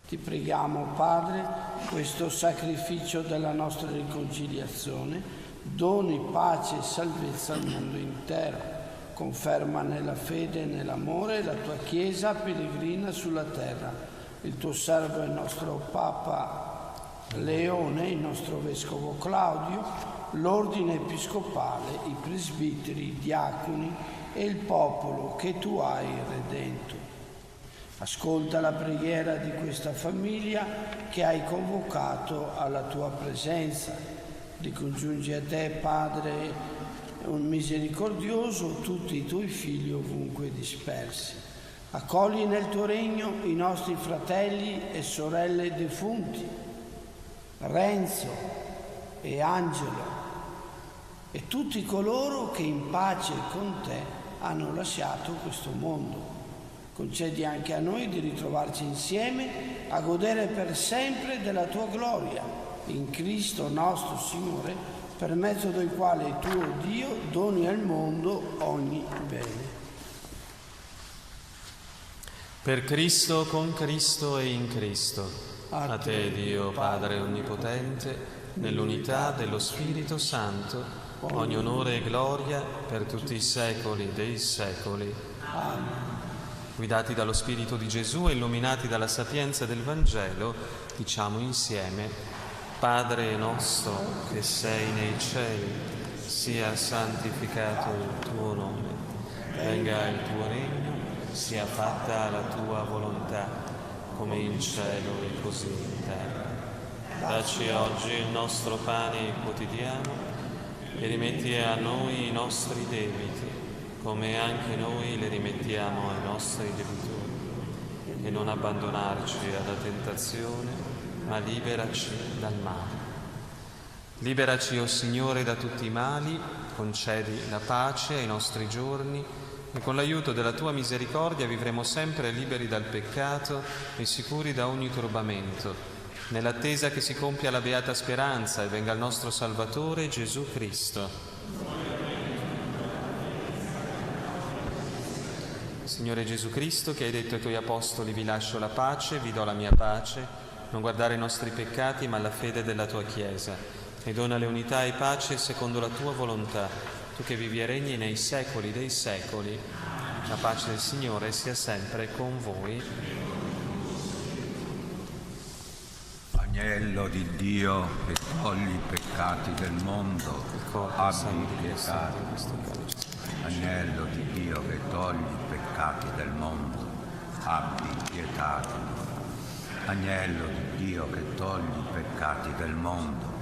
Ti preghiamo, Padre, questo sacrificio della nostra riconciliazione, doni pace e salvezza al mondo intero. Conferma nella fede e nell'amore la tua Chiesa peregrina sulla terra, il tuo servo e il nostro Papa Leone, il nostro Vescovo Claudio, l'ordine episcopale, i presbiteri, i diaconi e il popolo che tu hai redento. Ascolta la preghiera di questa famiglia che hai convocato alla tua presenza. Ricongiungi a te, Padre un misericordioso, tutti i tuoi figli ovunque dispersi. Accogli nel tuo regno i nostri fratelli e sorelle defunti, Renzo e Angelo e tutti coloro che in pace con te hanno lasciato questo mondo. Concedi anche a noi di ritrovarci insieme a godere per sempre della tua gloria, in Cristo nostro Signore, per mezzo del quale tuo Dio doni al mondo ogni bene. Per Cristo, con Cristo e in Cristo, a te Dio Padre Onnipotente, nell'unità dello Spirito Santo, ogni onore e gloria per tutti i secoli dei secoli. Amen. Guidati dallo Spirito di Gesù e illuminati dalla sapienza del Vangelo, diciamo insieme: Padre nostro che sei nei cieli, sia santificato il tuo nome, venga il tuo regno, sia fatta la tua volontà, come in cielo e così in terra. Dacci oggi il nostro pane quotidiano e rimetti a noi i nostri debiti, come anche noi le rimettiamo ai nostri debitori, e non abbandonarci alla tentazione, ma liberaci dal male. Liberaci, o Signore, da tutti i mali, concedi la pace ai nostri giorni, e con l'aiuto della tua misericordia vivremo sempre liberi dal peccato e sicuri da ogni turbamento, nell'attesa che si compia la beata speranza e venga il nostro Salvatore Gesù Cristo. Signore Gesù Cristo, che hai detto ai tuoi apostoli: vi lascio la pace, vi do la mia pace, non guardare i nostri peccati ma la fede della tua Chiesa, e donale unità e pace secondo la tua volontà, tu che vivi e regni nei secoli dei secoli. La pace del Signore sia sempre con voi. Agnello di Dio che togli i peccati del mondo, abbi pietà. Agnello di Dio che togli i peccati del mondo, abbi pietà di noi. Agnello di Dio che togli i peccati del mondo,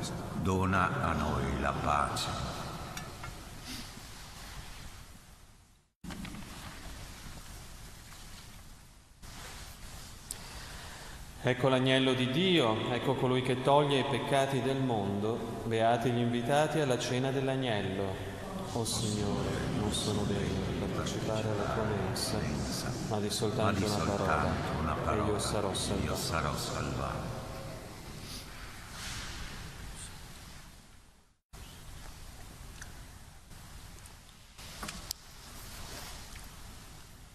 dona a noi la pace. Ecco l'agnello di Dio, ecco colui che toglie i peccati del mondo. Beati gli invitati alla cena dell'agnello. O Signore, non sono degno di partecipare alla tua mensa, ma di soltanto una parola, e io sarò salvato.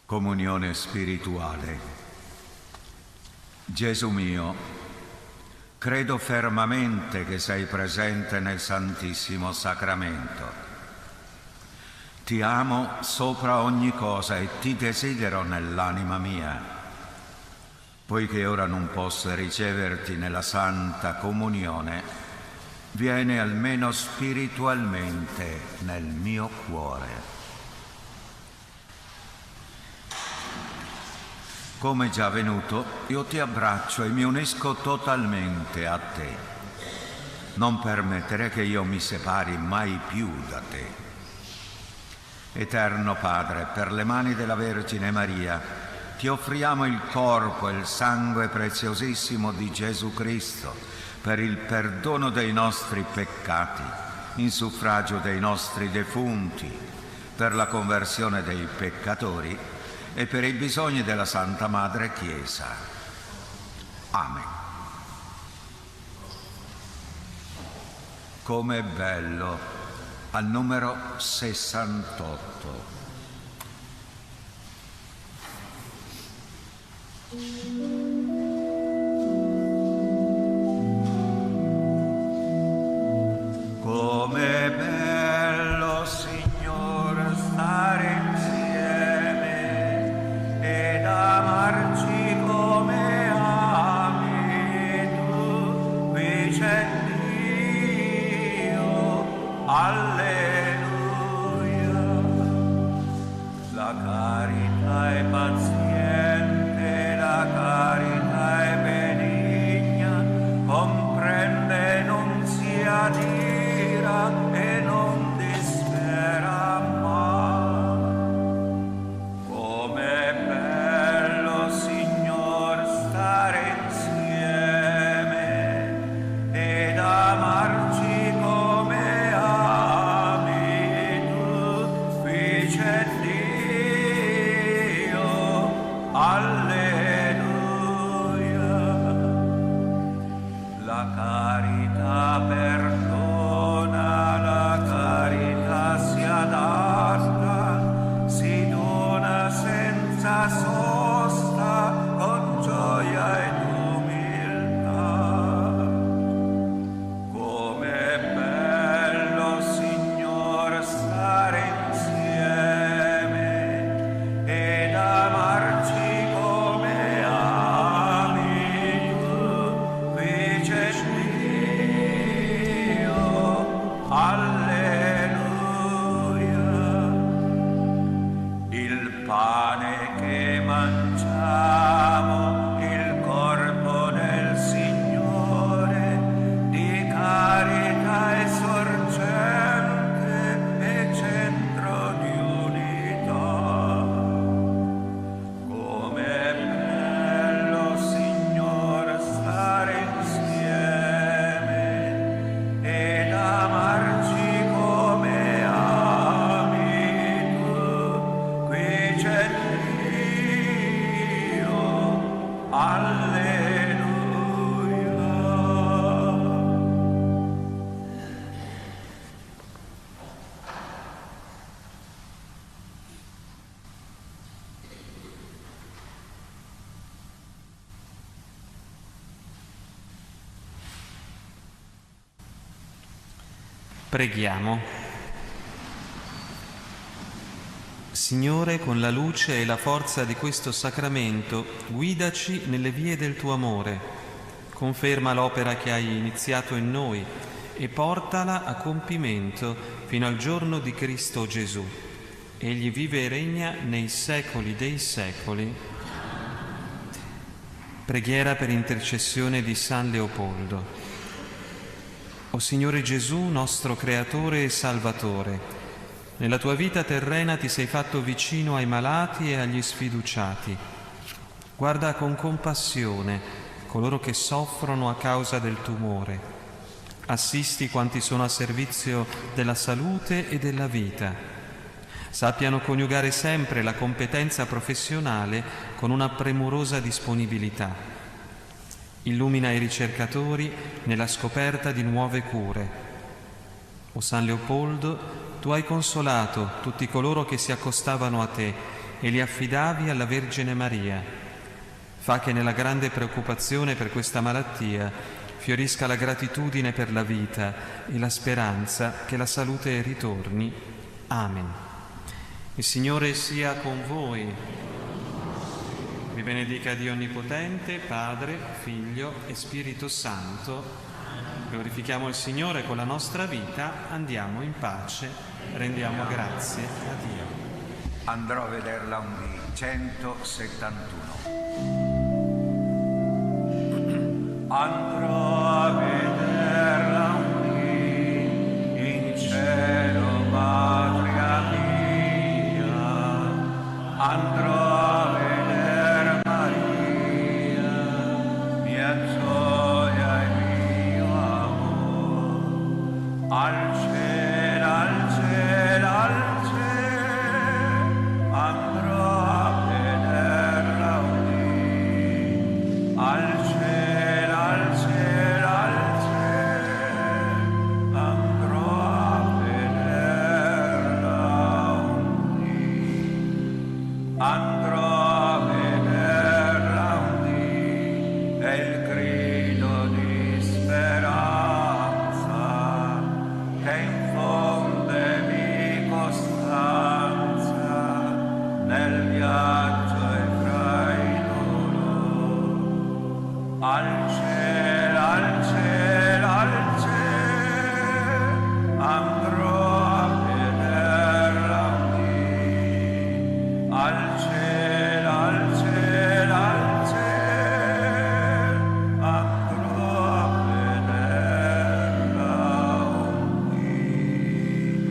Comunione spirituale. Gesù mio, credo fermamente che sei presente nel Santissimo Sacramento. Ti amo sopra ogni cosa e ti desidero nell'anima mia. Poiché ora non posso riceverti nella Santa Comunione, vieni almeno spiritualmente nel mio cuore. Come già venuto, io ti abbraccio e mi unisco totalmente a te. Non permettere che io mi separi mai più da te. Eterno Padre, per le mani della Vergine Maria, ti offriamo il corpo e il sangue preziosissimo di Gesù Cristo per il perdono dei nostri peccati, in suffragio dei nostri defunti, per la conversione dei peccatori e per i bisogni della Santa Madre Chiesa. Amen. Com'è bello! Al numero 68. Com'è bello, Signore, stare insieme ed amarci come ami tu, qui c'è Dio, alleluia. La carità è paziente, la carità è benigna, comprende, non si adira e non dispera mai. Com'è bello, Signor, stare insieme ed Dio, alleluia. La carità perdona, la carità si adatta, si dona senza sosta, con gioia ed umiltà. Com'è bello, Signor, stare insieme ed amarci come ami tu. Qui c'è Dio, alleluia. Il pane che mangiamo, il corpo del Signore, di carità è sorgente e centro di unità. Com'è bello, Signor, stare insieme ed amarci come ami tu. Qui c'è Dio, alleluia. Preghiamo. Signore, con la luce e la forza di questo sacramento, guidaci nelle vie del tuo amore. Conferma l'opera che hai iniziato in noi e portala a compimento fino al giorno di Cristo Gesù. Egli vive e regna nei secoli dei secoli. Preghiera per intercessione di San Leopoldo. O Signore Gesù, nostro Creatore e Salvatore, nella tua vita terrena ti sei fatto vicino ai malati e agli sfiduciati. Guarda con compassione coloro che soffrono a causa del tumore. Assisti quanti sono a servizio della salute e della vita. Sappiano coniugare sempre la competenza professionale con una premurosa disponibilità. Illumina i ricercatori nella scoperta di nuove cure. O San Leopoldo, tu hai consolato tutti coloro che si accostavano a te e li affidavi alla Vergine Maria. Fa che nella grande preoccupazione per questa malattia fiorisca la gratitudine per la vita e la speranza che la salute ritorni. Amen. Il Signore sia con voi. Vi benedica Dio Onnipotente, Padre, Figlio e Spirito Santo. Glorifichiamo il Signore con la nostra vita, andiamo in pace, rendiamo grazie a Dio. Andrò a vederla un dì 171. Andrò a vederla un dì in cielo, patria mia. Andrò a veder Maria, mia gioia e mio amor. Al cielo, al cielo, al cielo, andrò a vederla un dì. Al cielo, al cielo, al cielo, andrò a vederla un dì. Andrò a vederla un dì, è il grido di speranza che infondemi costanza nel viaggio e fra i dolori. Al cielo, al cielo, al cielo, andrò a vederla un dì. Al cielo, al cielo, al cielo, andrò a vederla un dì.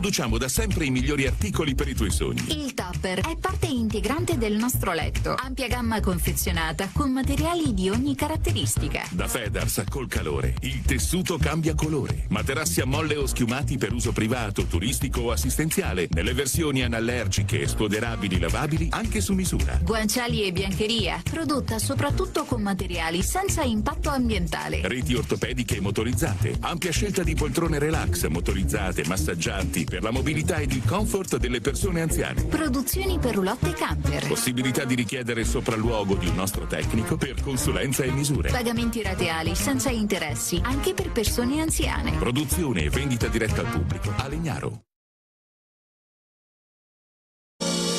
Produciamo da sempre i migliori articoli per i tuoi sogni. Il tupper è parte integrante del nostro letto. Ampia gamma confezionata con materiali di ogni caratteristica. Da Fedars, col calore, il tessuto cambia colore. Materassi a molle o schiumati per uso privato, turistico o assistenziale. Nelle versioni anallergiche, espoderabili, lavabili, anche su misura. Guanciali e biancheria, prodotta soprattutto con materiali senza impatto ambientale. Reti ortopediche e motorizzate. Ampia scelta di poltrone relax, motorizzate, massaggianti, per la mobilità ed il comfort delle persone anziane. Produzioni per roulotte e camper. Possibilità di richiedere il sopralluogo di un nostro tecnico per consulenza e misure. Pagamenti rateali senza interessi, anche per persone anziane. Produzione e vendita diretta al pubblico. A Legnaro.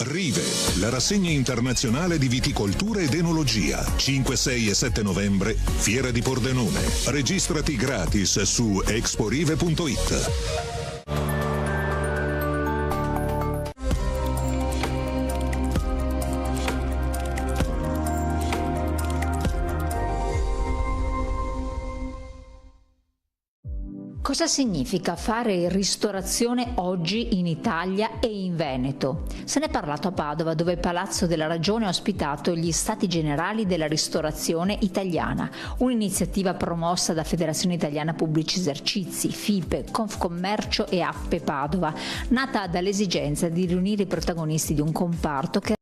Rive, la rassegna internazionale di viticoltura ed enologia. 5, 6 e 7 novembre, Fiera di Pordenone. Registrati gratis su exporive.it. Cosa significa fare ristorazione oggi in Italia e in Veneto? Se ne è parlato a Padova, dove il Palazzo della Ragione ha ospitato gli Stati Generali della Ristorazione Italiana, un'iniziativa promossa da Federazione Italiana Pubblici Esercizi, FIPE, Confcommercio e AFPE Padova, nata dall'esigenza di riunire i protagonisti di un comparto che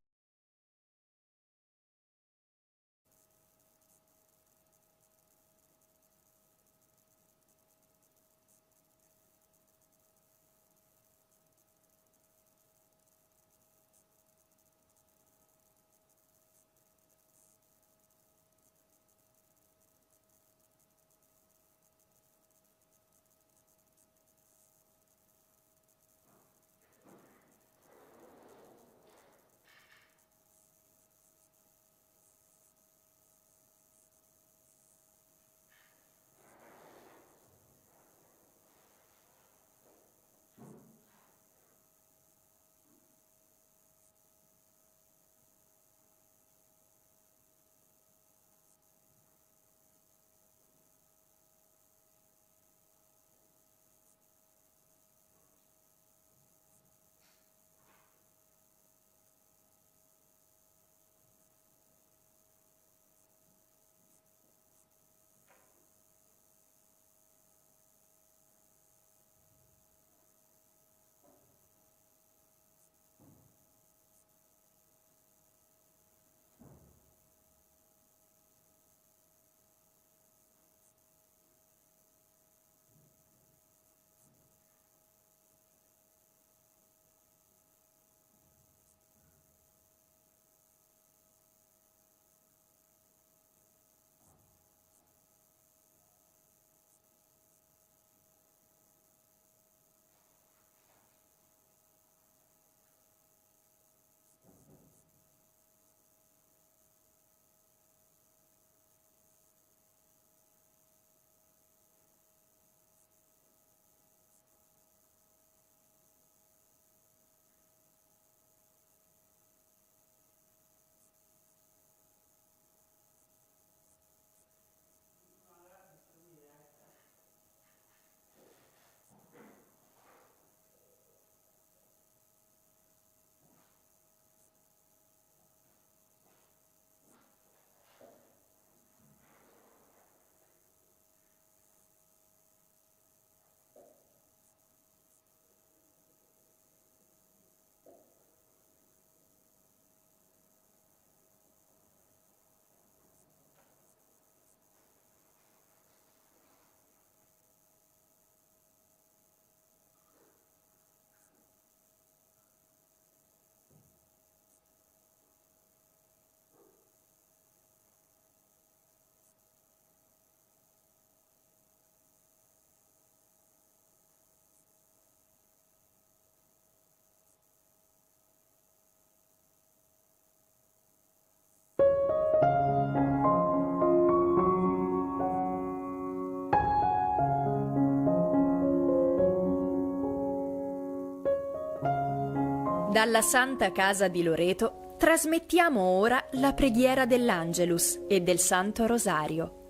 Dalla Santa Casa di Loreto trasmettiamo ora la preghiera dell'Angelus e del Santo Rosario.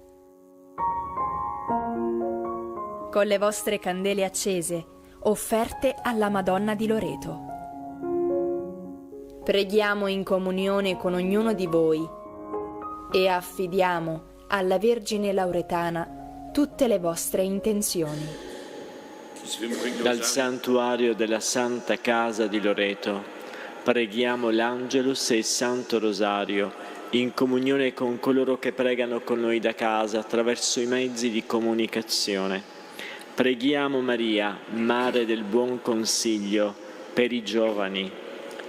Con le vostre candele accese, offerte alla Madonna di Loreto. Preghiamo in comunione con ognuno di voi e affidiamo alla Vergine Lauretana tutte le vostre intenzioni. Dal santuario della Santa Casa di Loreto preghiamo l'Angelus e il Santo Rosario in comunione con coloro che pregano con noi da casa attraverso i mezzi di comunicazione. Preghiamo Maria, Mare del Buon Consiglio, per i giovani.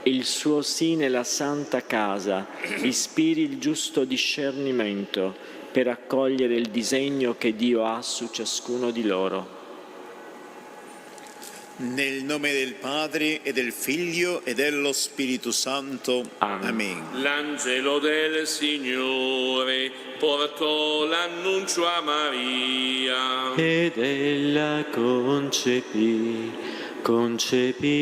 Il suo sì nella Santa Casa ispiri il giusto discernimento per accogliere il disegno che Dio ha su ciascuno di loro. Nel nome del Padre e del Figlio e dello Spirito Santo. Amen. L'angelo del Signore portò l'annuncio a Maria. Ed ella concepì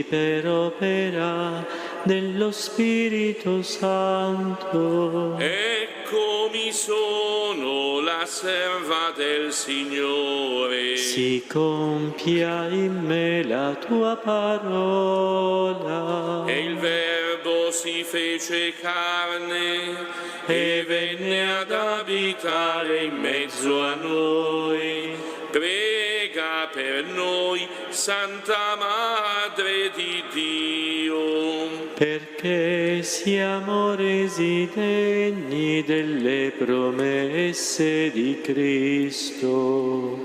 per opera dello Spirito Santo. Eccomi sono la serva del Signore. Si compia in me la tua parola. E il Verbo si fece carne e venne ad abitare in mezzo a noi. Prega per noi, Santa Madre di Dio, perché siamo resi degni delle promesse di Cristo.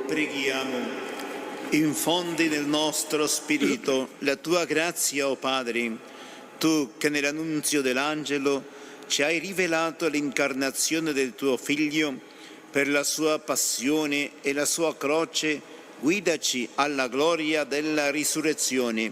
Preghiamo. Infondi nel nostro spirito la tua grazia, o Padre, tu che nell'annunzio dell'angelo ci hai rivelato l'incarnazione del tuo Figlio. Per la sua passione e la sua croce, guidaci alla gloria della risurrezione.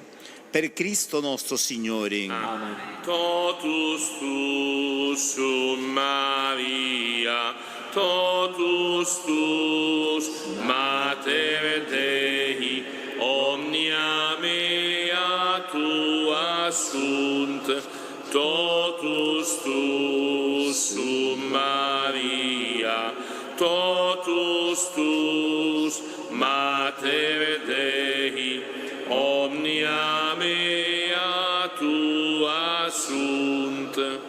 Per Cristo nostro Signore. Amen. Totus tus sum Maria, totus tus Mater Dei, omnia mea tua sunt, totus tus sum Maria, totus tus Mater Dei, omnia mea tua sunt.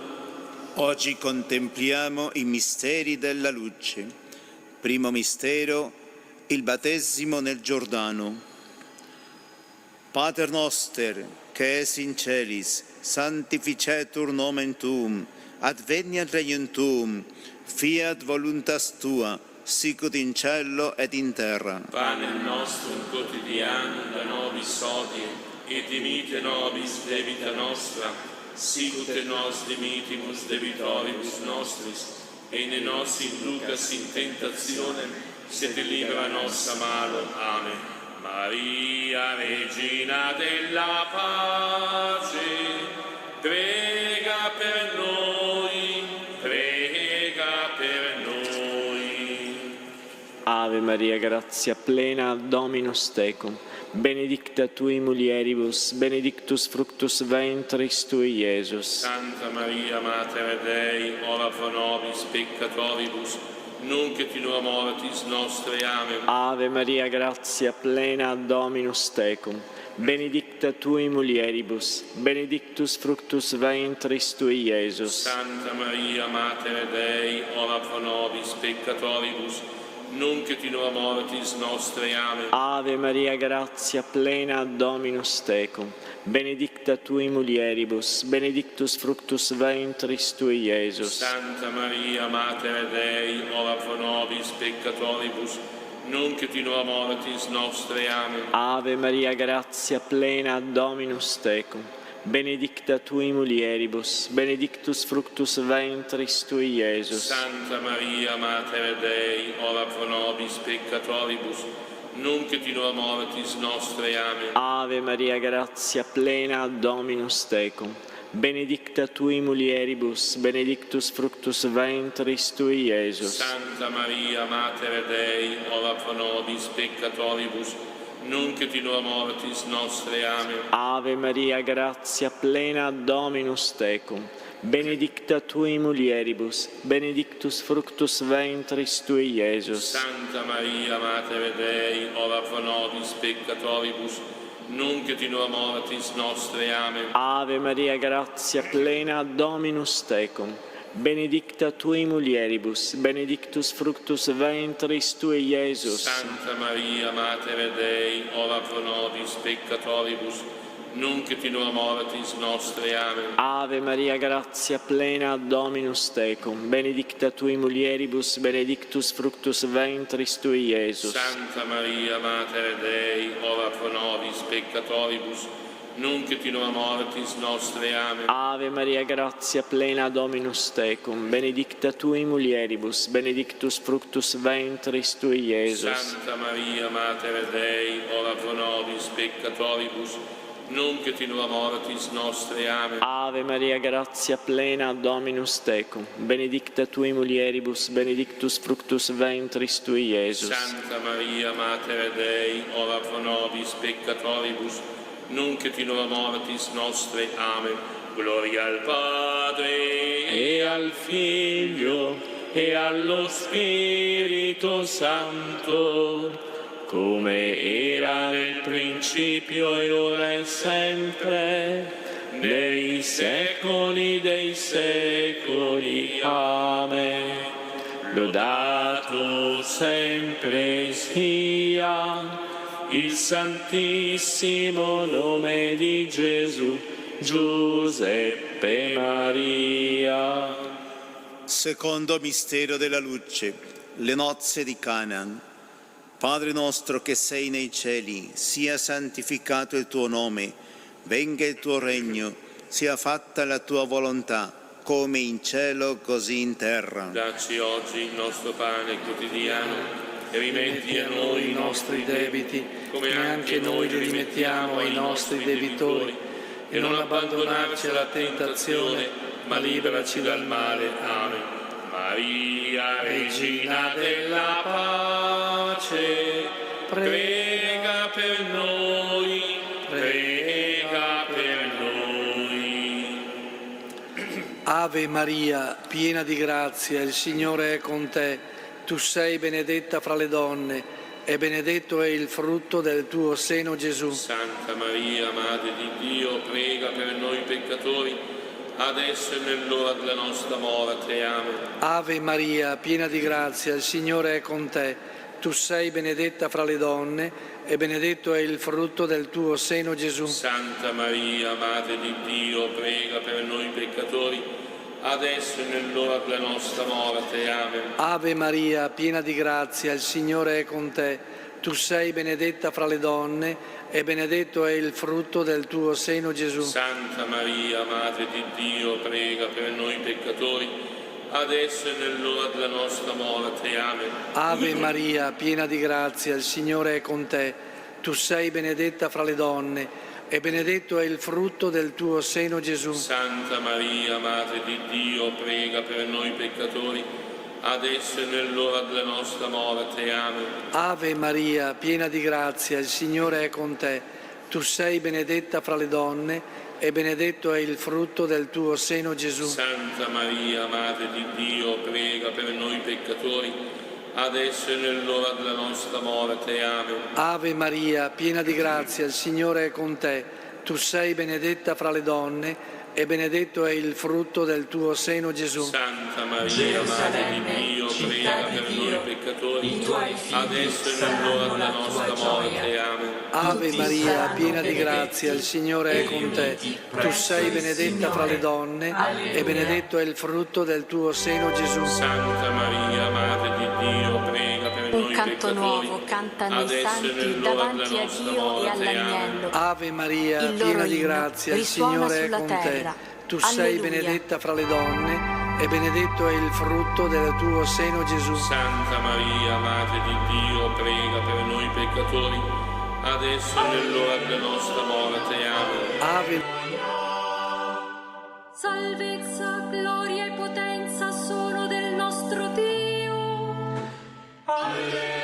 Oggi contempliamo i misteri della luce. Primo mistero, il battesimo nel Giordano. Pater noster, che es in celis, sanctificetur nomen tuum, adveniat regnum tuum, fiat voluntas tua, sicut in cielo et in terra. Panem nostrum quotidianum da nobis hodie, et dimite nobis debita nostra, sicut et nos dimitimus debitoribus nostris, et ne nos inducas in tentationem, sed libera nos a malo. Amen. Maria, Regina della pace, prega per noi, prega per noi. Ave Maria, grazia plena, Dominus tecum, benedicta tui mulieribus, benedictus fructus ventris tui, Iesus. Santa Maria, Mater Dei, ora pro nobis peccatoribus, nunc et in hora mortis nostre. Amen. Ave Maria, grazia plena, Dominus tecum, benedicta tui mulieribus, benedictus fructus ventris tui, Iesus. Santa Maria, Mater Dei, ora pro nobis peccatoribus, nunc et in hora mortis nostre. Amen. Ave Maria, grazia plena, Dominus tecum, benedicta tui mulieribus, benedictus fructus ventris tui, Iesus. Santa Maria, Mater Dei, ora pro nobis peccatoribus, nunc et in hora mortis nostre. Amen. Ave Maria, grazia plena, Dominus tecum, benedicta tui mulieribus, benedictus fructus ventris tui, Iesus. Santa Maria, Mater Dei, ora pro nobis peccatoribus, nunc et in hora mortis nostre. Amen. Ave Maria, grazia plena, Dominus tecum, benedicta tui mulieribus, benedictus fructus ventris tui, Iesus. Santa Maria, Mater Dei, ora pro nobis peccatoribus, nunc et in hora mortis nostre. Amen. Ave Maria, grazia plena, Dominus tecum, benedicta tui mulieribus, benedictus fructus ventris tui, Iesus. Santa Maria, Mater Dei, ora pro nobis peccatoribus, nunc et in hora mortis nostre. Amen. Ave Maria, gratia plena, Dominus tecum, benedicta tui mulieribus, benedictus fructus ventris tui, Iesus. Santa Maria, Mater Dei, ora pro nobis peccatoribus, nunc et in hora mortis nostre. Amen. Ave Maria, gratia plena, Dominus tecum, benedicta tui mulieribus, benedictus fructus ventris tui, Iesus. Santa Maria, Mater Dei, ora pro nobis peccatoribus, nunc et in hora mortis nostre. Amen. Ave Maria, gratia plena, Dominus tecum, benedicta tui mulieribus, benedictus fructus ventris tui, Iesus. Santa Maria, Mater Dei, ora pro nobis peccatoribus, nunc et in hora mortis nostre. Amen. Ave Maria, gratia plena, Dominus tecum, benedicta tui mulieribus, benedictus fructus ventris tui, Iesus. Santa Maria, Mater Dei, ora pro nobis peccatoribus, nunc et in hora mortis nostre. Amen. Gloria al Padre, e al Figlio, e allo Spirito Santo, come era nel principio e ora e sempre, nei secoli dei secoli. Amen. Lodato sempre sia il santissimo nome di Gesù, Giuseppe Maria. Secondo mistero della luce, le nozze di Cana. Padre nostro che sei nei cieli, sia santificato il tuo nome, venga il tuo regno, sia fatta la tua volontà, come in cielo così in terra. Dacci oggi il nostro pane quotidiano e rimetti a noi i nostri debiti, come anche noi li rimettiamo ai nostri debitori, e non abbandonarci alla tentazione, ma liberaci dal male. Amen. Maria, Regina della pace, prega per noi, prega per noi. Ave Maria, piena di grazia, il Signore è con te. Tu sei benedetta fra le donne, e benedetto è il frutto del tuo seno, Gesù. Santa Maria, Madre di Dio, prega per noi peccatori, adesso e nell'ora della nostra morte. Amen. Ave Maria, piena di grazia, il Signore è con te. Tu sei benedetta fra le donne, e benedetto è il frutto del tuo seno, Gesù. Santa Maria, Madre di Dio, prega per noi peccatori, adesso e nell'ora della nostra morte. Amen. Ave Maria, piena di grazia, il Signore è con te. Tu sei benedetta fra le donne, e benedetto è il frutto del tuo seno, Gesù. Santa Maria, Madre di Dio, prega per noi peccatori, adesso e nell'ora della nostra morte. Amen. Ave Maria, piena di grazia, il Signore è con te. Tu sei benedetta fra le donne, e benedetto è il frutto del tuo seno, Gesù. Santa Maria, Madre di Dio, prega per noi peccatori, adesso e nell'ora della nostra morte. Amen. Ave Maria, piena di grazia, il Signore è con te. Tu sei benedetta fra le donne, e benedetto è il frutto del tuo seno, Gesù. Santa Maria, Madre di Dio, prega per noi peccatori, adesso e nell'ora della nostra morte. Amen. Ave Maria, piena di grazia, il Signore è con te. Tu sei benedetta fra le donne, e benedetto è il frutto del tuo seno, Gesù. Santa Maria, Madre di Dio, prega per noi peccatori, adesso e nell'ora della nostra morte. Amen. Ave Maria, piena di grazia, il Signore è con te. Tu sei benedetta fra le donne, e benedetto è il frutto del tuo seno, Gesù. Santa Maria, Madre di Dio, prega per noi Un canto peccatori, nuovo cantano i adesso e santi nell'ora davanti della a nostra Dio e morte. all'agnello. Ave Maria, Il loro piena di inno grazia, il risuona Signore è sulla con te. terra. Tu sei Alleluia. benedetta fra le donne, e benedetto è il frutto del tuo seno, Gesù. Santa Maria, Madre di Dio, prega per noi peccatori, adesso e nell'ora della nostra morte. Amen. Ave Salvezza, gloria e potenza sono del nostro Dio. Alleluia.